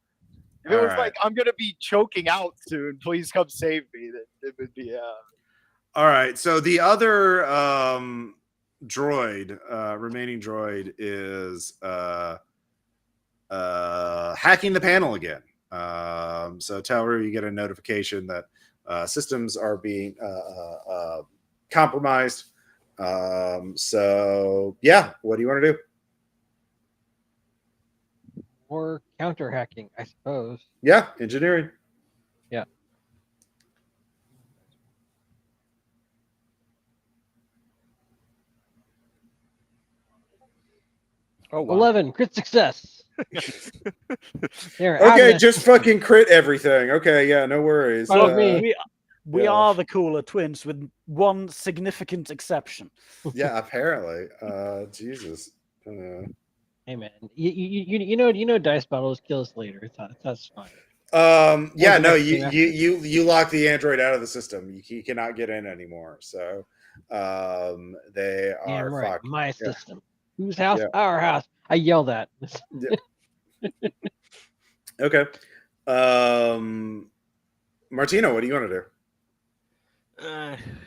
If it was like, I'm gonna be choking out soon, please come save me, then it would be. All right. So the other remaining droid is hacking the panel again. So Tauru, you get a notification that systems are being compromised. So yeah, what do you want to do? Or counter hacking, I suppose. Yeah, engineering. Yeah. Oh wow. 11, crit success. They're out of Okay, that just system. fucking crit everything. Okay, yeah, no worries. Follow me. We yeah. are the cooler twins with one significant exception. Yeah, apparently. Jesus. Hey man, you know dice bottles kill us later. That's fine. Yeah, the no, next you game after. you lock the android out of the system. You cannot get in anymore. So they Damn are right, fucked. my Yeah. system. Whose house? Yeah. Our house. I yell that. Okay. Martino, what do you want to do?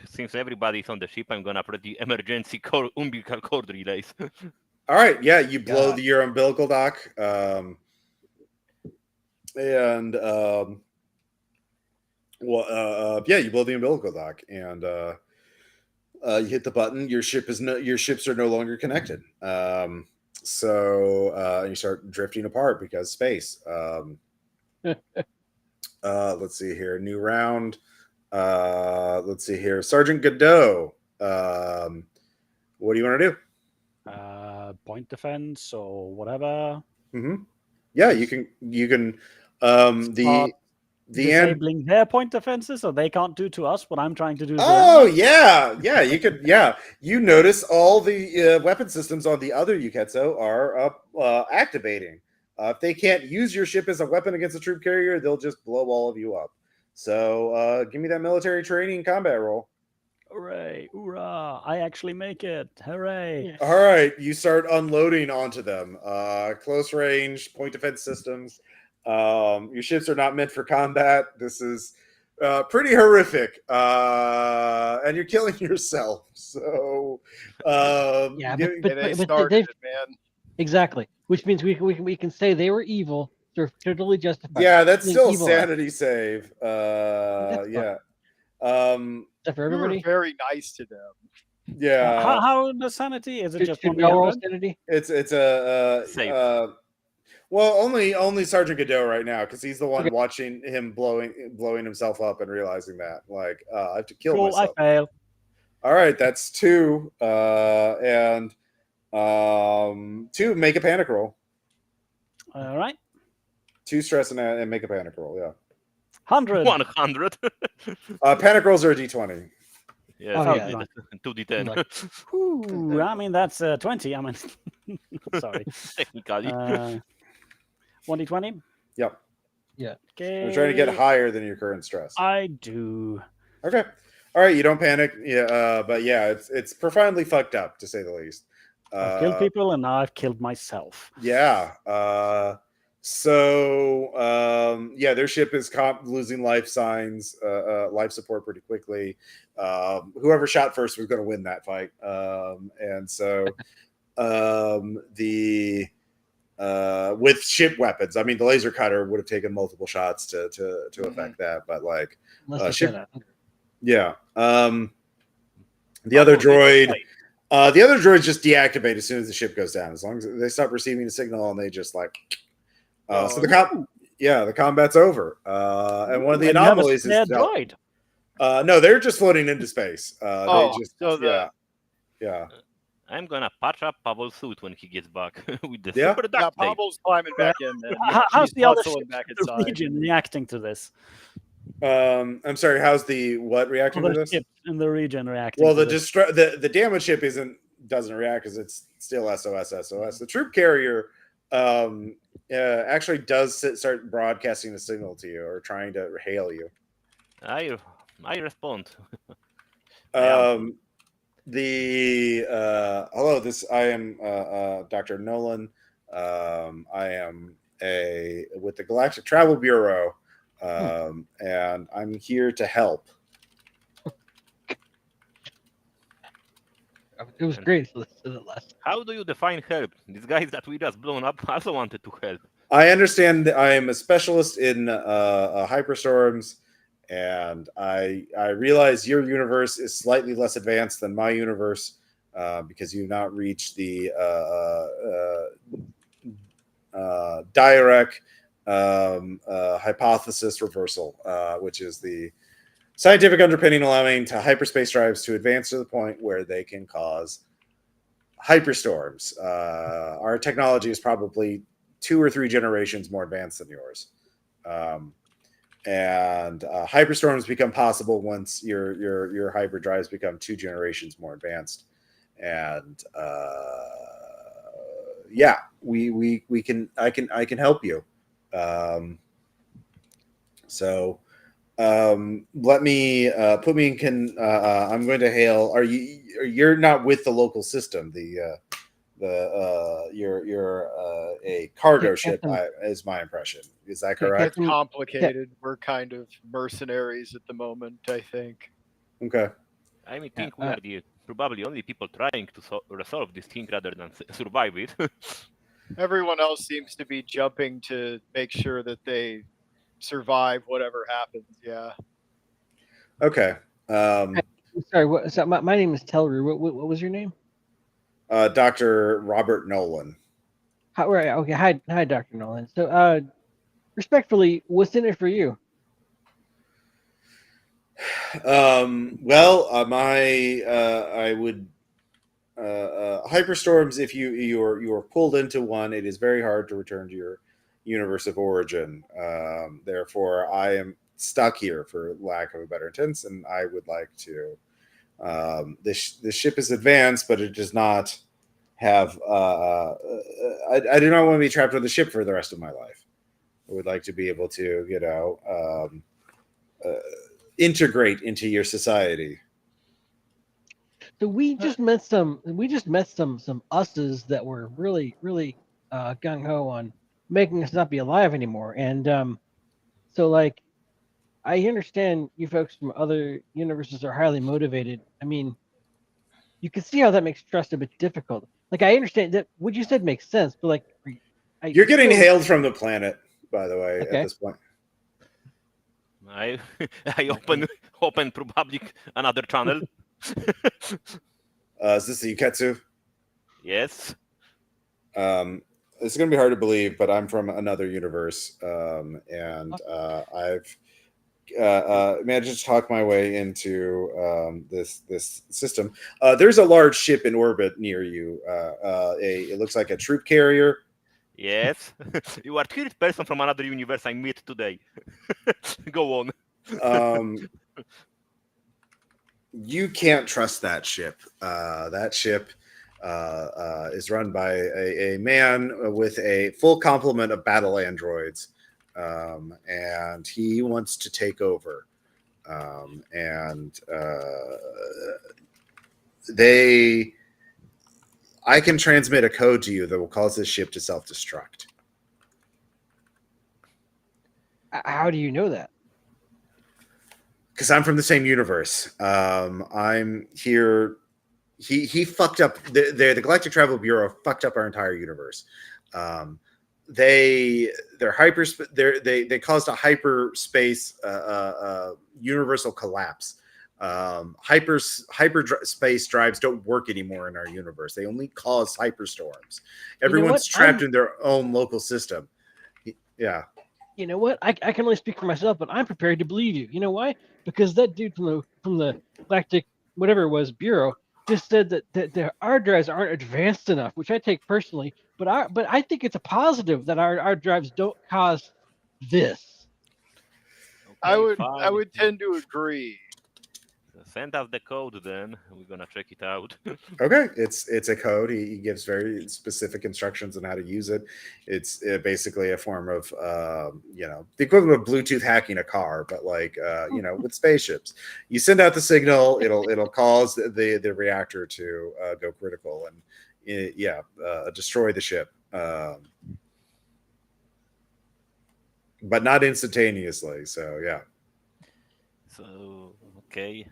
Since everybody's on the ship, I'm gonna put the emergency umbilical cord relays. All right, yeah, you blow God. your umbilical dock, yeah, you blow the umbilical dock, and you hit the button. Your ships are no longer connected. So you start drifting apart because space. Let's see here, new round. Let's see here, Sergeant Godot. What do you want to do? Point defense or whatever. Mm-hmm. Yeah, you can. The end. Disabling their point defenses so they can't do to us what I'm trying to do to Oh them. yeah, you could. Yeah, you notice all the weapon systems on the other Uketsu are activating. If they can't use your ship as a weapon against a troop carrier, they'll just blow all of you up. So give me that military training combat roll. Hooray! Hoorah! I actually make it! Hooray! Yeah. All right, you start unloading onto them. Close range, point defense systems. Your ships are not meant for combat. This is pretty horrific. And you're killing yourself. So, Yeah, give- but they but started they've it, man. exactly, which means we can say they were evil. They're totally justified. yeah, that's Being still a evil. sanity save. That's Yeah. Except for You were everybody. very nice to them. Yeah. How the sanity is it? Just Should 1d100? roll sanity? It's a Safe. well, only Sergeant Godot right now because he's the one Okay. watching him blowing himself up and realizing that like I have to kill Cool. myself. I fail. All right, that's 2, and 2 make a panic roll. All right. 2 stress and make a panic roll. Yeah, 100. 100. panic rolls are a d20. Yes, Oh, yeah. right. 2d10. Like- Ooh, I mean, that's 20. I mean, sorry. Technically. 1d20? Yep, Okay. I'm trying to get higher than your current stress. I do. Okay, all right, you don't panic. Yeah, but yeah, it's profoundly fucked up to say the least. I've killed people and now I've killed myself. Yeah. Yeah, their ship is losing life signs, life support pretty quickly. Whoever shot first was going to win that fight. And so with ship weapons, I mean, the laser cutter would have taken multiple shots to affect that, but like, Unless they ship- said that. yeah. The other droid. The other droids just deactivate as soon as the ship goes down. As long as they stop receiving a signal, and they just like, so the combat's over. And one of the anomalies is droid. no, they're just floating into space. Yeah. I'm gonna patch up Pavel's suit when he gets back with the Yeah. super Yeah, duct tape. Pavel's climbing back in. Then. How's He's the other hustling ship back in inside. the region reacting to this? I'm sorry. How's the what reacting to Other this? ships in the region reacting. Well, to the damage ship doesn't react because it's still SOS. The troop carrier actually does start broadcasting a signal to you or trying to hail you. I respond. Hello, I am Dr. Nolan. I am with the Galactic Travel Bureau, and I'm here to help. It was great. So the last. How do you define help? These guys that we just blown up also wanted to help. I understand that I am a specialist in hyperstorms, and I realize your universe is slightly less advanced than my universe. because you've not reached the Dirac hypothesis reversal, which is the scientific underpinning allowing to hyperspace drives to advance to the point where they can cause hyperstorms. Our technology is probably 2 or 3 generations more advanced than yours. And hyperstorms become possible once your hyperdrives become 2 generations more advanced. And yeah, we can I can help you. So let me put me in. I'm going to hail. You're not with the local system? You're a cargo ship, is my impression. Is that correct? It's complicated. We're kind of mercenaries at the moment, I think. Okay. I think we are the probably only people trying to resolve this thing rather than survive it. Everyone else seems to be jumping to make sure that they survive whatever happens. Yeah. Okay. Sorry. So my name is Telru. What was your name? Dr. Robert Nolan. Right. Okay. Hi, Dr. Nolan. So, respectfully, what's in it for you? Well, I would hyperstorms. If you're pulled into one, it is very hard to return to your universe of origin. Therefore, I am stuck here, for lack of a better sense, and I would like to. This ship is advanced, but it does not have. I do not want to be trapped on the ship for the rest of my life. I would like to be able to, integrate into your society. So we just met some us's that were really gung ho on making us not be alive anymore, and so like I understand you folks from other universes are highly motivated. I mean, you can see how that makes trust a bit difficult. Like I understand that what you said makes sense, but like you're getting hailed from the planet, by the way, okay. at this point. I open probably another channel. Is this the Uketsu? Yes. It's going to be hard to believe, but I'm from another universe, and I've managed to talk my way into this system. There's a large ship in orbit near you. It looks like a troop carrier. Yes. You are the third person from another universe I met today. Go on. You can't trust that ship. That ship is run by a man with a full complement of battle androids, and he wants to take over. I can transmit a code to you that will cause this ship to self-destruct. How do you know that? Because I'm from the same universe. I'm here. He fucked up the Galactic Travel Bureau fucked up our entire universe. They caused a hyperspace universal collapse. Hyperspace drives don't work anymore in our universe. They only cause hyperstorms. Everyone's trapped in their own local system. Yeah. You know what? I can only speak for myself, but I'm prepared to believe you. You know why? Because that dude from the Galactic whatever it was Bureau just said that our drives aren't advanced enough, which I take personally. But I think it's a positive that our drives don't cause this. Okay, I would tend to agree. Send us the code, then we're gonna check it out. Okay, it's a code. He gives very specific instructions on how to use it. It's basically a form of the equivalent of Bluetooth hacking a car, but like with spaceships. You send out the signal, it'll cause the reactor to go critical and destroy the ship, but not instantaneously. So yeah. So okay.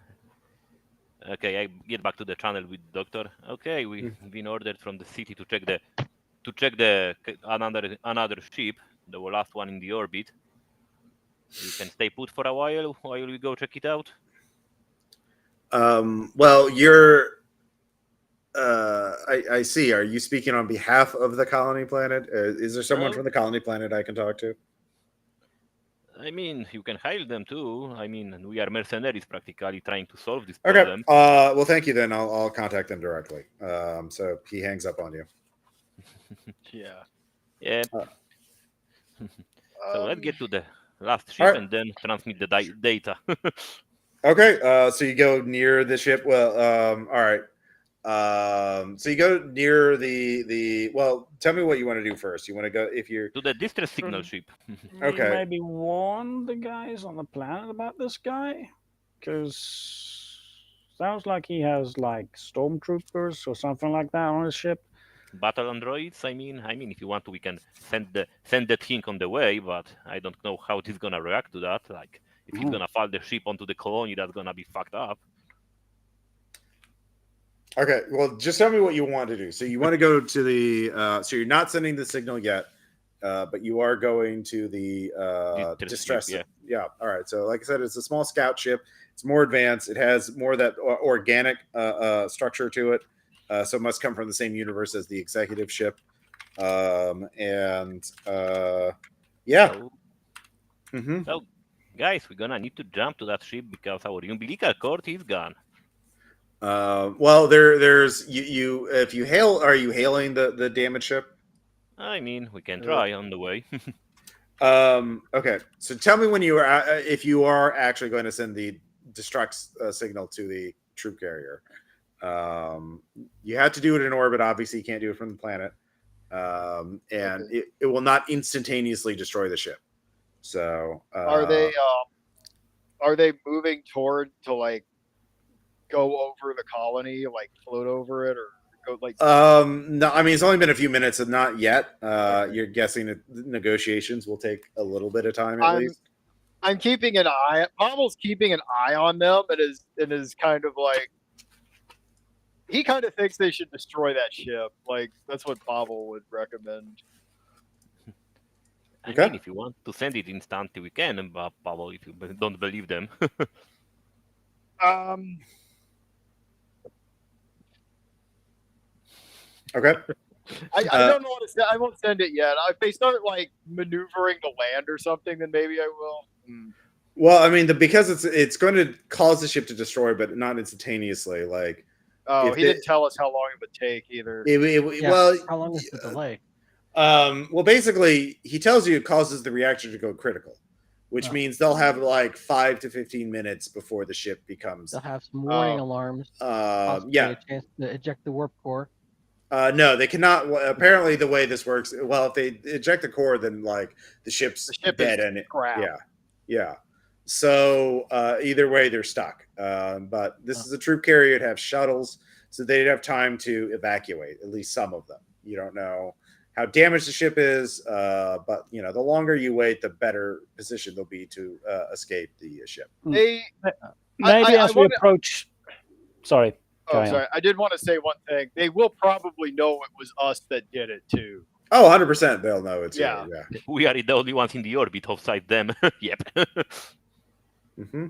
Okay, I get back to the channel with Doctor. Okay, we've been ordered from the city to check another ship, the last one in the orbit. You can stay put for a while we go check it out. Well, I see. Are you speaking on behalf of the colony planet? Is there someone No. from the colony planet I can talk to? I mean, you can hire them too. I mean, we are mercenaries practically trying to solve this Okay. problem. Well, thank you then. I'll contact them directly. So he hangs up on you. Yeah. Yeah. Uh, So let's Um, get to the last ship Alright. and then transmit the data. Okay. So you go near the ship. Well, all right. So you go near the. Well, tell me what you want to do first. You want to go if you're. To the distress signal ship. Okay. Maybe warn the guys on the planet about this guy, because sounds like he has like stormtroopers or something like that on his ship. Battle androids. I mean, if you want to, we can send the thing on the way, but I don't know how it is gonna react to that. Like, if he's Ooh. gonna fall the ship onto the colony, that's gonna be fucked up. Okay. Well, just tell me what you want to do. So you want to go to the. So you're not sending the signal yet, but you are going to the Distress distress. ship, Yeah. All right. So like I said, it's a small scout ship. It's more advanced. It has more of that organic structure to it. So it must come from the same universe as the executive ship. Yeah. So, Mm-hmm. so, guys, we're gonna need to jump to that ship because our umbilical cord is gone. Well, there's you. If you hail, are you hailing the damaged ship? I mean, we can try on the way. Okay. So tell me when you are, if you are actually going to send the destruct signal to the troop carrier. You have to do it in orbit. Obviously, you can't do it from the planet. And Okay. it will not instantaneously destroy the ship. So Are they moving toward to like go over the colony, like float over it, or go like? No, I mean it's only been a few minutes and not yet. Okay. You're guessing that negotiations will take a little bit of time at I'm least. I'm keeping an eye. Pavel's keeping an eye on them, and is kind of like he kind of thinks they should destroy that ship. Like that's what Pavel would recommend. I Okay. mean, if you want to send it instantly, we can, but Pavel, if you don't believe them. Um, Okay. I don't know what to say. I won't send it yet. If they start like maneuvering to land or something, then maybe I will. Well, I mean, because it's going to cause the ship to destroy, but not instantaneously. Like, Oh, if he didn't tell us how long it would take either. Yeah, well, how long is the delay? well, basically, he tells you it causes the reactor to go critical, which Oh. means they'll have like 5 to 15 minutes before the ship becomes. They'll have some warning Oh. alarms. Possibly Yeah. a chance to eject the warp core. No, they cannot. Well, apparently, the way this works, well, if they eject the core, then like the ship's The ship dead is and crap. yeah. So either way, they're stuck. But this is a troop carrier. It'd have shuttles, so they'd have time to evacuate at least some of them. You don't know how damaged the ship is, but you know, the longer you wait, the better position they'll be to escape the ship. They. Maybe I as we wanna- approach. Sorry. Oh, Carry on. sorry. I did want to say one thing. They will probably know it was us that did it too. Oh, 100%, they'll know it's Yeah. you. Yeah. We are the only ones in the orbit outside them. Yep. Mm-hmm.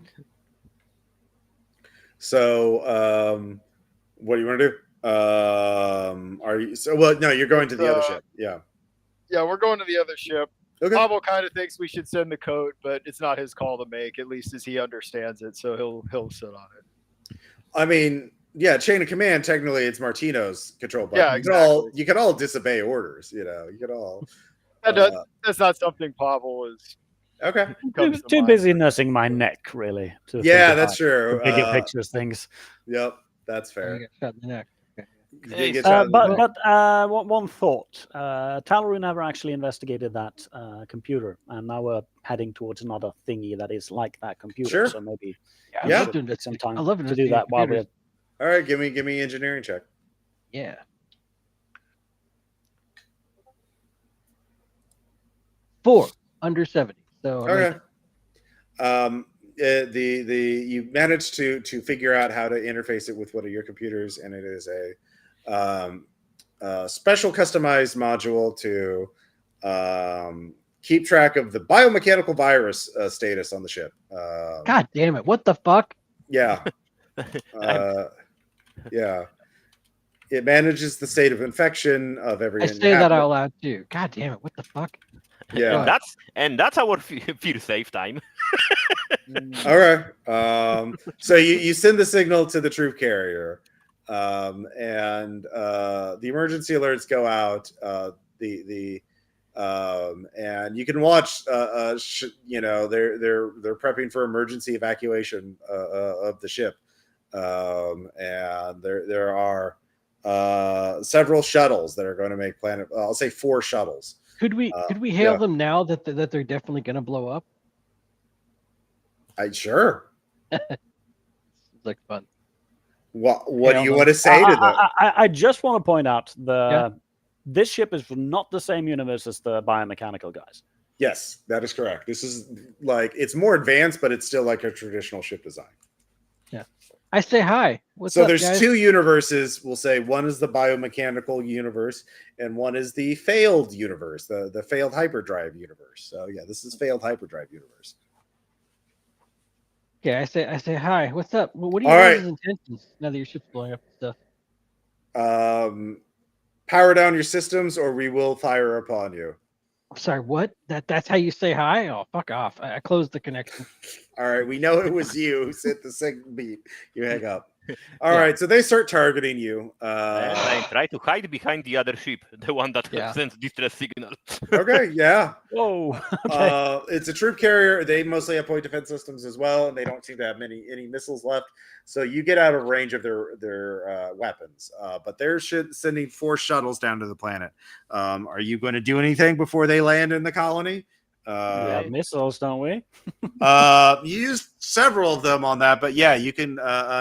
So, what do you want to do? Are you so? Well, no, you're going to the other ship. Yeah. Yeah, we're going to the other ship. Okay. Pavel kind of thinks we should send the code, but it's not his call to make, at least as he understands it. So he'll sit on it. I mean, yeah, chain of command. Technically, it's Martino's control button. Yeah, exactly. You could all disobey orders. You know, you could all. That's not something Pavel is. Okay. comes to Too mind. busy nursing my neck, really. To think Yeah, about that's true. the bigger pictures things. Yep, that's Oh, fair. you got shot in the neck. Okay. You did get Uh, shot in the neck. But one thought. Talaru never actually investigated that computer, and now we're heading towards another thingy that is like that computer. Sure. So maybe Yeah, Yeah. I'd love to get some time I love to do investigating that while we're. computers. All right, give me engineering check. Yeah. Four under 70. So Okay. You managed to figure out how to interface it with one of your computers, and it is a special customized module to keep track of the biomechanical virus status on the ship. God damn it! What the fuck? Yeah. Yeah. It manages the state of infection of every I say that out loud too. God damn it! What the fuck? Yeah. And that's our fear save time. All right. So you send the signal to the troop carrier, and the emergency alerts go out. And you can watch. They're prepping for emergency evacuation of the ship, and there are several shuttles that are going to make planet. I'll say 4 shuttles. Could we hail them now that they're definitely going to blow up? Sure. It's like fun. What do Hail you them. want to say to them? I just want to point out this ship is not the same universe as the biomechanical guys. Yes, that is correct. This is like, it's more advanced, but it's still like a traditional ship design. Yeah. I say hi. What's So up, there's guys? 2 universes. We'll say one is the biomechanical universe, and one is the failed universe, the failed hyperdrive universe. So yeah, this is failed hyperdrive universe. Okay, I say hi. What's up? What are All your right. guys' intentions now that your ship's blowing up and stuff? Power down your systems, or we will fire upon you. I'm sorry, what? That's how you say hi? Oh, fuck off. I closed the connection. All right, we know it was you who sent the signal beat. You hang up. All right, so they start targeting you. And I try to hide behind the other ship, the one that sends distress signal. Okay, yeah. Whoa. Okay. It's a troop carrier. They mostly have point defense systems as well, and they don't seem to have any missiles left. So you get out of range of their weapons. But they're sending 4 shuttles down to the planet. Are you going to do anything before they land in the colony? We have missiles, don't we? You used several of them on that, but yeah, you can.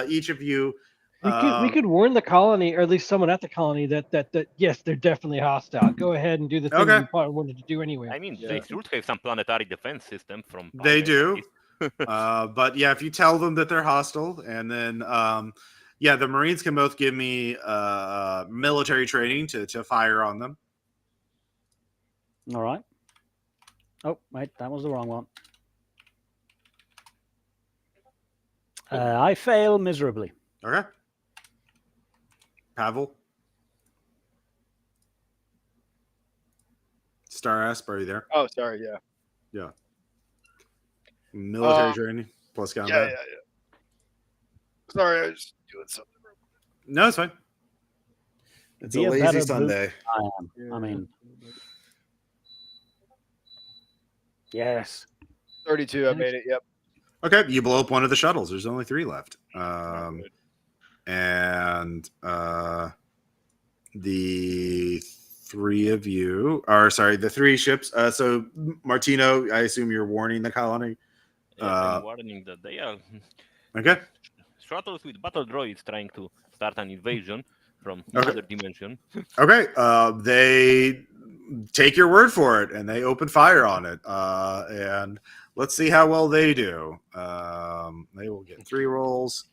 Each of you. We could warn the colony, or at least someone at the colony, that yes, they're definitely hostile. Go ahead and do the thing you probably wanted to do anyway. I mean, they should have some planetary defense system from. They do. But yeah, if you tell them that they're hostile, and then the Marines can both give me military training to fire on them. All right. Oh, wait, that was the wrong one. I fail miserably. Okay. Pavel. Star Asp, are you there? Oh, sorry. Yeah. Yeah. Military training plus combat. Yeah. Sorry, I was doing something. No, it's fine. It's a lazy Sunday. I mean, yes. 32. I made it. Yep. Okay, you blow up one of the shuttles. There's only 3 left. And the 3 of you are the 3 ships. So Martino, I assume you're warning the colony. I'm warning that they are okay. Shuttles with battle droids trying to start an invasion from another dimension. Okay. They take your word for it, and they open fire on it. And let's see how well they do. They will get 3 rolls.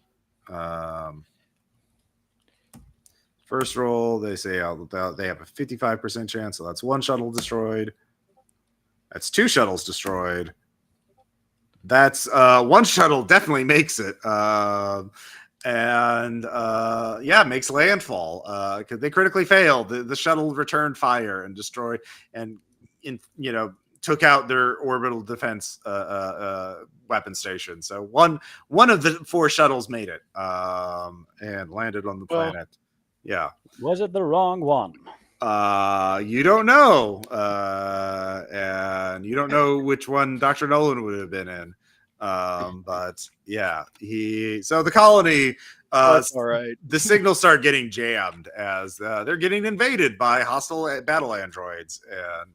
First roll, they say they have a 55% chance, so that's 1 shuttle destroyed. That's 2 shuttles destroyed. That's 1 shuttle definitely makes it. Makes landfall because they critically failed. The shuttle returned fire and destroyed and took out their orbital defense weapon station. So one of the 4 shuttles made it and landed on the planet. Yeah. Was it the wrong one? You don't know. And you don't know which one Dr. Nolan would have been in. But yeah, so the colony, That's all right. The signals start getting jammed as they're getting invaded by hostile battle androids. And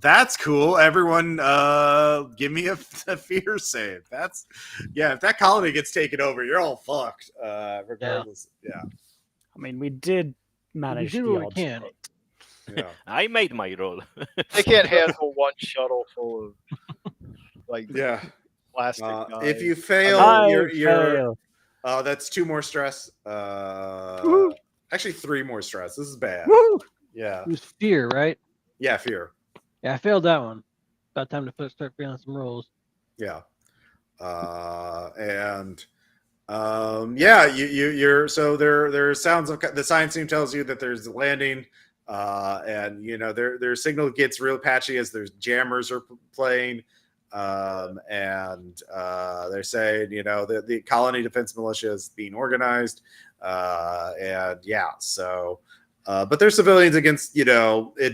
that's cool. Everyone, give me a fear save. If that colony gets taken over, you're all fucked. Regardless, yeah. I mean, we did manage do the what we odds. can. Yeah. I made my roll. They can't handle 1 shuttle full of plastic. If you fail, you're fail. that's 2 more stress. Actually 3 more stress. This is bad. Woo! Yeah. It was fear, right? Yeah, fear. Yeah, I failed that one. About time to start feeling some rolls. Yeah. And Yeah, you're so there sounds of the science team tells you that there's a landing, and their signal gets real patchy as there's jammers are playing, and they're saying the colony defense militia is being organized, and yeah, so. But they're civilians against,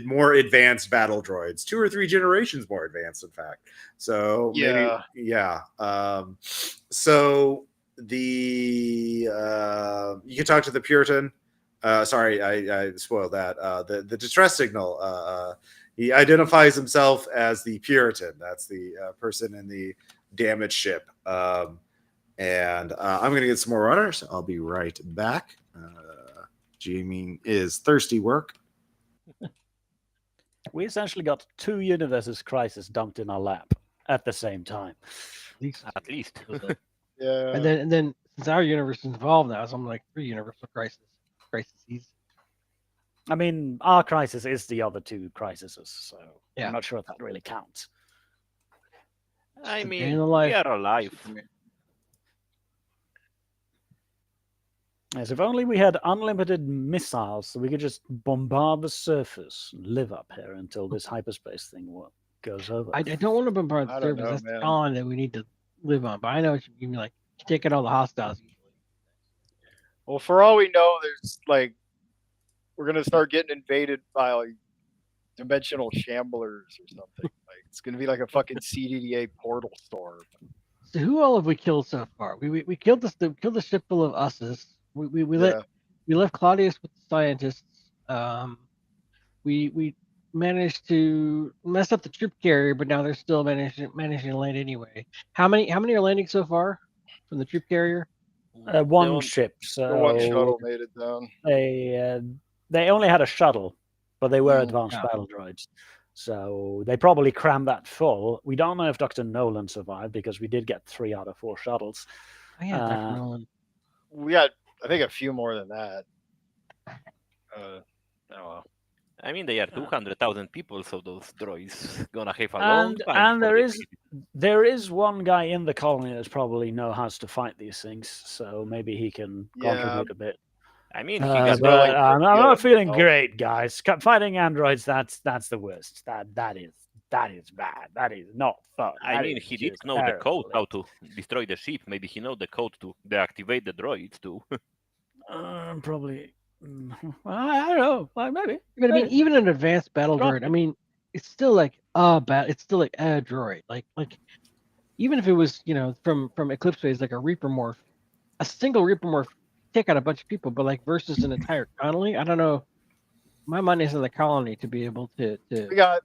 more advanced battle droids, 2 or 3 generations more advanced, in fact. So maybe, yeah. So the you can talk to the Puritan. Sorry, I spoiled that. The distress signal. He identifies himself as the Puritan. That's the person in the damaged ship. And I'm going to get some more runners. I'll be right back. Jamie is thirsty work. We essentially got 2 universes crisis dumped in our lap at the same time. At least. Yeah. And then since our universe is involved now, so I'm like 3 universal crises. I mean, our crisis is the other 2 crises, so Yeah. I'm not sure if that really counts. I Just a day mean, in the life. we are alive. As if only we had unlimited missiles, so we could just bombard the surface and live up here until this hyperspace thing goes over. I don't want to bombard the I don't surface. know, That's the man. colony that we need to live on. But I know what you mean. Like taking all the hostiles. Well, for all we know, there's we're gonna start getting invaded by dimensional shamblers or something. It's gonna be like a fucking CDDA portal storm. So who all have we killed so far? We killed the ship full of us's. We left Claudius with the scientists. We managed to mess up the troop carrier, but now they're still managing to land anyway. How many are landing so far from the troop carrier? One ship. So The one shuttle made it down. They only had a shuttle, but they were advanced yeah. battle droids. So they probably crammed that full. We don't know if Dr. Nolan survived because we did get 3 out of 4 shuttles. Oh, yeah, Dr. Nolan. We got, I think, a few more than that. Oh well. I mean, they are 200,000 people, so those droids gonna have a long time. And there is one guy in the colony that probably knows how to fight these things, so maybe he can contribute a bit. I mean, he got but I'm not feeling Oh. great, guys. Fighting androids, that's the worst. That is bad. That is not fun. I mean, he did know the code how to destroy the ship. Maybe he know the code to deactivate the droids too. Probably. I don't know. Maybe. But I mean, even an advanced battle droid. I mean, it's still like it's still like a droid. Like even if it was from Eclipse Phase, like a Reaper morph, a single Reaper morph take out a bunch of people, but like versus an entire colony, I don't know. My money's in the colony to be able to. We got.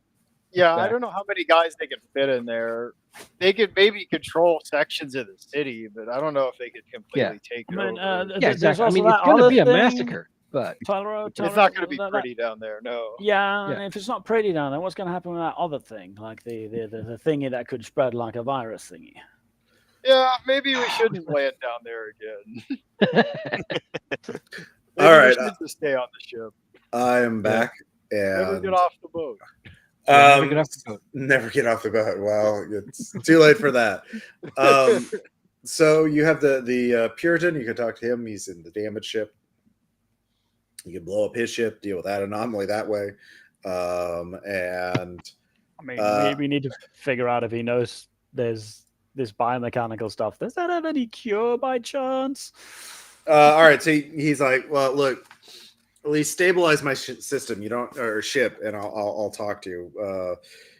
Yeah, I don't know how many guys they can fit in there. They could maybe control sections of the city, but I don't know if they could completely take over. Yeah, exactly. I mean, it's going to be a massacre, but it's not going to be pretty down there. No. Yeah, and if it's not pretty down there, what's going to happen with that other thing, like the thingy that could spread like a virus thingy? Yeah, maybe we shouldn't land down there again. All right, we should just stay on the ship. I am back. And never get off the boat. Never get off the boat. Never get off the boat. Well, it's too late for that. So you have the Puritan. You can talk to him. He's in the damaged ship. You can blow up his ship, deal with that anomaly that way. And I mean, we need to figure out if he knows there's this biomechanical stuff. Does that have any cure by chance? All right. So he's like, well, look, at least stabilize my system. You don't, or ship, and I'll talk to you.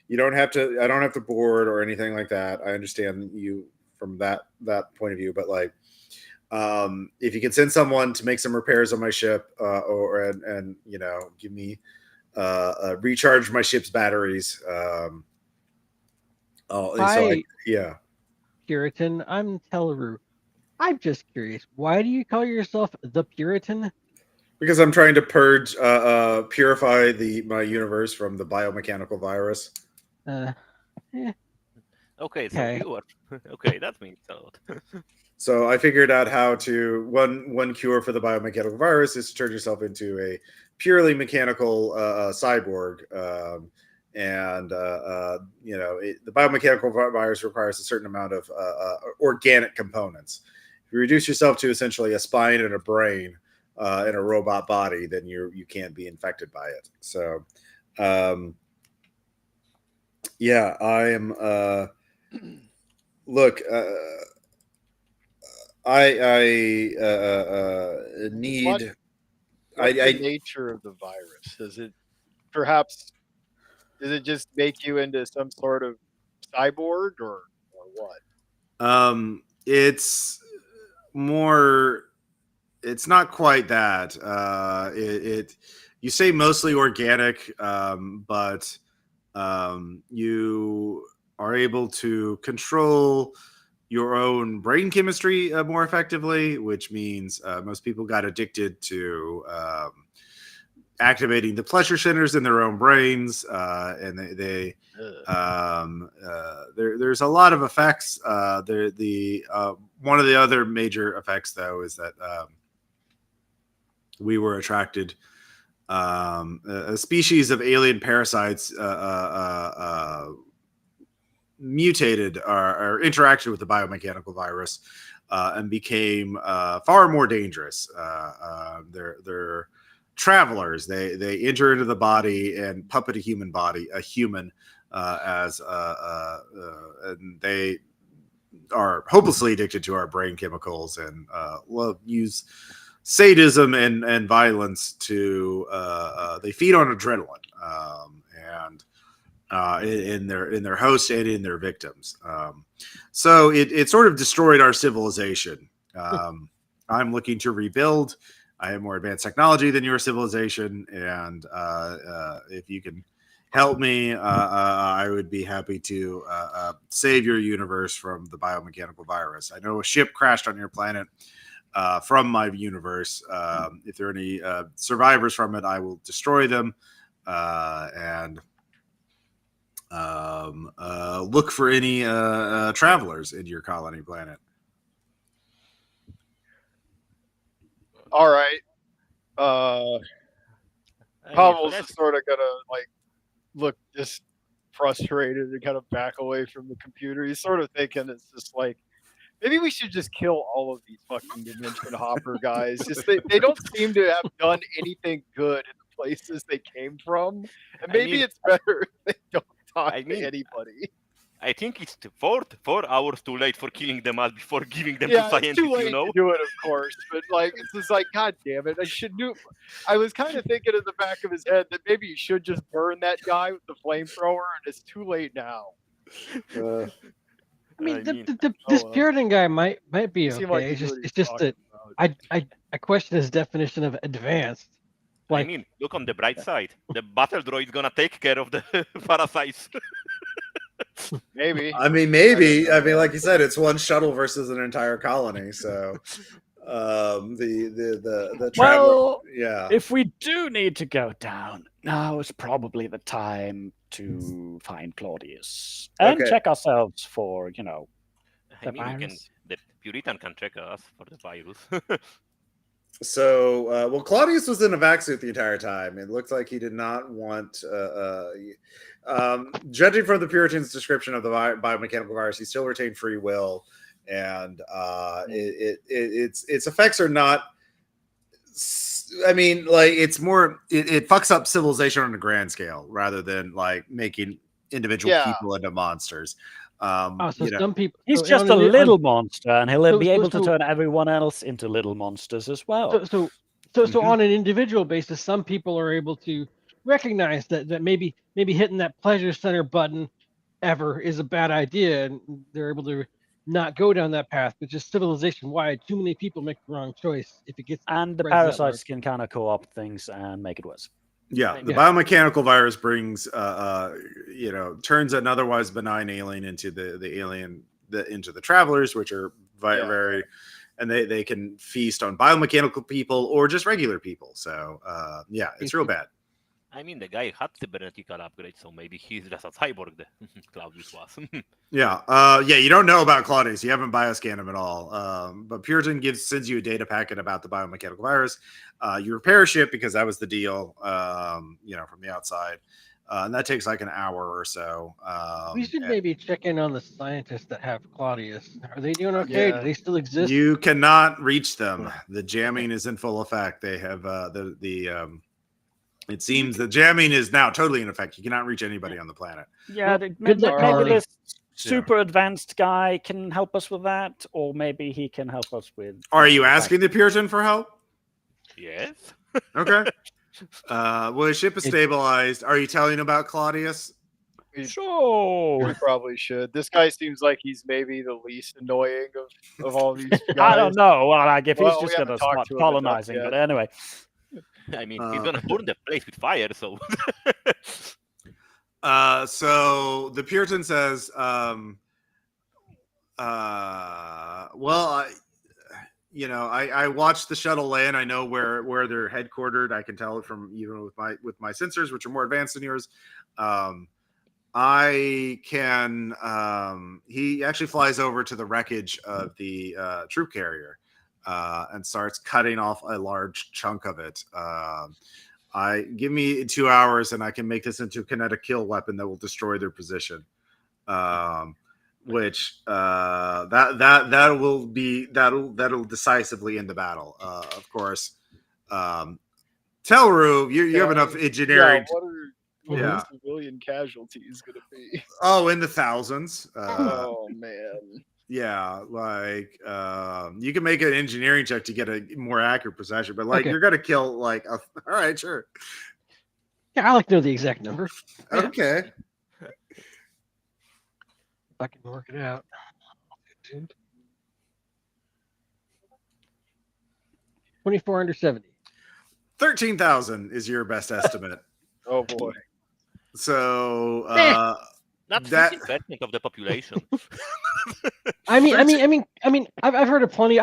You don't have to. I don't have to board or anything like that. I understand you from that point of view, but like, if you can send someone to make some repairs on my ship, and give me recharge my ship's batteries. Yeah. Puritan, I'm Teleru. I'm just curious. Why do you call yourself the Puritan? Because I'm trying to purify my universe from the biomechanical virus. Okay, so you are okay. That means a lot. So I figured out how to one cure for the biomechanical virus is to turn yourself into a purely mechanical cyborg, the biomechanical virus requires a certain amount of organic components. If you reduce yourself to essentially a spine and a brain in a robot body, then you can't be infected by it. So, yeah, I am. Look, I need. What's the I nature of the virus? Does it perhaps does it just make you into some sort of cyborg or what? It's more. It's not quite that. You say mostly organic, but you are able to control your own brain chemistry more effectively, which means most people got addicted to activating the pleasure centers in their own brains, and there's a lot of effects. One of the other major effects, though, is that we were attracted. A species of alien parasites mutated or interacted with the biomechanical virus and became far more dangerous. They're travelers. They enter into the body and puppet a human body, a human, and they are hopelessly addicted to our brain chemicals and use sadism and violence to they feed on adrenaline and in their hosts and in their victims. So it sort of destroyed our civilization. I'm looking to rebuild. I have more advanced technology than your civilization, and if you can help me, I would be happy to save your universe from the biomechanical virus. I know a ship crashed on your planet from my universe. If there are any survivors from it, I will destroy them and look for any travelers in your colony planet. All right. Hey, Pavel's let's- just sort of gonna like look just frustrated and kind of back away from the computer. He's sort of thinking it's just like maybe we should just kill all of these fucking dimension hopper guys. Just they don't seem to have done anything good in the places they came from, and maybe it's better if they don't talk to anybody. I think it's 4 hours too late for killing them all before giving them to Yeah, scientists. it's too late to do it, of course. But like, it's just like, God damn it! I should do. I was kind of thinking in the back of his head that maybe you should just burn that guy with the flamethrower, and it's too late now. I mean, I mean, this well. Puritan guy might be Seemed okay. like he It's knew just what he was it's just talking that about. I question his definition of advanced. Like, I mean, look on the bright side. The battle droid's gonna take care of the parasites. Maybe. I mean, maybe. I mean, like you said, it's one shuttle versus an entire colony. So, the travel. Well, Yeah. if we do need to go down, now is probably the time to find Claudius and Okay. check ourselves for, I the mean, virus. the Puritan can check us for the virus. So, well, Claudius was in a vac suit the entire time. It looked like he did not want. Judging from the Puritan's description of the biomechanical virus, he still retained free will, and its effects are not. I mean, like it's more. It fucks up civilization on a grand scale rather than like making individual people into monsters. so You know, some people. He's so just on a on- little monster, and he'll so- be so- able to so- turn everyone else into little monsters as well. So Mhm. on an individual basis, some people are able to recognize that maybe hitting that pleasure center button ever is a bad idea, and they're able to not go down that path. But just civilization wide, too many people make the wrong choice if it gets And the spreads that parasites large. can kind of co-opt things and make it worse. Yeah, the Yeah. biomechanical virus brings, turns an otherwise benign alien into into the travelers, which are very, and they can feast on biomechanical people or just regular people. So yeah, it's real bad. I mean, the guy had cybernetical upgrade, so maybe he's just a cyborg. The Claudius was. Yeah, you don't know about Claudius. You haven't bioscanned him at all. But Puritan sends you a data packet about the biomechanical virus. You repair a ship because that was the deal. From the outside, and that takes like an hour or so. We should maybe check in on the scientists that have Claudius. Are they doing okay? Yeah. Do they still exist? You cannot reach them. The jamming is in full effect. They have it seems the jamming is now totally in effect. You cannot reach anybody on the planet. Yeah, Well, maybe good luck, this super advanced guy can help us with that, or maybe he can help us with. Are you asking the Puritan for help? Yes. Okay. Well, his ship is stabilized. Are you telling about Claudius? We Sure. probably should. This guy seems like he's maybe the least annoying of all these guys. I don't know. Well, like if Well, he's we just haven't gonna talked start to him enough colonizing, yet. but anyway. I mean, he's gonna burn the place with fire, so. So the Puritan says, well, I watched the shuttle land. I know where they're headquartered. I can tell it from even with my sensors, which are more advanced than yours. I can. He actually flies over to the wreckage of the troop carrier and starts cutting off a large chunk of it. Give me 2 hours and I can make this into a kinetic kill weapon that will destroy their position. Which that'll decisively end the battle. Of course, Telru, you have enough engineering. What are civilian casualties going to be? Oh, in the thousands. Oh man. Yeah, like you can make an engineering check to get a more accurate precision, but like Okay. you're gonna kill like all right, sure. Yeah, I like to know the exact number. Okay. If I can work it out. 2470. 13,000 is your best estimate. Oh boy. So That's That- 50% of the population. I've heard of plenty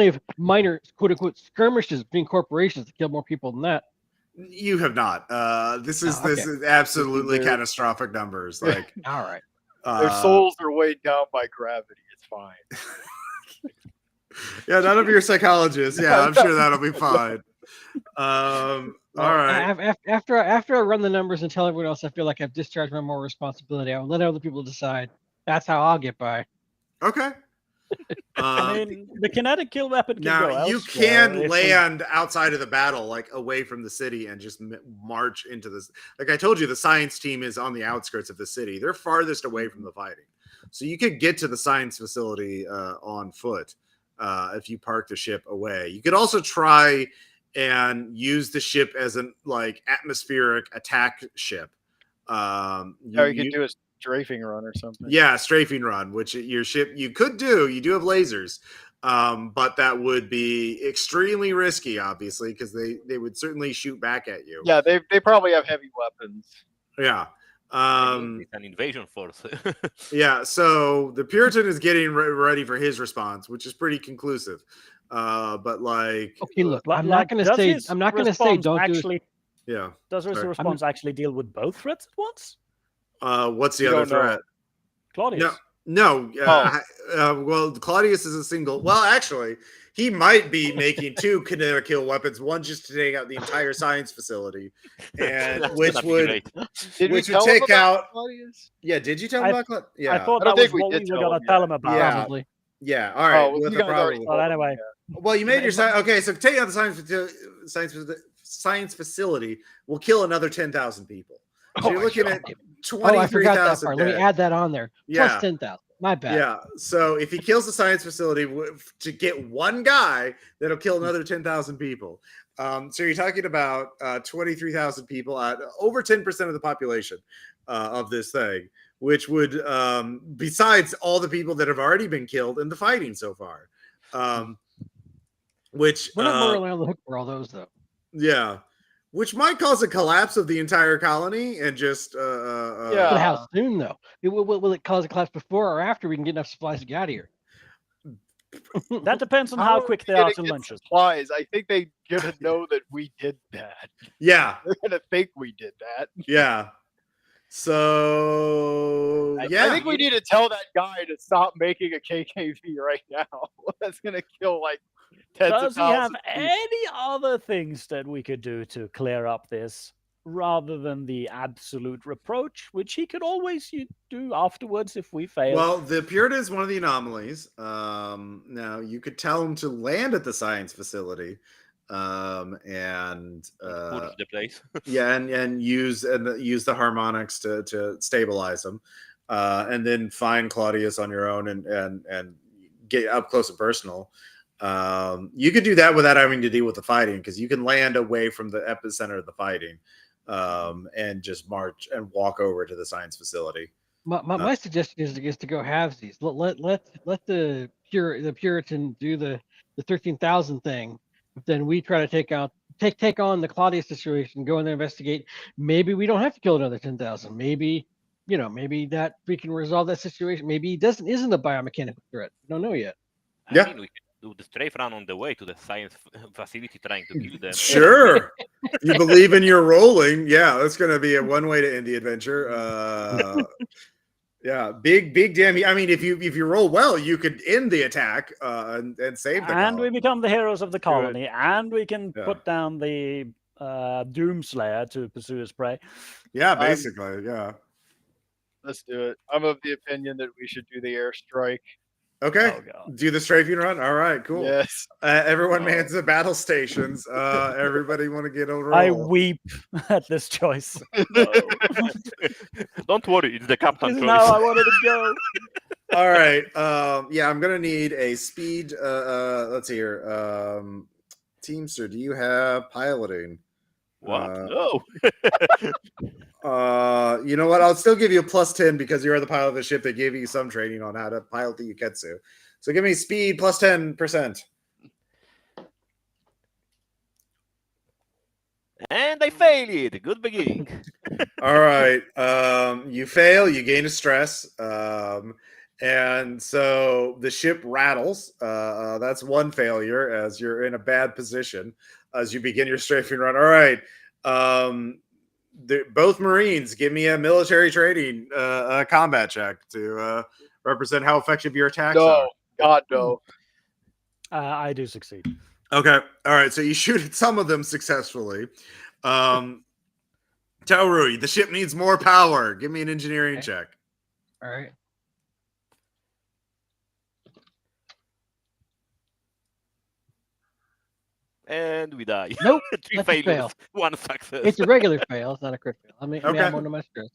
of minor quote unquote skirmishes between corporations that kill more people than that. you have not. This is okay. absolutely They're- catastrophic numbers. Like All right. Their souls are weighed down by gravity. It's fine. Yeah, none of your psychologists. Yeah, I'm sure that'll be fine. All right. After I run the numbers and tell everyone else I feel like I've discharged my moral responsibility, I will let other people decide. That's how I'll get by. Okay. I mean, the kinetic kill weapon can go Now you elsewhere can if we- land outside of the battle, like away from the city, and just march into this. Like I told you, the science team is on the outskirts of the city. They're farthest away from the fighting, so you could get to the science facility on foot if you park the ship away. You could also try and use the ship as an like atmospheric attack ship. You could do a strafing run or something. Yeah, strafing run, which your ship you could do. You do have lasers, but that would be extremely risky, obviously, because they would certainly shoot back at you. Yeah, they probably have heavy weapons. Yeah. It's an invasion force. Yeah. So the Puritan is getting ready for his response, which is pretty conclusive. But like, Okay, look, Like, I'm not going to does say his don't do response it. actually. yeah. Does his Sorry. response actually deal with both threats at once? What's the You other don't know. threat? Claudius. No. Well, Claudius is a single. Well, actually, he might be making two kinetic kill weapons. One just to take out the entire science facility, and That's which gonna be would great. Did Which we would tell him take about out- Claudius? Yeah. Did you tell him I- about Claudius? Yeah. I thought I don't that was think we what did we were tell going him to tell yet. him about. Yeah. Probably. Yeah. All right. Oh, with you the guys already problem. told Well, him, anyway. yeah. Well, you made your okay. So taking out the science facility will kill another 10,000 people. So you're looking at Oh, I forgot that 23,000 part. Let me dead. add that on there. Yeah. Plus 10,000. My bad. Yeah. So if he kills the science facility to get one guy, that'll kill another 10,000 people. So you're talking about 23,000 people at over 10% of the population of this thing, which would, besides all the people that have already been killed in the fighting so far, which We're not morally on the hook for all those, though. yeah, which might cause a collapse of the entire colony and just Yeah. But how soon, though? Will it cause a collapse before or after we can get enough supplies to get out of here? That depends on how quick they are to launch it. Supplies. I think they're gonna know that we did that. yeah, They're gonna think we did that. yeah. So yeah, I think we need to tell that guy to stop making a KKV right now. That's gonna kill like tens Does of he have thousands. any other things that we could do to clear up this? rather than the absolute reproach, which he could always do afterwards if we fail. Well, the Puritan is one of the anomalies. Now you could tell him to land at the science facility, and Purge the place. yeah, and use the harmonics to stabilize him, and then find Claudius on your own and get up close and personal. You could do that without having to deal with the fighting, because you can land away from the epicenter of the fighting, and just march and walk over to the science facility. My suggestion is to go halvesies. Let the Puritan do the 13,000 thing. But then we try to take on the Claudius situation. Go in there, investigate. Maybe we don't have to kill another 10,000. Maybe that we can resolve that situation. Maybe he isn't a biomechanical threat. We don't know yet. Yeah. I mean, we can do the strafe run on the way to the science facility trying to kill them. Sure. You believe in your rolling. Yeah, that's going to be a one way to end the adventure. Yeah, big damn. I mean, if you roll well, you could end the attack and save the And colony. we become the heroes of the colony, and we can Yeah. put down the Doomslayer to pursue his prey. Yeah, basically. Yeah. Let's do it. I'm of the opinion that we should do the airstrike. Okay. Oh, God. Do the strafing run. All right. Cool. Yes. Everyone Oh. mans the battle stations. Everybody want to get over. I weep at this choice. Don't worry, it's the captain This is choice. how I wanted to go. All right. Yeah, I'm gonna need a speed. Let's see here. Teamster, do you have piloting? What? Uh, No. You know what? I'll still give you a +10 because you're the pilot of the ship. They gave you some training on how to pilot the Uketsu. So give me speed +10%. And I failed it. Good beginning. All right. You fail, you gain a stress. And so the ship rattles. That's one failure, as you're in a bad position as you begin your strafing run. All right. Both Marines, give me a military training combat check to represent how effective your attacks are. No, God no. I do succeed. Okay. All right. So you shoot at some of them successfully. Taurui, the ship needs more power. Give me an engineering check. All right. And we die. Nope. 3 that's a failures, fail. 1 success. It's a regular fail. It's not a crit fail. Let me Okay. add one to my stress.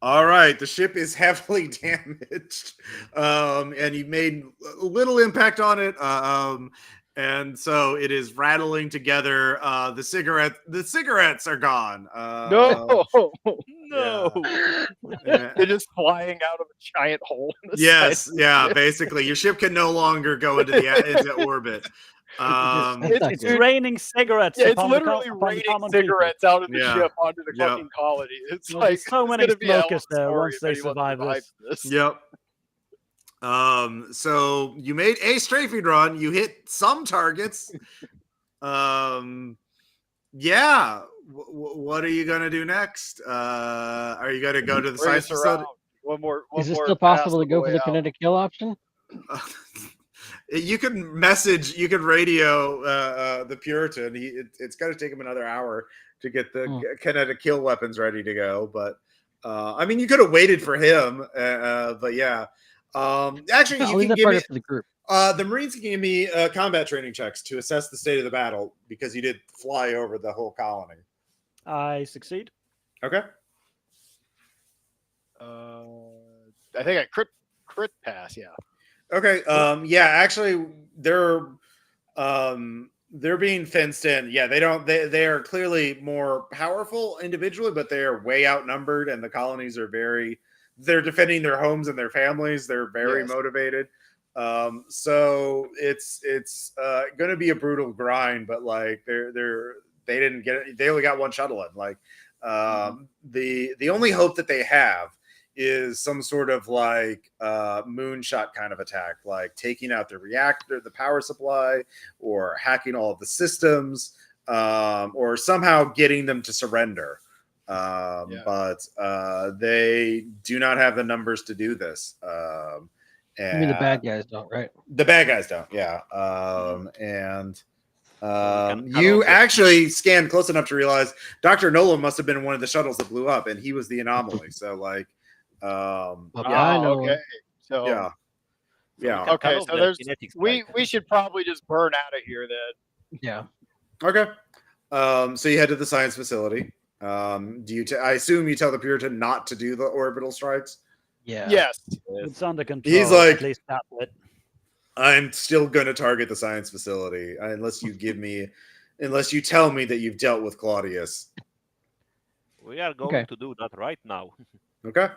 All right, the ship is heavily damaged, and you made a little impact on it, and so it is rattling together. The cigarettes are gone. No. No. They're just flying out of a giant hole in the Yes, side. yeah. Basically, your ship can no longer go into orbit. It's Dude, raining cigarettes. Yeah, it's upon the literally upon the raining common people. cigarettes out of the Yeah. ship onto the Yep. fucking colony. It's There'll like be so it's many gonna be a hell of a smokers there story once if they anyone survive survives this. this. Yep. So you made a strafing run. You hit some targets. Yeah. What are you gonna do next? Are you gonna go to the Bring science us facility? around. One more. Is it more still pass possible on to go the for way the out. kinetic kill option? You can message. You can radio the Puritan. It's going to take him another hour to get the kinetic kill weapons ready to go. But I mean, you could have waited for him. But yeah. Actually, I'll you leave can that give part me. up to the group. The Marines can give me combat training checks to assess the state of the battle because you did fly over the whole colony. I succeed. Okay. I think I crit pass. Yeah. Okay. Yeah. Actually, they're being fenced in. Yeah. They are clearly more powerful individually, but they are way outnumbered, and the colonies are they're defending their homes and their families. They're very motivated. So it's going to be a brutal grind, but like they didn't get it. They only got one shuttle in. Like the only hope that they have is some sort of like moonshot kind of attack, like taking out the reactor, the power supply, or hacking all of the systems, or somehow getting them to surrender. But they do not have the numbers to do this. I mean, the bad guys don't, right? The bad guys don't, yeah. And You actually scanned close enough to realize Dr. Nolan must have been in one of the shuttles that blew up, and he was the anomaly. So, like, I know. Okay. So yeah, yeah. okay, so there's we should probably just burn out of here then. Yeah. Okay. So you head to the science facility. Do you? I assume you tell the Puritan not to do the orbital strikes. Yeah. Yes. It's under control. He's like, at least that bit. I'm still going to target the science facility unless you unless you tell me that you've dealt with Claudius. We are going to do that right now. Okay.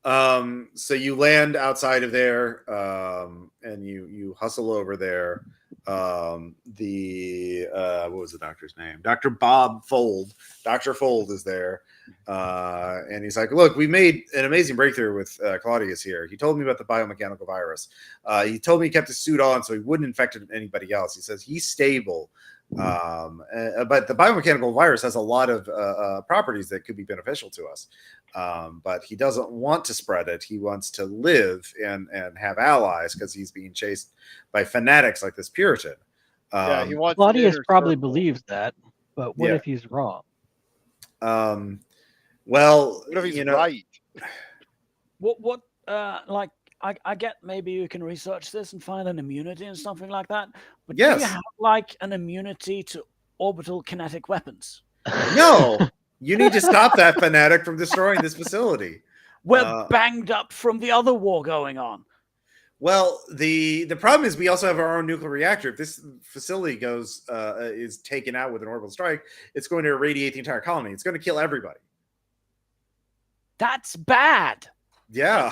So you land outside of there, and you hustle over there. What was the doctor's name? Dr. Bob Fold. Dr. Fold is there. And he's like, look, we made an amazing breakthrough with Claudius here. He told me about the biomechanical virus. He told me he kept his suit on so he wouldn't infect anybody else. He says he's stable. But the biomechanical virus has a lot of properties that could be beneficial to us. But he doesn't want to spread it. He wants to live and have allies because he's being chased by fanatics like this Puritan. Yeah, he wants. Claudius probably believes that, but what if he's wrong? Well, what if he's right? What like I get maybe you can research this and find an immunity and something like that. But do you have like an immunity to orbital kinetic weapons? No. You need to stop that fanatic from destroying this facility. We're banged up from the other war going on. Well, the problem is we also have our own nuclear reactor. If this facility is taken out with an orbital strike, it's going to irradiate the entire colony. It's going to kill everybody. That's bad. Yeah.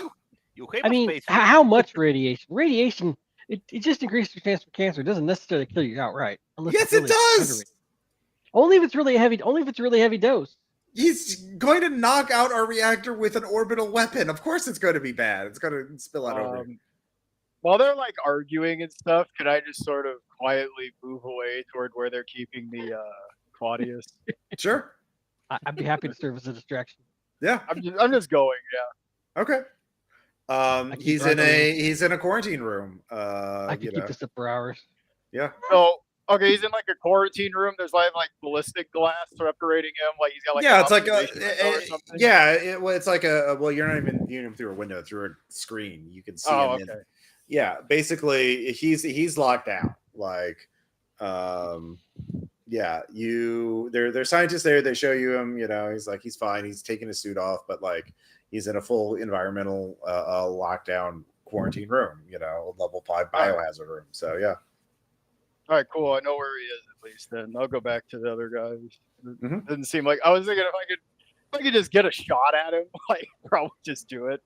I mean, how much radiation? Radiation, it just increases your chance for cancer. It doesn't necessarily kill you outright. Yes, it does. Only if it's really heavy. Only if it's really heavy dose. He's going to knock out our reactor with an orbital weapon. Of course, it's going to be bad. It's going to spill out over. While they're like arguing and stuff, can I just sort of quietly move away toward where they're keeping the Claudius? Sure. I'd be happy to serve as a distraction. Yeah, I'm just going. Yeah. Okay. He's in a quarantine room. I could keep this up for hours. Yeah. So okay, he's in like a quarantine room. There's like ballistic glass separating him. Like he's got like it's like it's like you're not even viewing him through a window, through a screen. You can see him. Okay. Basically he's locked down. Like, there's scientists there. They show you him. He's fine. He's taking his suit off, but like he's in a full environmental lockdown quarantine room. Level 5 biohazard room. So yeah. All right, cool. I know where he is at least. Then I'll go back to the other guys. Didn't seem like I was thinking if I could just get a shot at him, like probably just do it.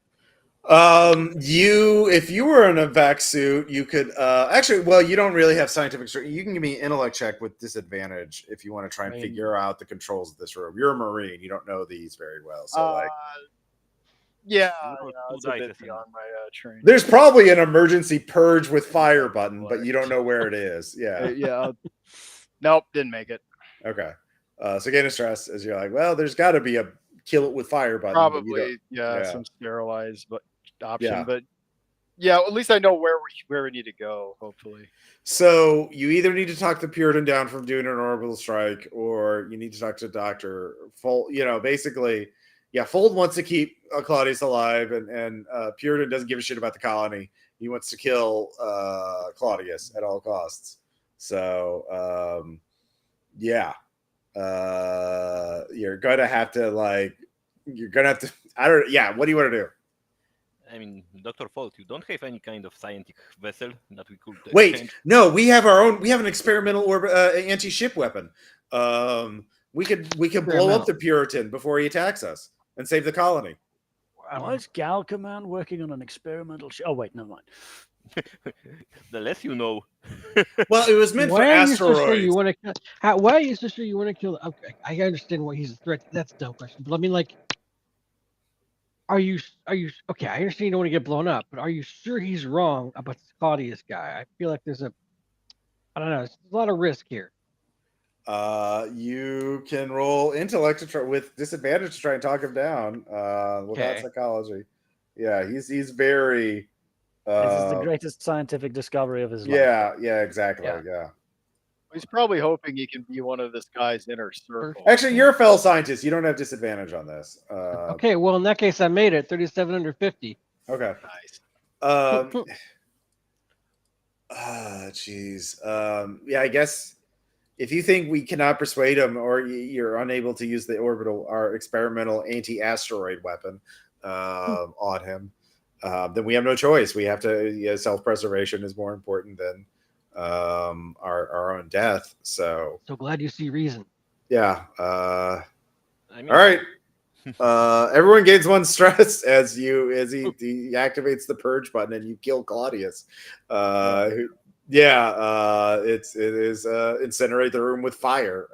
If you were in a vac suit, you could you don't really have scientific. You can give me an intellect check with disadvantage if you want to try and figure out the controls of this room. You're a Marine, you don't know these very well, so it's a bit beyond my training. There's probably an emergency purge with fire button, but you don't know where it is. Yeah. Nope, didn't make it. Okay. So gain a stress as you're like, well, there's got to be a kill it with fire button. Probably, some sterilized option, but at least I know where we need to go. Hopefully. So you either need to talk the Puritan down from doing an orbital strike, or you need to talk to Dr. Fold. Basically. Yeah, Fold wants to keep Claudius alive, and Puritan doesn't give a shit about the colony. He wants to kill Claudius at all costs. So, you're gonna have to what do you want to do? I mean, Dr. Fold, you don't have any kind of scientific vessel that we could Wait, no, we have our own. We have an experimental anti-ship weapon. We could blow up the Puritan before he attacks us and save the colony. Why is Gal Command working on an experimental ship? Oh, wait, never mind. The less you know. Well, it was meant for asteroids. Why are you so sure you want to kill? Okay, I understand why he's a threat. That's a dumb question. But I mean, are you okay? I understand you don't want to get blown up, but are you sure he's wrong about this Claudius guy? I feel like there's a lot of risk here. You can roll intellect with disadvantage to try and talk him down without psychology. Yeah, he's very this is the greatest scientific discovery of his life. Yeah, exactly. Yeah. He's probably hoping he can be one of this guy's inner circle. Actually, you're a fellow scientist. You don't have disadvantage on this. Okay, well in that case, I made it 37 under 50. Okay. Nice. Jeez. Yeah, I guess if you think we cannot persuade him, or you're unable to use our experimental anti-asteroid weapon on him, then we have no choice. We have to. Self-preservation is more important than our own death. So glad you see reason. yeah. I mean, All right. Everyone gains 1 stress as he activates the purge button and you kill Claudius. It is incinerate the room with fire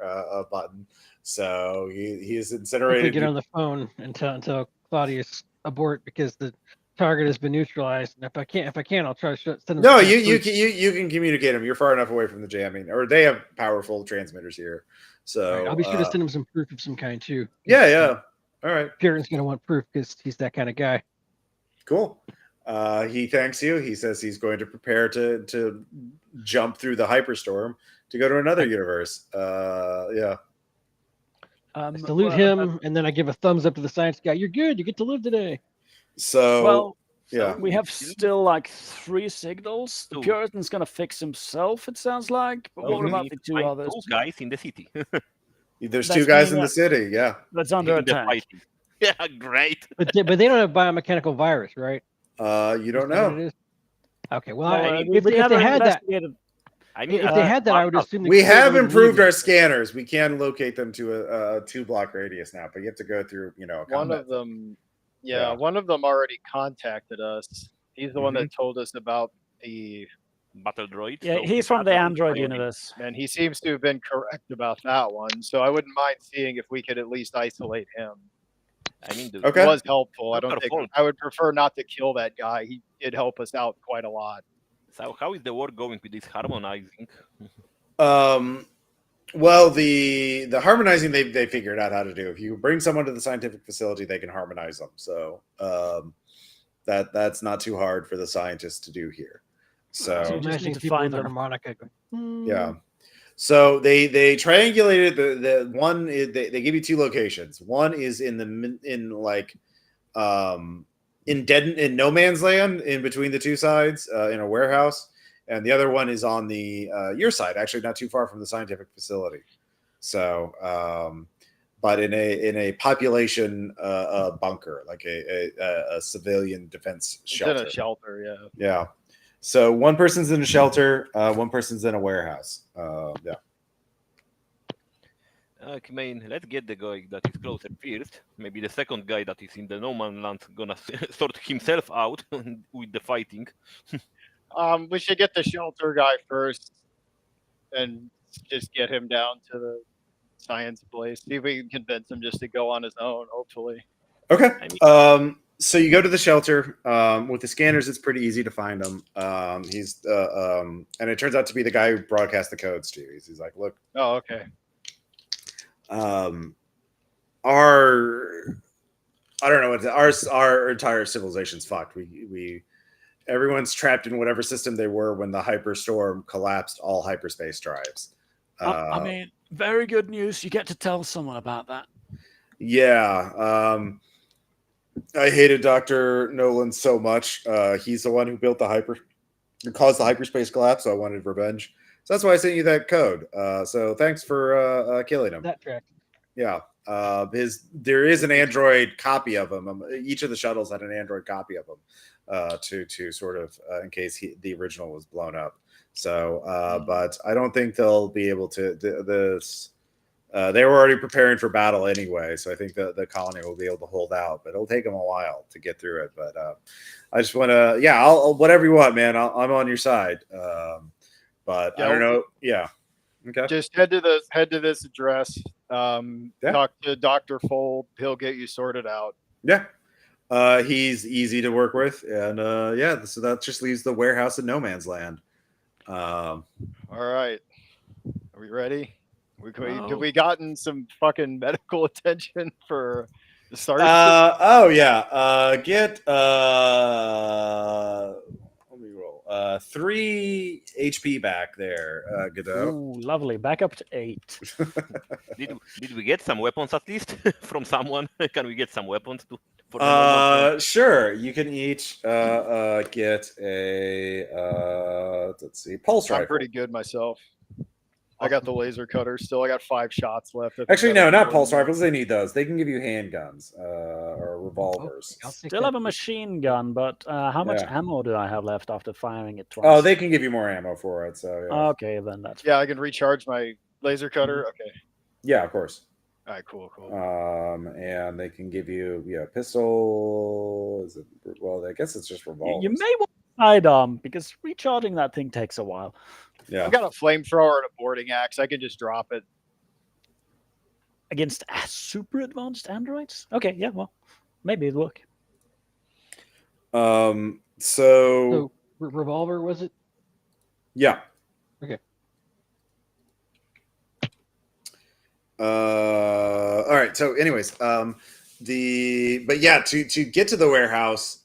button. So he is incinerated. Get on the phone and tell Claudius abort because the target has been neutralized. And if I can't, I'll try to send him. No, you can communicate him. You're far enough away from the jamming, or they have powerful transmitters here. So right, I'll be sure to send him some proof of some kind too. Yeah. All right. Pierre's gonna want proof because he's that kind of guy. Cool. He thanks you. He says he's going to prepare to jump through the hyperstorm to go to another universe. Yeah. I salute him, and then I give a thumbs up to the science guy. You're good. You get to live today. So yeah, we have still like 3 signals. The Puritan's gonna fix himself. It sounds like. But what about the 2 others? 2 guys in the city. There's 2 guys in the city. Yeah. That's under attack. Yeah, great. But they don't have biomechanical virus, right? You don't know. Okay. Well, if they had that, I mean, if they had that, I would assume we have improved our scanners. We can locate them to a 2-block radius now, but you have to go through, one of them. Yeah, one of them already contacted us. He's the one that told us about the battle droid. Yeah, he's from the Android universe. And he seems to have been correct about that one. So I wouldn't mind seeing if we could at least isolate him. I mean, it was helpful. I would prefer not to kill that guy. He did help us out quite a lot. So how is the war going with this harmonizing? Well, the harmonizing they figured out how to do. If you bring someone to the scientific facility, they can harmonize them. So that's not too hard for the scientists to do here. So just need to find the harmonica. Yeah. So they triangulated the one. They give you 2 locations. One is in no man's land in between the 2 sides in a warehouse, and the other one is on the your side, actually not too far from the scientific facility. So, but in a population bunker, like a civilian defense shelter. It's in a shelter, yeah. Yeah. So 1 person's in a shelter, 1 person's in a warehouse. Yeah. I mean, let's get the guy that is closer first. Maybe the second guy that is in the no man's land gonna sort himself out with the fighting. We should get the shelter guy first, and just get him down to the science place. See if we can convince him just to go on his own. Hopefully. Okay. So you go to the shelter with the scanners. It's pretty easy to find him. He's and it turns out to be the guy who broadcast the codes to you. He's like, look. Oh, okay. Our entire civilization's fucked. Everyone's trapped in whatever system they were when the hyperstorm collapsed all hyperspace drives. I mean, very good news. You get to tell someone about that. Yeah. I hated Dr. Nolan so much. He's the one who built caused the hyperspace collapse, so I wanted revenge. So that's why I sent you that code. So thanks for killing him. That track. Yeah. There is an Android copy of him. Each of the shuttles had an Android copy of him to sort of in case the original was blown up. So, but I don't think they'll be able to. They were already preparing for battle anyway, so I think the colony will be able to hold out. But it'll take them a while to get through it. But I just want to, I'll whatever you want, man. I'm on your side. But I don't know. Yeah. Okay. Just head to this address. Talk to Dr. Fold. He'll get you sorted out. Yeah. He's easy to work with, and so that just leaves the warehouse in no man's land. All right. Are we ready? Have we gotten some fucking medical attention for the start? Let me roll. 3 HP back there, Godot. Ooh, lovely. Back up to 8. Did we get some weapons at least from someone? Can we get some weapons for the normal Sure. You can each get a let's see, pulse I'm rifle. pretty good myself. I got the laser cutter still. I got 5 shots left. I think Actually, that'll no, be not pulse more. rifles. They need those. They can give you handguns or revolvers. I'll take Still that. have a machine gun, but how much Yeah. ammo do I have left after firing it twice? Oh, they can give you more ammo for it. So yeah, Okay, then that's Yeah, I can recharge my laser cutter. Okay. yeah, of course. All right, cool. And they can give you pistol. Is it? Well, I guess it's just revolvers. You may want to sidearm because recharging that thing takes a while. Yeah. I've got a flamethrower and a boarding axe. I can just drop it. Against super advanced androids? Okay, yeah, well, maybe it'll work. So Revolver, was it? yeah. Okay. All right. So, anyways, to get to the warehouse,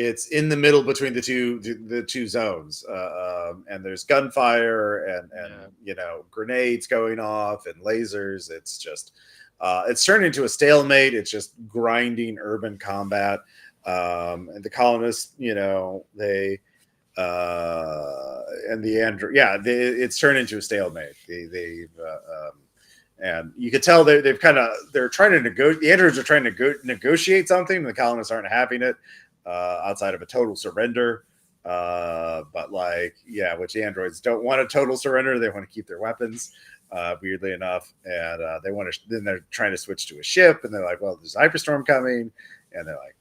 it's in the middle between the two zones, and there's gunfire and grenades going off and lasers. It's just it's turned into a stalemate. It's just grinding urban combat, and the colonists, they and the android, it's turned into a stalemate. And you could tell they're trying to negotiate. The androids are trying to negotiate something, and the colonists aren't having it. Outside of a total surrender, which the androids don't want a total surrender. They want to keep their weapons, weirdly enough, and then they're trying to switch to a ship, and they're like, well, there's a hyperstorm coming, and they're like,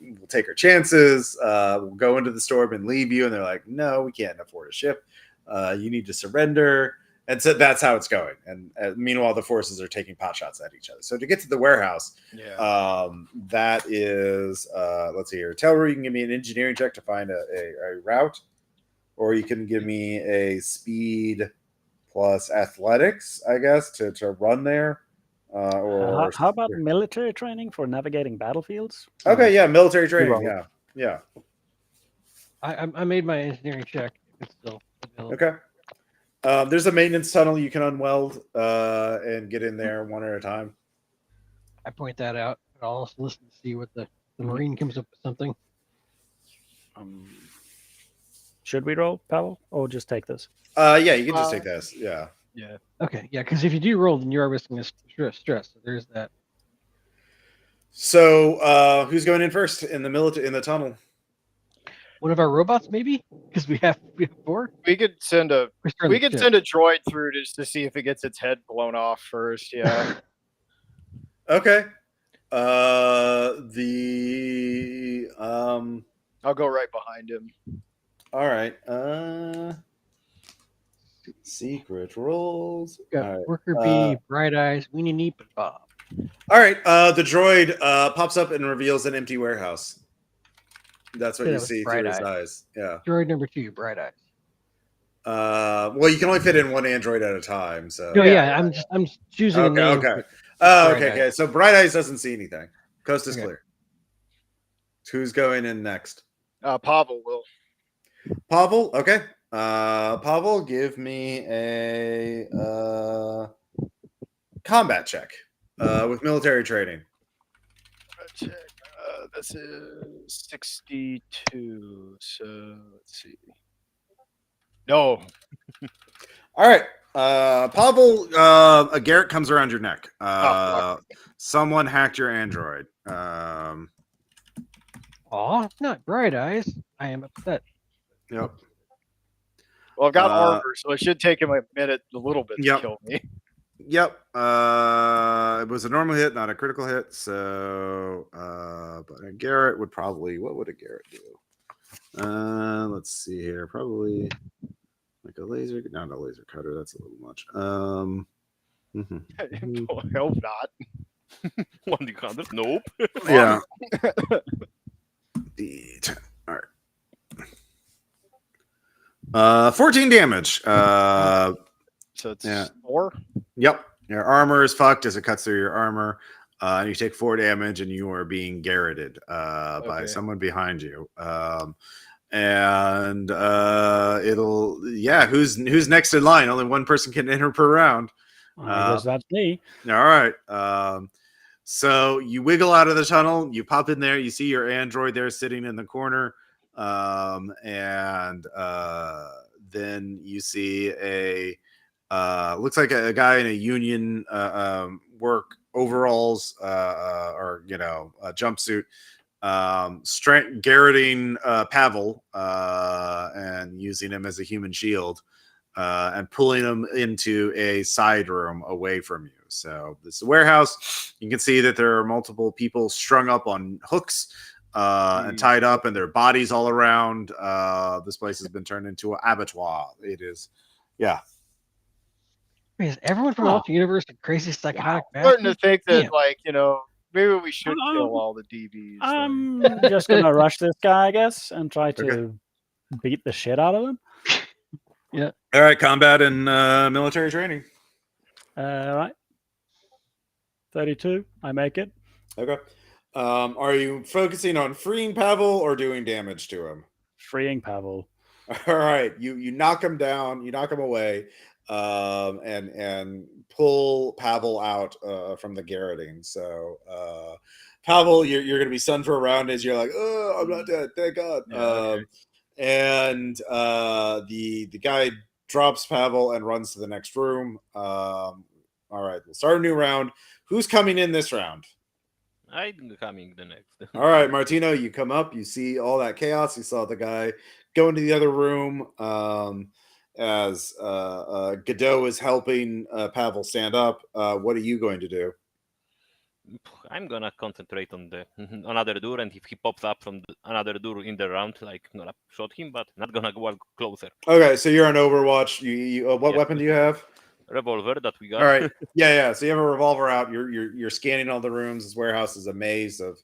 we'll take our chances, we'll go into the storm and leave you, and they're like, no, we can't afford a ship, you need to surrender. And so that's how it's going. And meanwhile, the forces are taking pot shots at each other. So to get to the warehouse, that is, let's see here. Telru, you can give me an engineering check to find a route, or you can give me a speed plus athletics, I guess, to run there. How about military training for navigating battlefields? Okay, yeah, military training. Yeah. I made my engineering check. It's still available. Okay. There's a maintenance tunnel you can unweld and get in there one at a time. I point that out. I'll also listen to see what the Marine comes up with something. Should we roll, Pavel, or just take this? Yeah, you can just take this. Yeah. Okay, yeah, because if you do roll, then you are risking a stress. So there's that. So who's going in first in the tunnel? One of our robots, maybe, because we have 4. We could send a droid through just to see if it gets its head blown off first. Yeah. Okay. I'll go right behind him. All right. Secret rolls. Got All right. Worker B, Bright Eyes, Weenie Neep, and Bob. All right. The droid pops up and reveals an empty warehouse. That's what you see through his eyes. Yeah. Droid number 2, Bright Eyes. Well, you can only fit in one android at a time. So. No, I'm choosing a name. Okay. Oh, okay. So Bright Eyes doesn't see anything. Coast is clear. Who's going in next? Pavel will. Pavel. Okay. Pavel, give me a combat check with military training. Check. This is 62. So let's see. No. All right. Pavel, a Garrett comes around your neck. Someone hacked your android. Not Bright Eyes. I am upset. Yep. Well, I've got armor, so it should take him a little bit to kill me. Yep. It was a normal hit, not a critical hit. So, but a Garrett would probably, what would a Garrett do? Let's see here. Probably like a laser, not a laser cutter. That's a little much. I hope not. 1d100? Nope. Yeah. All right. 14 damage. So it's 4? Yep. Your armor is fucked as it cuts through your armor. You take 4 damage and you are being garroted by someone behind you. and who's next in line? Only one person can enter per round. I guess that's me. All right. So you wiggle out of the tunnel, you pop in there, you see your android there sitting in the corner, and then you see a looks like a guy in a union work overalls or a jumpsuit, garroting Pavel and using him as a human shield. And pulling them into a side room away from you. So this is a warehouse. You can see that there are multiple people strung up on hooks and tied up, and their bodies all around. This place has been turned into an abattoir. It is, yeah. Wait, is everyone from Alter Universe a crazy psychotic I'm starting to bastard? think that, Damn. like, maybe we should kill all the DBs. I'm just gonna rush this guy, I guess, and try to beat the shit out of him. Yeah. All right, combat and military training. All right. 32. I make it. Okay. Are you focusing on freeing Pavel or doing damage to him? Freeing Pavel. All right, you knock him down, you knock him away, and pull Pavel out from the garroting. So Pavel, you're going to be stunned for a round as you're like, oh, I'm not dead, thank God. Yeah, okay. And the guy drops Pavel and runs to the next room. All right, we'll start a new round. Who's coming in this round? I'm coming the next. All right, Martino, you come up, you see all that chaos. You saw the guy go into the other room as Godot is helping Pavel stand up. What are you going to do? I'm gonna concentrate on the another door, and if he pops up from another door in the round, like, I'm gonna shot him, but not gonna go closer. Okay, so you're on Overwatch. What weapon do you have? Revolver that we got. All right, yeah. So you have a revolver out. You're scanning all the rooms. This warehouse is a maze of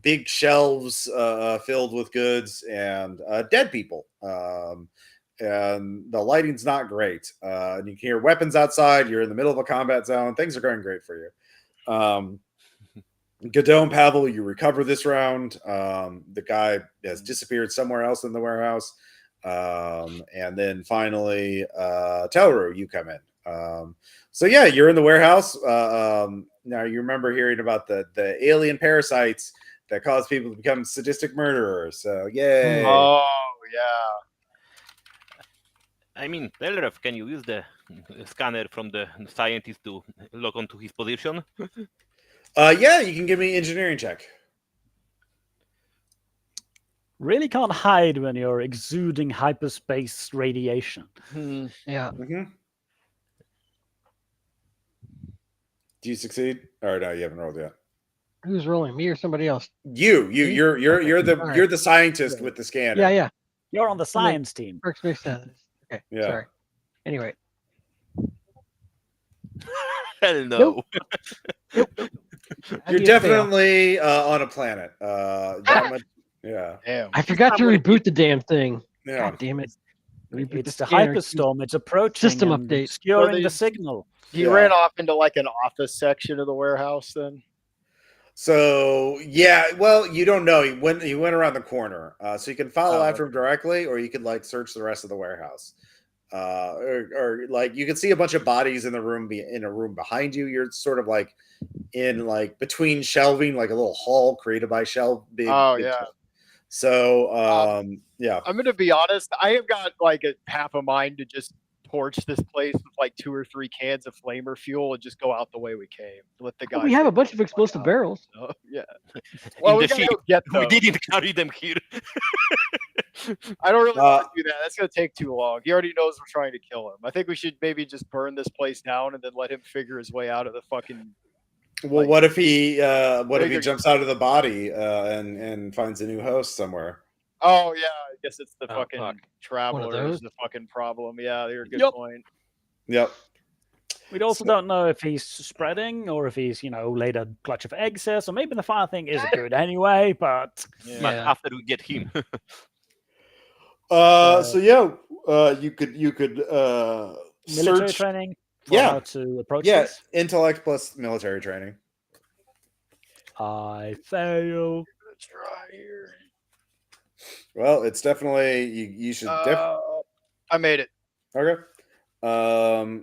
big shelves filled with goods and dead people. And the lighting's not great. And you can hear weapons outside. You're in the middle of a combat zone. Things are going great for you. Godot and Pavel, you recover this round. The guy has disappeared somewhere else in the warehouse. And then finally, Telru, you come in. So yeah, you're in the warehouse. Now you remember hearing about the alien parasites that cause people to become sadistic murderers. So yay! Oh yeah. I mean, Telref, can you use the scanner from the scientist to look onto his position? Yeah, you can give me an engineering check. Really can't hide when you're exuding hyperspace radiation. Yeah. Mm-hmm. Do you succeed? Or no, you haven't rolled yet. Who's rolling? Me or somebody else? You're the All right. you're the scientist with the scanner. Yeah. You're on the science team. Works makes sense. Okay. Yeah. Sorry. Anyway. Hell no. Nope. You're definitely on a planet. That much, yeah. Damn. I forgot to reboot the damn thing. Yeah. God damn it. Reboot It's the the scanner. hyperstorm. It's approaching. System and update. obscuring So the signal. He Yeah. ran off into like an office section of the warehouse then? So yeah, well, you don't know. He went around the corner. So you can follow after him directly, or you could like search the rest of the warehouse. Or like you can see a bunch of bodies in the room in a room behind you. You're sort of like in like between shelving, like a little hall created by big yeah. shelf. So yeah. I'm gonna be honest, I have got like a half a mind to just torch this place with like 2 or 3 cans of flamer fuel and just go out the way we came. Let the guy. We have a bunch of explosive barrels. Oh, yeah. Well, we the gotta ship. go get We those. didn't carry them here. I don't really want to do that. That's gonna take too long. He already knows we're trying to kill him. I think we should maybe just burn this place down and then let him figure his way out of the fucking. Well, like, what if he figure- jumps out of the body and finds a new host somewhere? Oh yeah, I guess it's the fucking fuck. traveler those? is the fucking problem. Yeah, you're a good Yep. point. Yep. We also don't know if he's spreading or if he's, laid a clutch of eggs here. So maybe the fire thing is good anyway, but Yeah. But Yeah. after we get him. So yeah, you could military search. training for Yeah. how to approach Yeah, this. intellect plus military training. I fail. Let's try here. Well, it's definitely you should I made it. Okay.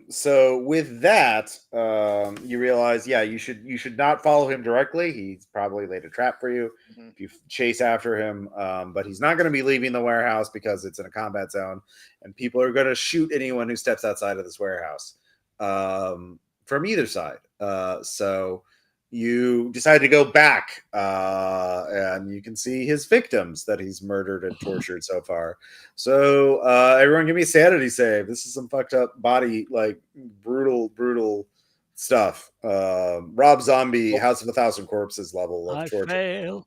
So with that, you realize, yeah, you should not follow him directly. He's probably laid a trap for you if you chase after him. But he's not going to be leaving the warehouse because it's in a combat zone, and people are going to shoot anyone who steps outside of this warehouse from either side. So you decide to go back, and you can see his victims that he's murdered and tortured so far. So everyone give me a sanity save. This is some fucked up body, like brutal stuff. Rob Zombie, House of a Thousand Corpses level of I torture. fail.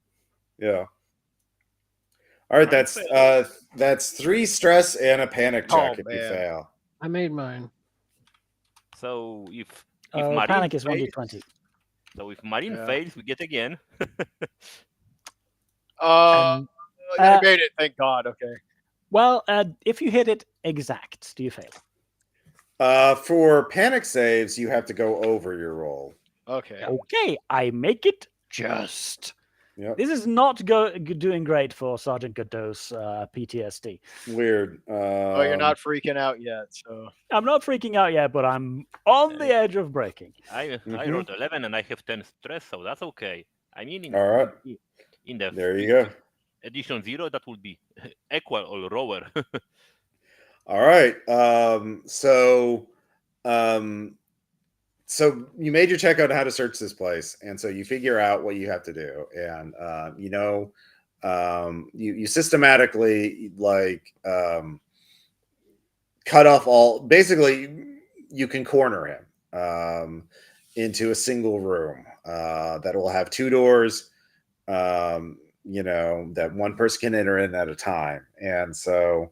Yeah. All right, that's 3 stress and a panic check if you man. fail. I made mine. So if Marine Panic is fails, 1d20. so if Marine Yeah. fails, we get again. I made it. Thank God. Okay. Well, if you hit it exact, do you fail? For panic saves, you have to go over your roll. Okay. Okay, I make it just. Yep. This is not doing great for Sergeant Godot's PTSD. Weird. Oh, you're not freaking out yet. So I'm not freaking out yet, but I'm on the edge of breaking. I rolled 11 and I have 10 stress, so that's okay. I mean, All right. in the There you go. edition 0, that would be equal or lower. All right. So you made your check on how to search this place, and so you figure out what you have to do, and you systematically cut off all. Basically, you can corner him into a single room that will have 2 doors. That one person can enter in at a time, and so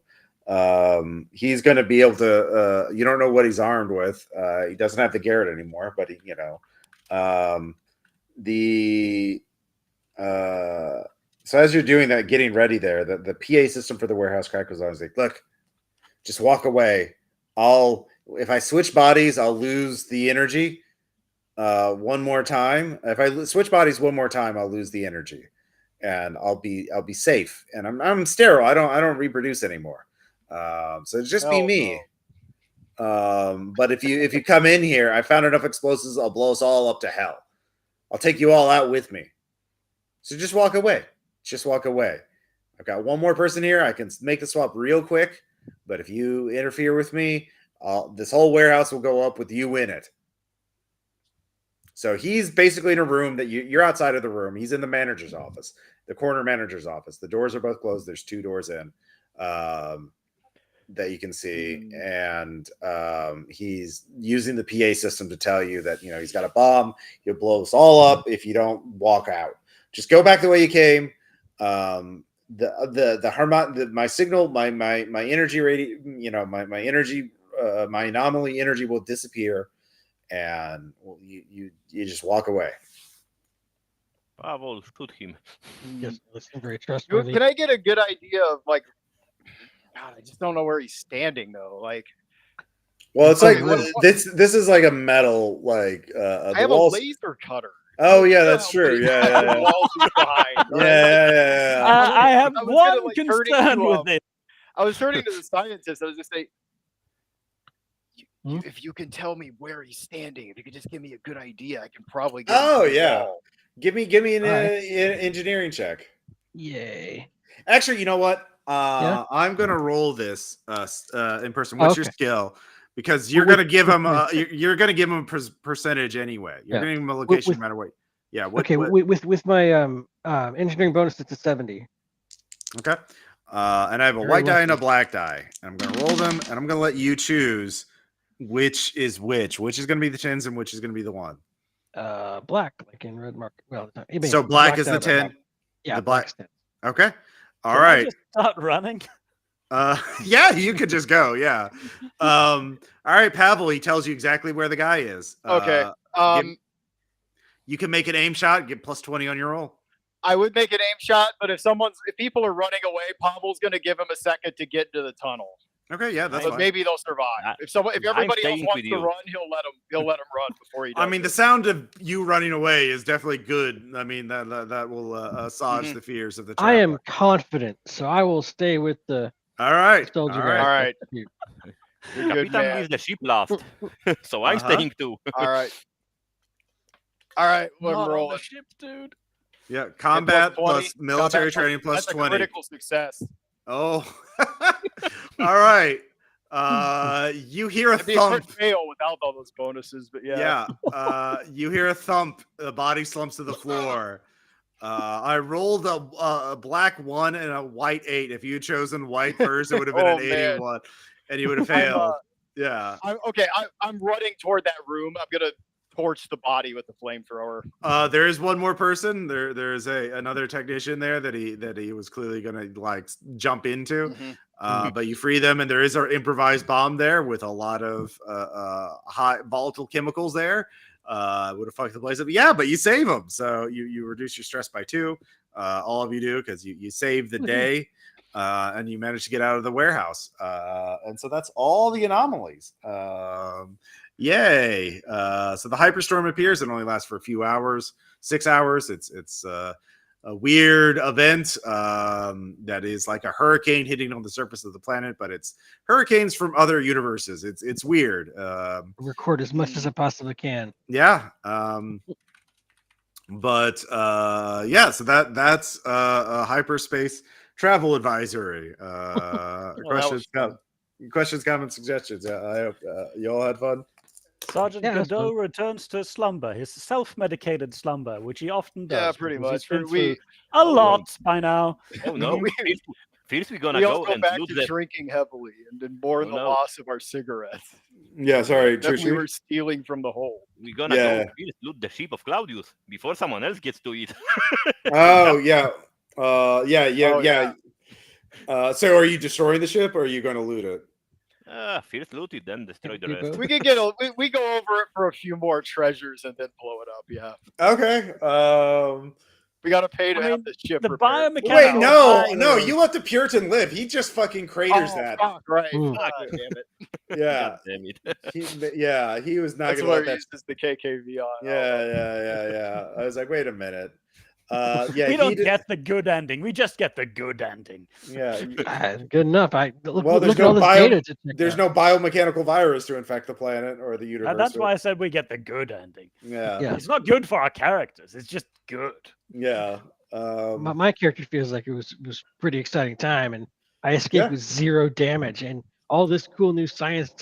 he's going to be able to you don't know what he's armed with. He doesn't have the Garrett anymore, but so as you're doing that, getting ready there, the PA system for the warehouse crack was always like, look, just walk away. If I switch bodies, I'll lose the energy one more time. If I switch bodies one more time, I'll lose the energy, and I'll be safe. And I'm sterile. I don't reproduce anymore. So it's just be me. But if you come in here, I found enough explosives. I'll blow us all up to hell. I'll take you all out with me. So just walk away. Just walk away. I've got one more person here. I can make the swap real quick. But if you interfere with me, this whole warehouse will go up with you in it. So he's basically in a room that you're outside of the room. He's in the manager's office, the corner manager's office. The doors are both closed. There's 2 doors in that you can see. And he's using the PA system to tell you that, he's got a bomb. He'll blow us all up if you don't walk out. Just go back the way you came. My signal, my energy my energy, my anomaly energy will disappear, and you just walk away. Pavel, shoot him. Yes, listen, very trustworthy. Can I get a good idea of God, I just don't know where he's standing though. Well, it's like this is like a metal I have a laser cutter. Oh yeah, that's true. Yeah. I have one concern with it. I was turning to the scientist. I was just saying, if you can tell me where he's standing, if you could just give me a good idea, I can probably get give me an engineering check. Yay. Actually, you know what? I'm gonna roll this in person. What's your skill? Because you're gonna give him you're gonna give him a percentage anyway. You're gonna give him a location no matter what. Yeah. With my engineering bonus, it's a 70. Okay. And I have a white die and a black die. And I'm gonna roll them, and I'm gonna let you choose which is which. Which is gonna be the 10s and which is gonna be the 1. Black, like in red mark. Well, so black is the 10. Yeah, the black. 10. Okay. All Can right. I just start running. Yeah, you could just go. Yeah. All right, Pavel. He tells you exactly where the guy is. Okay. You can make an aim shot. Get +20 on your roll. I would make an aim shot, but if people are running away, Pavel's going to give him a second to get into the tunnel. Okay, yeah, that's But fine. maybe they'll survive. If I'm everybody else staying wants with to you. run, he'll let them run before he does. I mean, the it. sound of you running away is definitely good. I mean, that will assuage the fears of the I traveler. am confident, so I will stay with the All right. soldier All guy. right. All right. Cute. You're good, Capitan man. leaves the ship last, so I'm Uh-huh. staying too. All right. All right, Not I'm on the rolling. ship, dude. Yeah, And combat 20, plus military combat training plus that's a 20. critical success. Oh. All right. You hear a It'd be a crit thump. fail without all those bonuses, but yeah. Yeah. You hear a thump. The body slumps to the floor. I rolled a black 1 and a white 8. If you had chosen white first, it would have been Oh, an man. 81, and you would have failed. Yeah. I'm running toward that room. I'm gonna torch the body with the flamethrower. There is one more person. There's another technician there that he was clearly gonna like jump into. Mhm. But you free them, and there is an improvised bomb there with a lot of high volatile chemicals there. Would have fucked the place up. Yeah, but you save them, so you reduce your stress by 2. All of you do, because you save the day, and you manage to get out of the warehouse. And so that's all the anomalies. Yay! So the hyperstorm appears and only lasts for a few hours, 6 hours. It's a weird event that is like a hurricane hitting on the surface of the planet, but it's hurricanes from other universes. It's weird. Record as much as I possibly can. Yeah. But yeah, so that's a hyperspace travel advisory. Questions, comments, suggestions. Yeah, I hope you all had fun. Sergeant Yeah, that's Godot fun. returns to slumber, his self-medicated slumber, which he often does. Yeah, pretty because much. he's been We through a lot by now. Oh no! First we're gonna all go go and back loot to the. drinking heavily and then mourn the no. loss of our cigarettes Yeah, sorry, that we were stealing from the hole. We're gonna Yeah. go first loot the ship of Claudius before someone else gets to it. Oh yeah. Yeah. yeah. So are you destroying the ship or are you going to loot it? First loot it, then destroy the We rest. both- We could we go over it for a few more treasures and then blow it up. Yeah, Okay. we got to pay to I have mean, the ship the repaired. biomechanical. Wait, no, fire- you let the Puritan live. He just fucking craters Oh, that. fuck, right. Mm. Fuck, damn it. Yeah. God damn it. He was not That's gonna what let he that. uses the KKV on. Yeah. I was like, wait a minute. Yeah, we don't get the good ending. We just get the good ending. Yeah. Good enough. Look there's at all no this data to check there's out. no biomechanical virus to infect the planet or the universe. And that's why I said we get the good ending. Yeah. Yeah. It's not good for our characters. It's just good. Yeah. My character feels like it was pretty exciting time, and I escaped with 0 damage and all this cool new science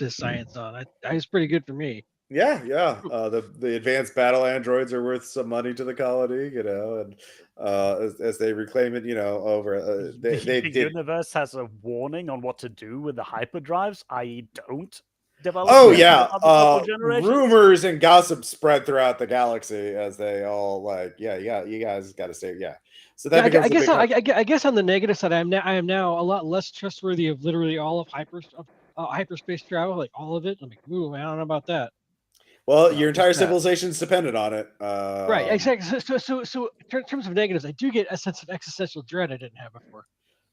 on. I was pretty good for me. Yeah. The advanced battle androids are worth some money to the colony, and as they reclaim it, over they the did. universe has a warning on what to do with the hyperdrives, i.e., don't develop. Oh them for yeah, another couple generations. rumors and gossip spread throughout the galaxy as they all you guys got to stay. Yeah, so that becomes I guess on the negative side, I am now a lot less trustworthy of literally all of hyperspace travel, like all of it. I'm like, ooh, I don't know about that. Well, your entire civilization's dependent on it. Right, exactly. So in terms of negatives, I do get a sense of existential dread I didn't have before.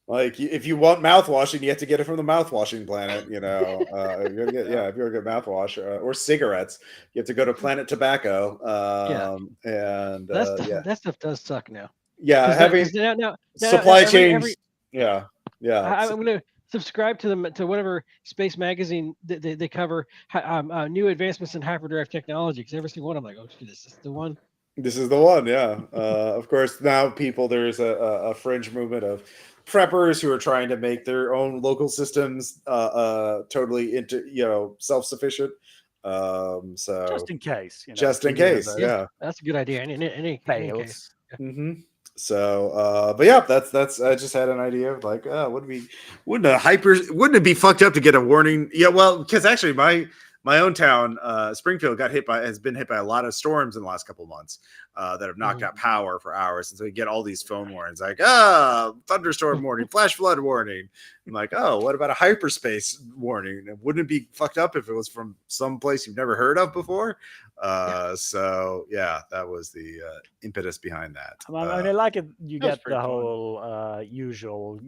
Like, if you want mouthwashing, you have to get it from the mouthwashing planet. If you're gonna get mouthwash or cigarettes, you have to go to Planet Tobacco. And that stuff does suck now. Yeah, having supply chains. Yeah. I'm going to subscribe to them to whatever space magazine they cover new advancements in hyperdrive technology. Because every single one, I'm like, oh shit, is this the one? This is the one. Yeah. Of course, now there's a fringe movement of preppers who are trying to make their own local systems totally self-sufficient. So just in case. Just in case. Yeah. That's a good idea. Any case. Mm-hmm. So, but yeah, that's. I just had an idea of like, wouldn't it be fucked up to get a warning? Yeah, well, because actually, my own town, Springfield, has been hit by a lot of storms in the last couple of months that have knocked out power for hours, and so you get all these phone warnings like, thunderstorm warning, flash flood warning. I'm like, oh, what about a hyperspace warning? Wouldn't it be fucked up if it was from some place you've never heard of before? So yeah, that was the impetus behind that. I like it. You get the whole usual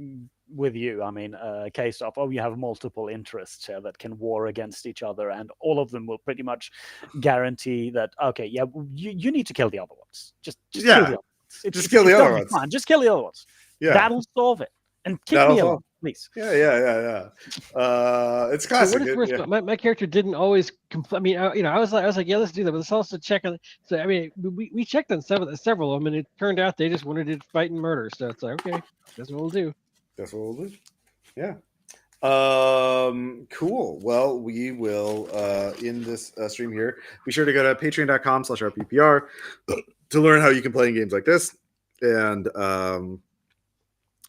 with you. I mean, a case of, you have multiple interests here that can war against each other, and all of them will pretty much guarantee that, okay, yeah, you need to kill the other ones. Just kill the other ones. Just kill the other gonna be ones. fine. Just kill the other ones. Yeah. That'll solve it. And kick That'll me solve- along, please. Yeah. It's For classic. what it's worth, my character didn't always. I mean, I was like, yeah, let's do that, but let's also check on. So I mean, we checked on several of them, and it turned out they just wanted to fight and murder. So it's like, okay, that's what we'll do. That's what we'll do. Yeah. Cool. Well, we will end this stream here. Be sure to go to patreon.com/RPPR to learn how you can play in games like this. And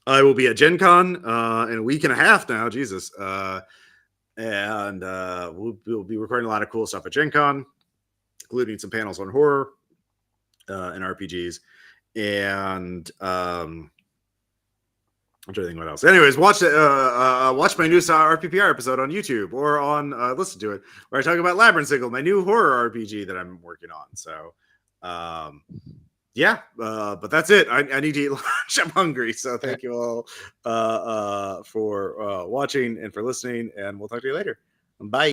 I will be at Gen Con in a week and a half now. Jesus. And we'll be recording a lot of cool stuff at Gen Con, including some panels on horror and RPGs. And I'm trying to think what else. Anyways, watch my new RPPR episode on YouTube, or on listen to it, where I talk about Labyrinth Signal, my new horror RPG that I'm working on. So but that's it. I need to eat lunch. I'm hungry. So thank you all for watching and for listening, and we'll talk to you later. Bye.